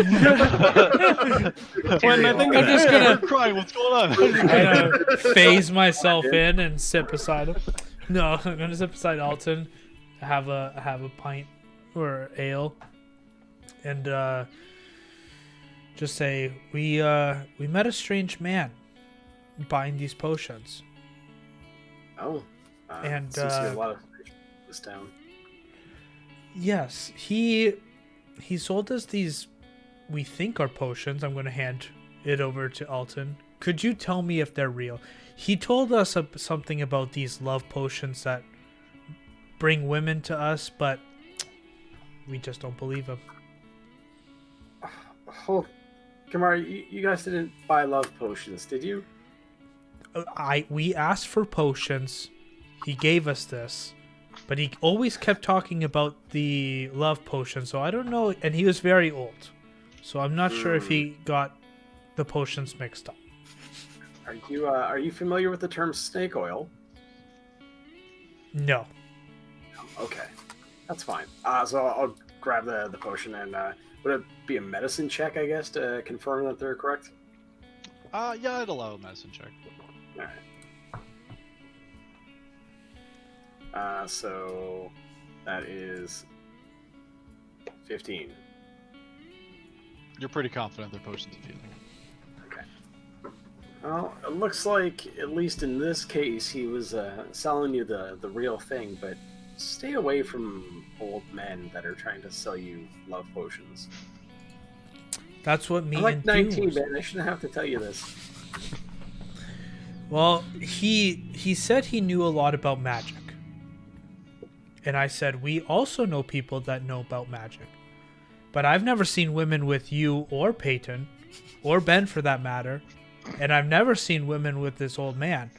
I'm just gonna crying. What's going on? kind of phase myself in and sit beside him. No, I'm gonna sit beside Alton, have a pint or ale, and just say we met a strange man buying these potions. Oh, And, seems to be a lot of this town? Yes, he sold us these, we think are potions. I'm going to hand it over to Alton. Could you tell me if they're real? He told us something about these love potions that bring women to us, but we just don't believe him. Oh, Kamar, you guys didn't buy love potions, did you? We asked for potions. He gave us this, but he always kept talking about the love potion. So I don't know, and he was very old, so I'm not sure if he got the potions mixed up. Are you familiar with the term snake oil? No. Okay, that's fine. So I'll grab the potion and would it be a medicine check, I guess, to confirm that they're correct? Yeah, I'd allow a medicine check. All right. So that is 15. You're pretty confident they're potions of healing. Okay. Well, it looks like, at least in this case, he was selling you the real thing, but stay away from old men that are trying to sell you love potions. That's what me I'm like and 19, Dean man. I shouldn't have to tell you this. Well, he said he knew a lot about magic. And I said, we also know people that know about magic. But I've never seen women with you or Peyton, or Ben for that matter. And I've never seen women with this old man.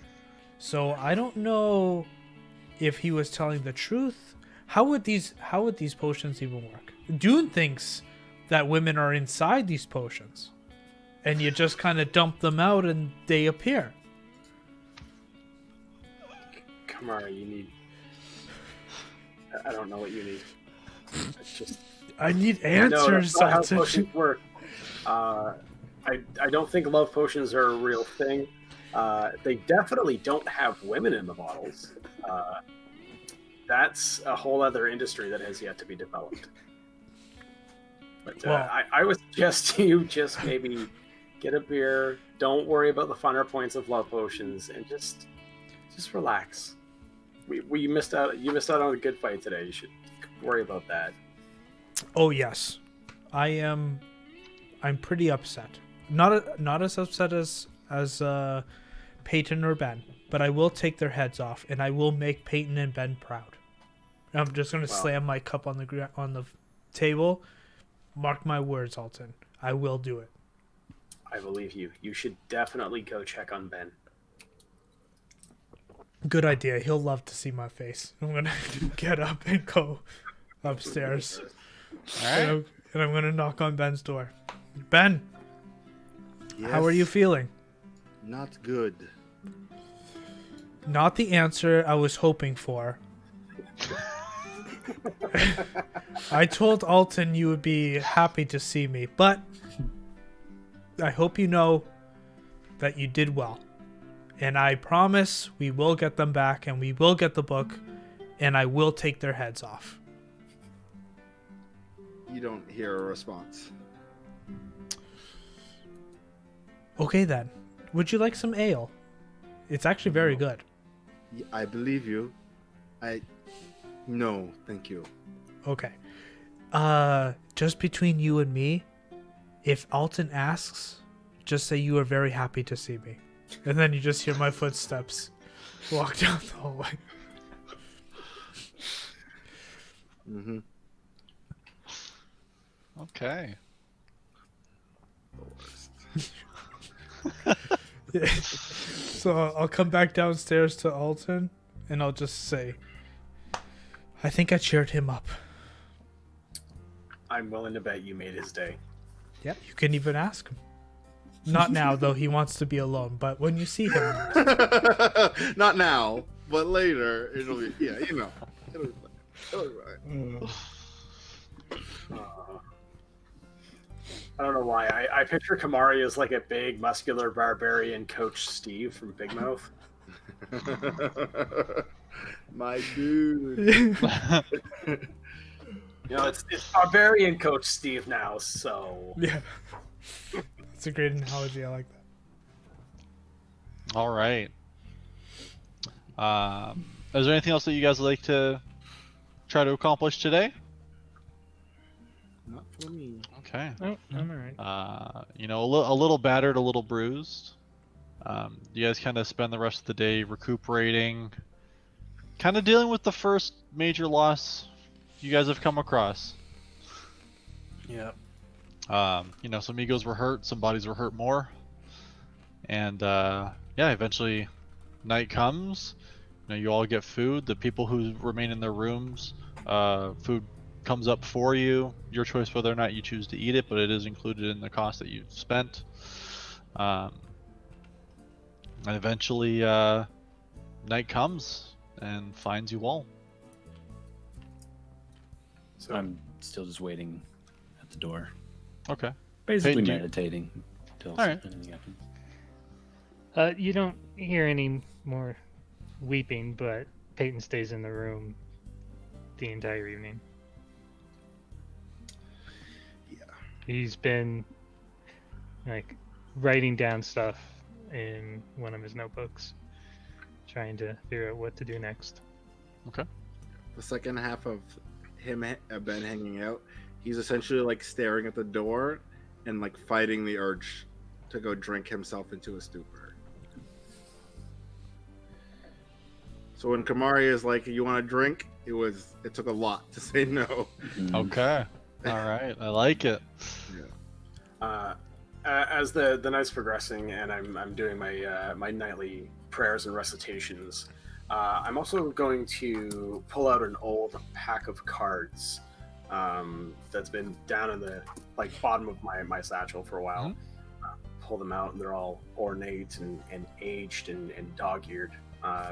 So I don't know if he was telling the truth. How would these potions even work? Dune thinks that women are inside these potions. And you just kind of dump them out and they appear. Kamara, you need... I don't know what you need. It's just... I need No, answers. that's not how Alton. potions work. I don't think love potions are a real thing. They definitely don't have women in the bottles. That's a whole other industry that has yet to be developed. But Well- I would suggest you just maybe get a beer. Don't worry about the finer points of love potions, and just relax. We missed out. You missed out on a good fight today. You should worry about that. Oh yes, I'm pretty upset. Not as upset as Peyton or Ben, but I will take their heads off, and I will make Peyton and Ben proud. I'm just gonna slam my cup on the table. Mark my words, Alton. I will do it. I believe you. You should definitely go check on Ben. Good idea. He'll love to see my face. I'm gonna get up and go upstairs. All right. And I'm gonna knock on Ben's door. Ben, Yes, how are you feeling? Not good. Not the answer I was hoping for. I told Alton you would be happy to see me, but I hope you know that you did well. And I promise we will get them back, and we will get the book, and I will take their heads off. You don't hear a response. Okay then. Would you like some ale? It's actually very good. I believe you. No, thank you. Okay. Just between you and me, if Alton asks, just say you are very happy to see me. And then you just hear my footsteps walk down the hallway. Mm-hmm. Okay. So I'll come back downstairs to Alton, and I'll just say, I think I cheered him up. I'm willing to bet you made his day. Yep, you can even ask him. Not now, though. He wants to be alone. But when you see him, Not now, but later. It'll be, yeah, you know. It'll be fine. I don't know why. I picture Kamari as like a big, muscular barbarian Coach Steve from Big Mouth. My dude. You know, it's barbarian Coach Steve now, so... yeah, that's a great analogy. I like that. All right. Is there anything else that you guys would like to try to accomplish today? Not for me. Okay. Oh, I'm alright. You know, a little battered, a little bruised. You guys kind of spend the rest of the day recuperating, kind of dealing with the first major loss you guys have come across. Yeah. You know, some egos were hurt, some bodies were hurt more, and yeah, eventually night comes. You know, you all get food. The people who remain in their rooms, food comes up for you. Your choice whether or not you choose to eat it, but it is included in the cost that you've spent. And eventually, night comes and finds you all. So I'm still just waiting at the door, Okay. basically Peyton, do you- meditating until Alright. anything happens. You don't hear any more weeping, but Peyton stays in the room the entire evening. Yeah. He's been like writing down stuff in one of his notebooks, trying to figure out what to do next. The second half of Ben hanging out, he's essentially like staring at the door and like fighting the urge to go drink himself into a stupor. So when Kamari is like, "You want a drink?" It took a lot to say no. Mm. Okay. All right. I like it. As the night's progressing and I'm doing my my nightly prayers and recitations, I'm also going to pull out an old pack of cards that's been down in the bottom of my satchel for a while. Pull them out, and they're all ornate and aged and dog-eared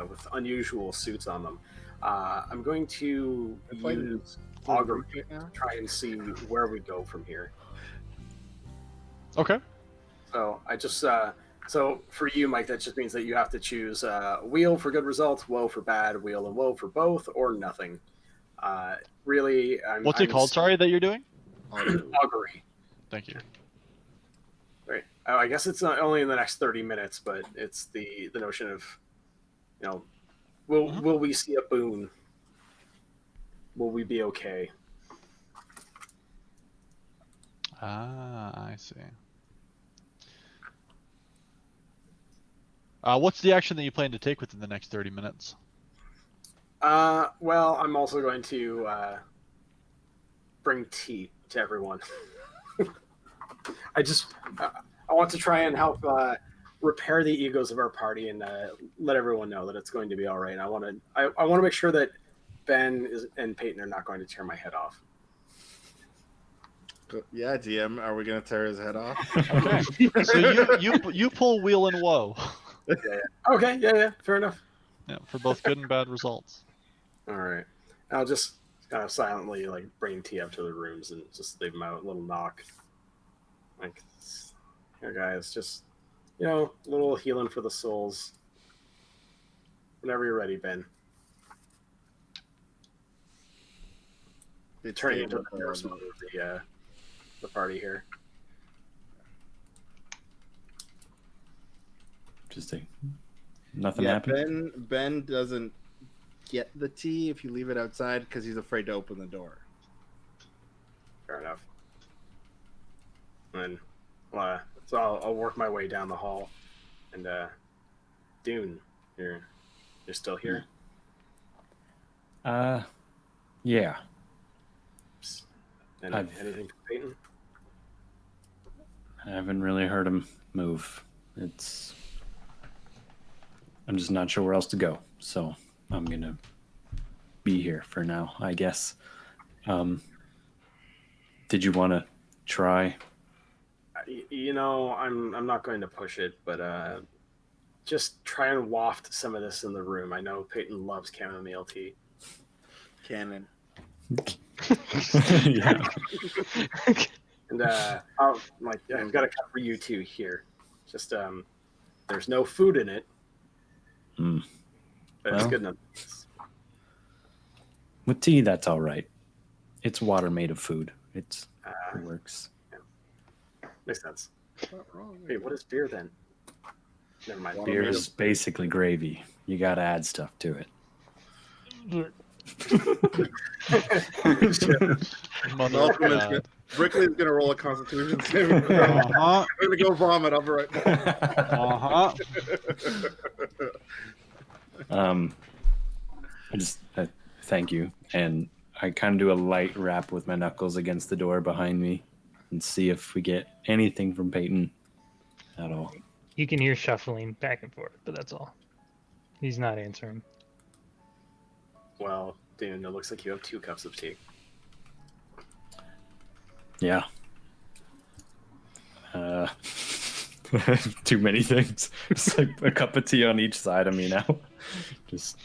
with unusual suits on them. I'm going to use augury right now. to try and see where we go from here. Okay. So I just so for you, Mike, that just means that you have to choose wheel for good results, woe for bad, wheel and woe for both, or nothing. Really, What's it called? Sorry, that you're doing? Augury. Thank you. Right. I guess it's not only in the next 30 minutes, but it's the notion of, you know, will we see a boon? Will we be okay? Ah, I see. What's the action that you plan to take within the next 30 minutes? Well, I'm also going to bring tea to everyone. I want to try and help repair the egos of our party and let everyone know that it's going to be all right. I want to make sure that Ben and Peyton are not going to tear my head off. Yeah, GM, are we gonna tear his head off? Okay. So you pull wheel and woe. Okay, yeah, fair enough. Yeah, for both good and bad results. All right, I'll just kind of silently bring tea up to the rooms and just leave them out. A little knock, here, guys, just a little healing for the souls. Whenever you're ready, Ben. Turning into the nurse mode of the party here. Interesting. Nothing Yeah, happened. Ben doesn't get the tea if you leave it outside because he's afraid to open the door. Fair enough. And so I'll work my way down the hall, and Dune, you're still here. Yeah. Anything for Peyton? I haven't really heard him move. I'm just not sure where else to go, so I'm gonna be here for now, I guess. Did you want to try? I'm not going to push it, but just try and waft some of this in the room. I know Peyton loves chamomile tea. Cannon. Yeah. And I've got a cup for you too here. Just there's no food in it, but it's Well. good enough. With tea, that's all right. It's water made of food. It works. Makes sense. Wait, what is beer then? Never mind. Beer is basically gravy. You got to add stuff to it. Mother Malcolm is God. good. Brickley's gonna roll a Constitution saving throw. Uh-huh. I'm gonna go vomit. I'll be right back. Uh-huh. I just thank you, and I kind of do a light rap with my knuckles against the door behind me, and see if we get anything from Peyton at all. You can hear shuffling back and forth, but that's all. He's not answering. Well, Dune, it looks like you have 2 cups of tea. Yeah. Too many things. It's like a cup of tea on each side of me now. Just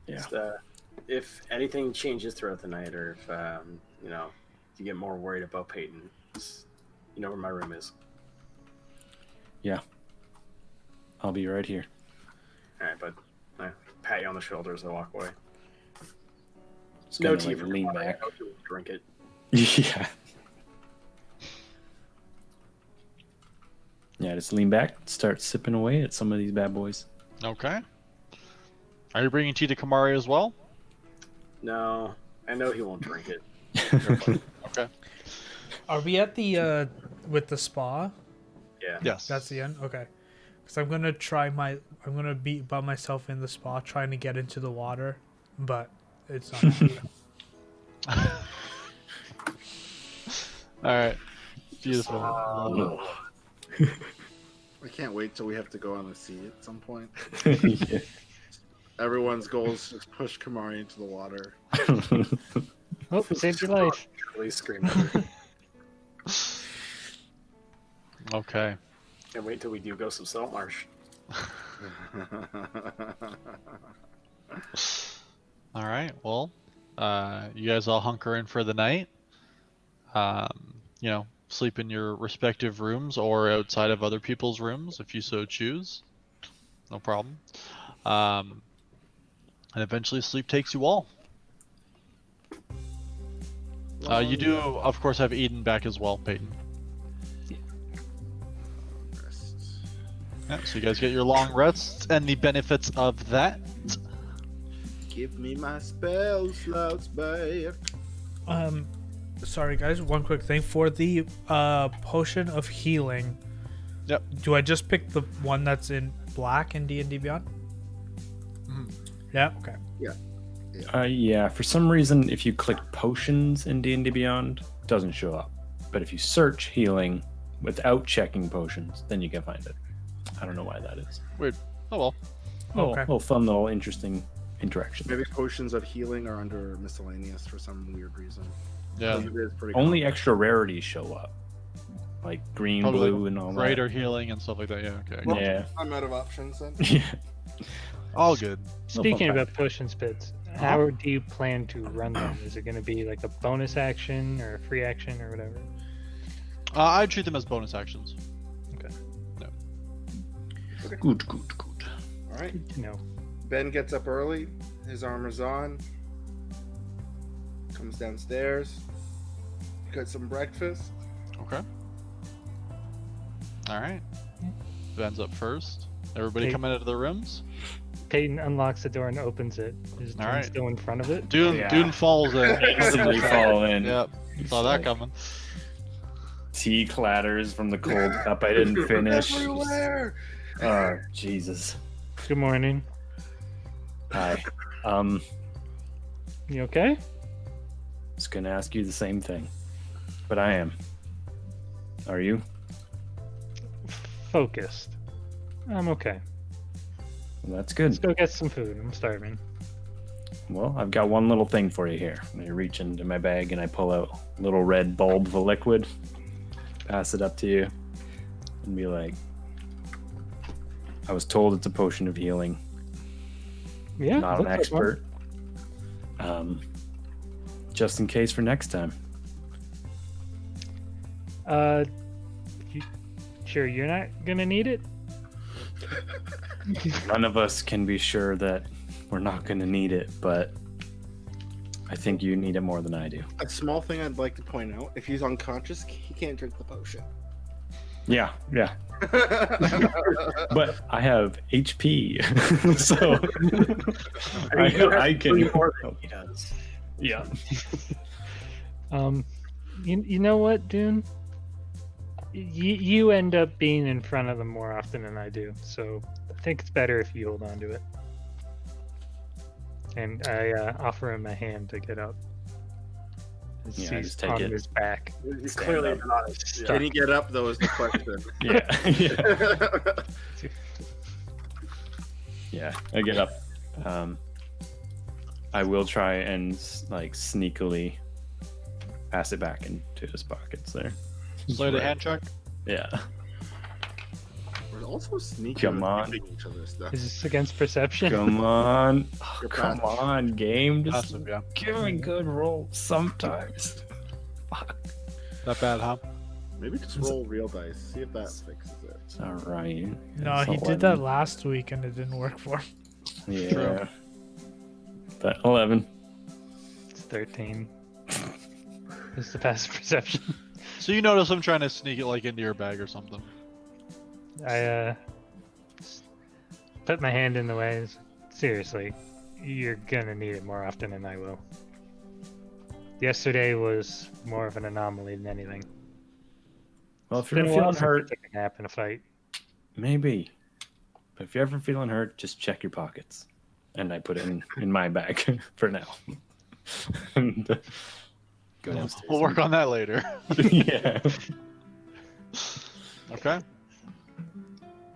yeah. Just, if anything changes throughout the night, or if you get more worried about Peyton, you know where my room is. Yeah. I'll be right here. All right, bud. I pat you on the shoulder as I walk away. Just No gonna, tea like, for lean water. I back. hope you won't drink it. Yeah. Yeah, just lean back, start sipping away at some of these bad boys. Okay. Are you bringing tea to Kamari as well? No, I know he won't drink it. Okay. Are we at the with the spa? Yeah. Yes. That's the end. Okay. Because I'm gonna be by myself in the spa trying to get into the water, but it's not. happening. All right. Beautiful. I can't wait till we have to go on the sea at some point. Yeah. Everyone's goal is to push Kamari into the water. Oh, saved your life. Please scream at me. Okay. Can't wait till we do Ghost of Saltmarsh. All right. Well, you guys all hunker in for the night. Sleep in your respective rooms or outside of other people's rooms if you so choose. No problem. And eventually sleep takes you all. You do, of course, have Eden back as well, Peyton. Yeah, so you guys get your long rests and the benefits of that. Give me my spell slots back. Sorry guys, one quick thing for the potion of healing. Yep. Do I just pick the one that's in black in D&D Beyond? Mhm. Yeah. Okay. Yeah, for some reason, if you click potions in D&D Beyond, it doesn't show up. But if you search healing without checking potions, then you can find it. I don't know why that is. Weird. Oh well. Okay. Little fun, little interesting interaction. Maybe potions of healing are under miscellaneous for some weird reason. Yeah. It is pretty Only common. extra rarities show up, like green, Probably blue, and all Greater healing and stuff like that. Yeah. Okay. that. Yeah. I'm out of options then. Yeah. All good. Speaking fun about potion spits, how do you plan to run them? Is it going to be like a bonus action or a free action or whatever? I'd treat them as bonus actions. Good. All right. Good to know. Ben gets up early. His armor's on. Comes downstairs. Got some breakfast. Okay. All right. Ben's up first. Everybody Hey. coming out of their rooms. Peyton unlocks the door and opens it. Is All Dune right. still in front of it? Dune Yeah. falls in. Instantly fall in. Yep. Saw that coming. Tea clatters from the cold cup I didn't finish. Everywhere. Oh, Jesus. Good morning. Hi. You okay? Was gonna ask you the same thing, but I am. Are you? Focused. I'm okay. Well, that's Let's good. go get some food. I'm starving. Well, I've got one little thing for you here. I reach into my bag and I pull out a little red bulb of a liquid, pass it up to you, and be like, I was told it's a potion of healing. Yeah. Not an looks like one. expert. Just in case for next time. You, sure you're not gonna need it? None of us can be sure that we're not going to need it, but I think you need it more than I do. A small thing I'd like to point out: if he's unconscious, he can't drink the potion. Yeah, yeah. But I have HP, so I can. more than he does. Yeah. You know what, Dune? You end up being in front of them more often than I do, so I think it's better if you hold on to it. And I offer him a hand to get up. As Yeah, I he's just take on it. his back. He's Stand clearly up. not. Yeah. Can he get up? Though is the question. Yeah. Yeah. Yeah. I get up. I will try and like sneakily pass it back into his pockets there. Slide a hand check. Yeah. We're also sneaking. Come and on. keeping each other's stuff. Is this against perception? Come on. Oh, You're come passive. on, game. Just Awesome, yeah. give me good rolls sometimes. Fuck. Not bad, huh? Maybe just roll real dice. See if that fixes it. All right. No, It's he did that 11. last week and it didn't work for him. Yeah. True. But 11. It's 13. It's the passive perception. So you notice him trying to sneak it like into your bag or something. I put my hand in the way. Seriously, you're gonna need it more often than I will. Yesterday was more of an anomaly than anything. Well, if It's been you're a while feeling since I hurt, took a nap in a fight. maybe. But if you're ever feeling hurt, just check your pockets. And I put it in my bag for now. And, go downstairs. We'll work on that later. Yeah. Okay.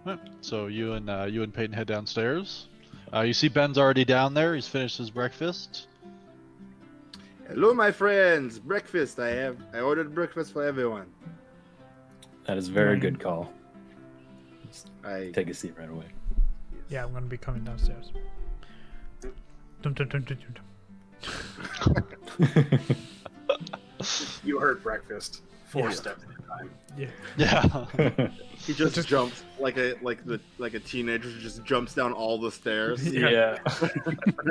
Alright, so you and Peyton head downstairs. You see Ben's already down there. He's finished his breakfast. Hello, my friends. Breakfast. I ordered breakfast for everyone. That is a very good call. I Take a seat right away. Yeah, I'm gonna be coming downstairs. Dum, dum, dum, dum, dum. You heard breakfast. 4 Yeah. steps at a time. Yeah. Yeah. He just jumps like a teenager just jumps down all the stairs. Yeah.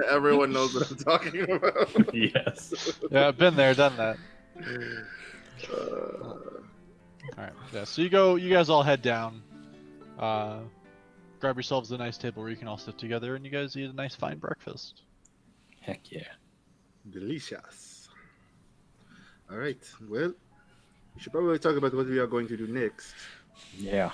Everyone knows what I'm talking about. Yes. Yeah, been there, done that. Uh, Alright. Yeah, so you guys all head down. Grab yourselves a nice table where you can all sit together and you guys eat a nice fine breakfast. Heck yeah. delicious. All right. Well, we should probably talk about what we are going to do next. Yeah.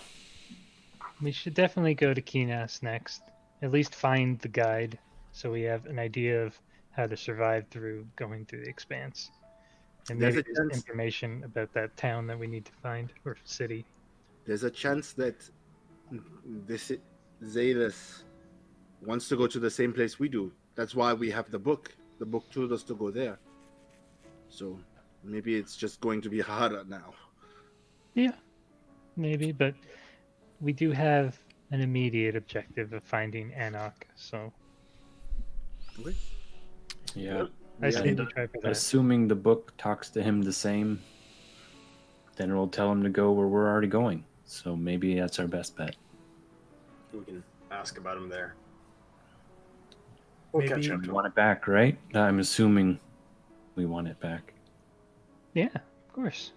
We should definitely go to Kinas next. At least find the guide so we have an idea of how to survive through going through the expanse. And There's maybe a there's chance- information about that town that we need to find, or city. There's a chance that this Zaelus wants to go to the same place we do. That's why we have the book. The book told us to go there. So maybe it's just going to be harder now. Yeah, maybe, but we do have an immediate objective of finding Anok, so Yeah. I say Yeah. we try for that. Assuming the book talks to him the same, then it'll tell him to go where we're already going. So maybe that's our best bet. We can ask about him there. We'll Maybe- catch up We to him. want it back, right? I'm assuming we want it back. Yeah, of course.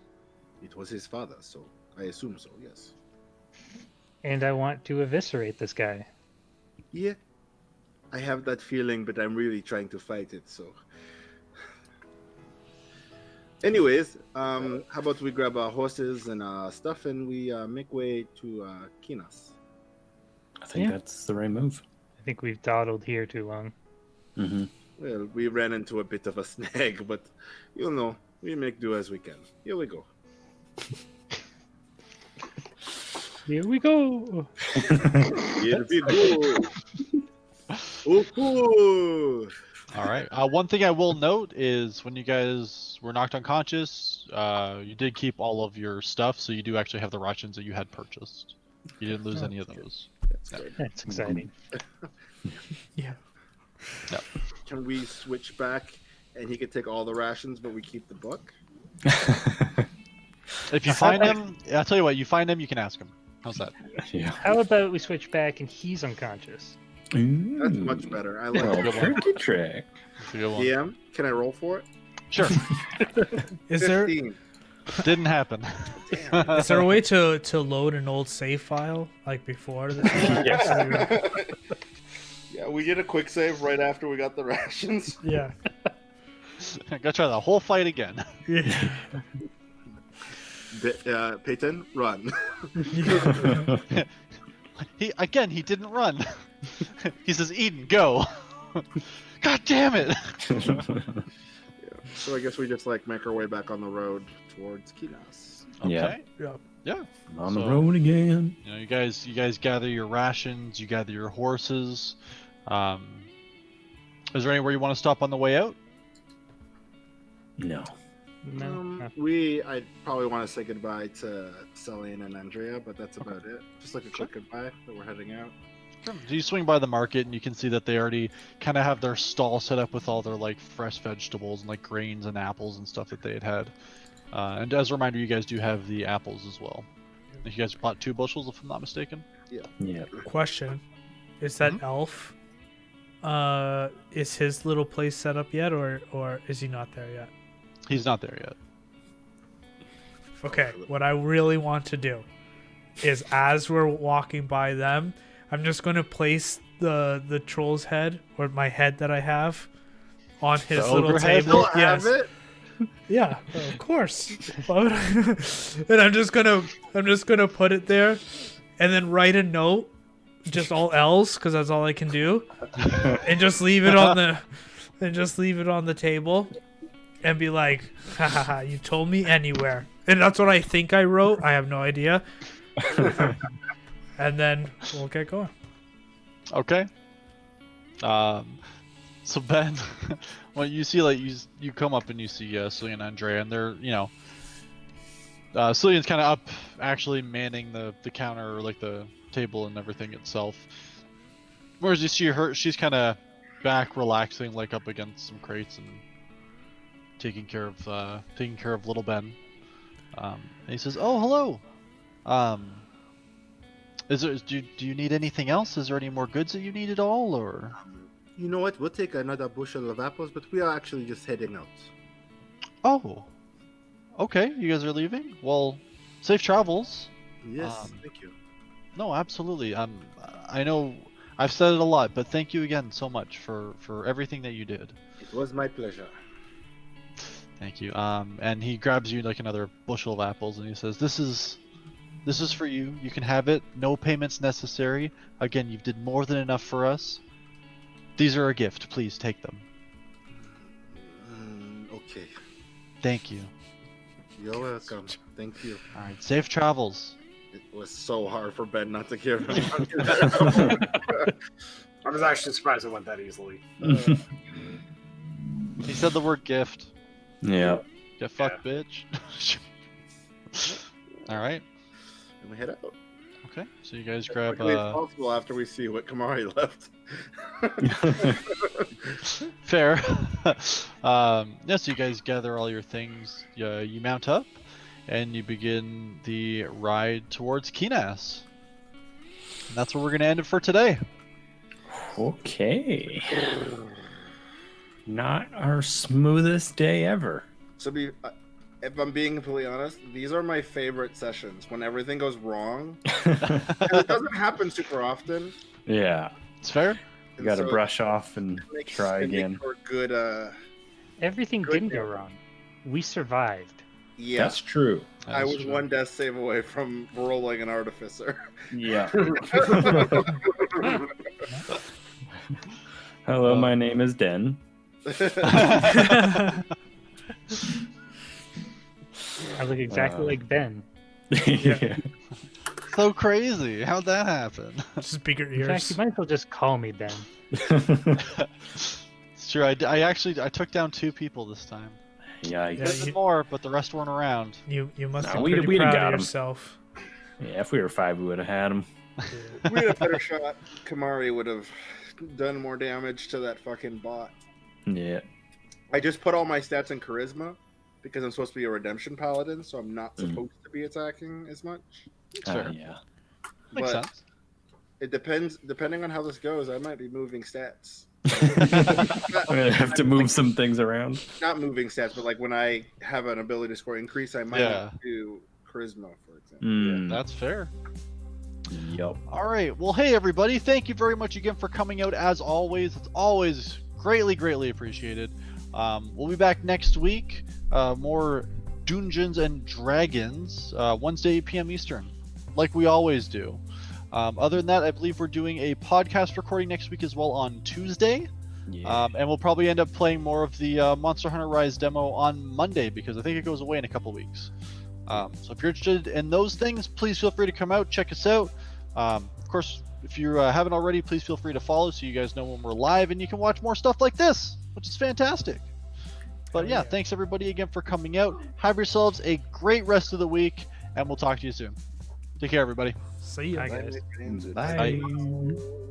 It was his father, so I assume so, yes. And I want to eviscerate this guy. Yeah. I have that feeling, but I'm really trying to fight it, so. Anyways, how about we grab our horses and stuff and we make way to Kinas? I think Yeah. that's the right move. I think we've dawdled here too long. Mm-hmm. Well, we ran into a bit of a snag, but you know, we make do as we can. Here we go. Here we go. Here we go. Ooh. All right. One thing I will note is when you guys were knocked unconscious, you did keep all of your stuff, so you do actually have the rations that you had purchased. You didn't lose any of those. That's good. That's exciting. Yeah. Can we switch back and he could take all the rations, but we keep the book? If you find him, I'll tell you what. You find him, you can ask him. How's that? Yeah. How about we switch back and he's unconscious? That's much better. I like Well, it. tricky trick. That's a good one. DM, can I roll for it? Sure. Is there 15. Didn't happen. Is there a way to load an old save file like before this? Yeah, we did a quick save right after we got the rations. Yeah. Gotta try the whole fight again. Yeah. Peyton, run. He didn't run. He says, Eden, go. God damn it. So I guess we just like make our way back on the road towards Kinas. Okay. Yeah. Yeah. On the So- road again. You know, you guys gather your rations, you gather your horses. Is there anywhere you want to stop on the way out? No. No. I probably want to say goodbye to Celine and Andrea, but that's about it. Just like a quick goodbye that we're heading out. Sure. So you swing by the market and you can see that they already kind of have their stall set up with all their like fresh vegetables and like grains and apples and stuff that they had. And as a reminder, you guys do have the apples as well. You guys bought 2 bushels, if I'm not mistaken. Yeah. Question: is that elf? Is his little place set up yet, or is he not there yet? He's not there yet. Okay, what I really want to do is, as we're walking by them, I'm just going to place the troll's head, or my head that I have, on his The little ogre head? table. Still have it? Yeah, of course. And I'm just gonna put it there, and then write a note, just all L's, because that's all I can do, and just leave it on the table, and be like, ha ha ha, you told me anywhere. And that's what I think I wrote. I have no idea. And then we'll get going. Okay. So Ben, well, you see, like you come up and you see Cillian and Andrea, and they're, you know, Cillian's kind of up, actually manning the counter, or like the table and everything itself. Whereas you see her, she's kind of back, relaxing, like up against some crates and taking care of little Ben. And he says, "Oh, hello. Do you need anything else? Is there any more goods that you need at all, or?" You know what? We'll take another bushel of apples, but we are actually just heading out. Oh, okay. You guys are leaving? Well, safe travels. Yes, thank you. No, absolutely. I know I've said it a lot, but thank you again so much for everything that you did. It was my pleasure. Thank you. And he grabs you like another bushel of apples, and he says, "This is for you. You can have it. No payments necessary. Again, you did more than enough for us. These are a gift. Please take them." Okay. Thank you. You're welcome. Thank you. All right. Safe travels. It was so hard for Ben not to give him. I was actually surprised it went that easily. He said the word gift. Yeah. Get fucked, bitch. All right. And we head out. Okay. So you guys As grab. quickly as possible after we see what Kamari left. Fair. Yeah, so you guys gather all your things. You mount up, and you begin the ride towards Kinas. And that's where we're going to end it for today. Okay. Not our smoothest day ever. So if I'm being completely honest, these are my favorite sessions when everything goes wrong. And it doesn't happen super often. Yeah. It's fair. You and got to so brush off and it makes- try it makes again. for good, Everything Good didn't go deal. wrong. We survived. yeah. That's true. I That's was true. one death save away from rolling an artificer. Yeah. Hello, my name is Den. I look exactly like Ben. Yeah. So crazy. How'd that happen? Just bigger In fact, ears. you might as well just call me Ben. It's true. I actually took down 2 people this time. Yeah. Yeah, Could have been more, but the rest weren't around. You must Nah, be we'd- pretty we'd have proud got of 'em. yourself. Yeah, if we were 5, we would have had him. We had a better shot. Kamari would have done more damage to that fucking bot. Yeah. I just put all my stats in charisma because I'm supposed to be a redemption paladin, so I'm not supposed to be attacking as much. Fair. Yeah. Makes But sense. it depending on how this goes, I might be moving stats. I'm gonna have to move some things around. Not moving stats, but like when I have an ability score increase, I might Yeah. do charisma, for example. Mm, That's fair. Yup. All right. Well, hey everybody, thank you very much again for coming out. As always, it's always greatly appreciated. We'll be back next week. More Dungeons and Dragons, Wednesday 8 p.m. Eastern, like we always do. Other than that, I believe we're doing a podcast recording next week as well on Tuesday. Yeah. And we'll probably end up playing more of the Monster Hunter Rise demo on Monday because I think it goes away in a couple weeks. So if you're interested in those things, please feel free to come out, check us out. Of course, if you haven't already, please feel free to follow so you guys know when we're live and you can watch more stuff like this, which is fantastic. But yeah, thanks everybody again for coming out. Have yourselves a great rest of the week, and we'll talk to you soon. Take care, everybody. See ya. Bye, guys. Bye. Bye.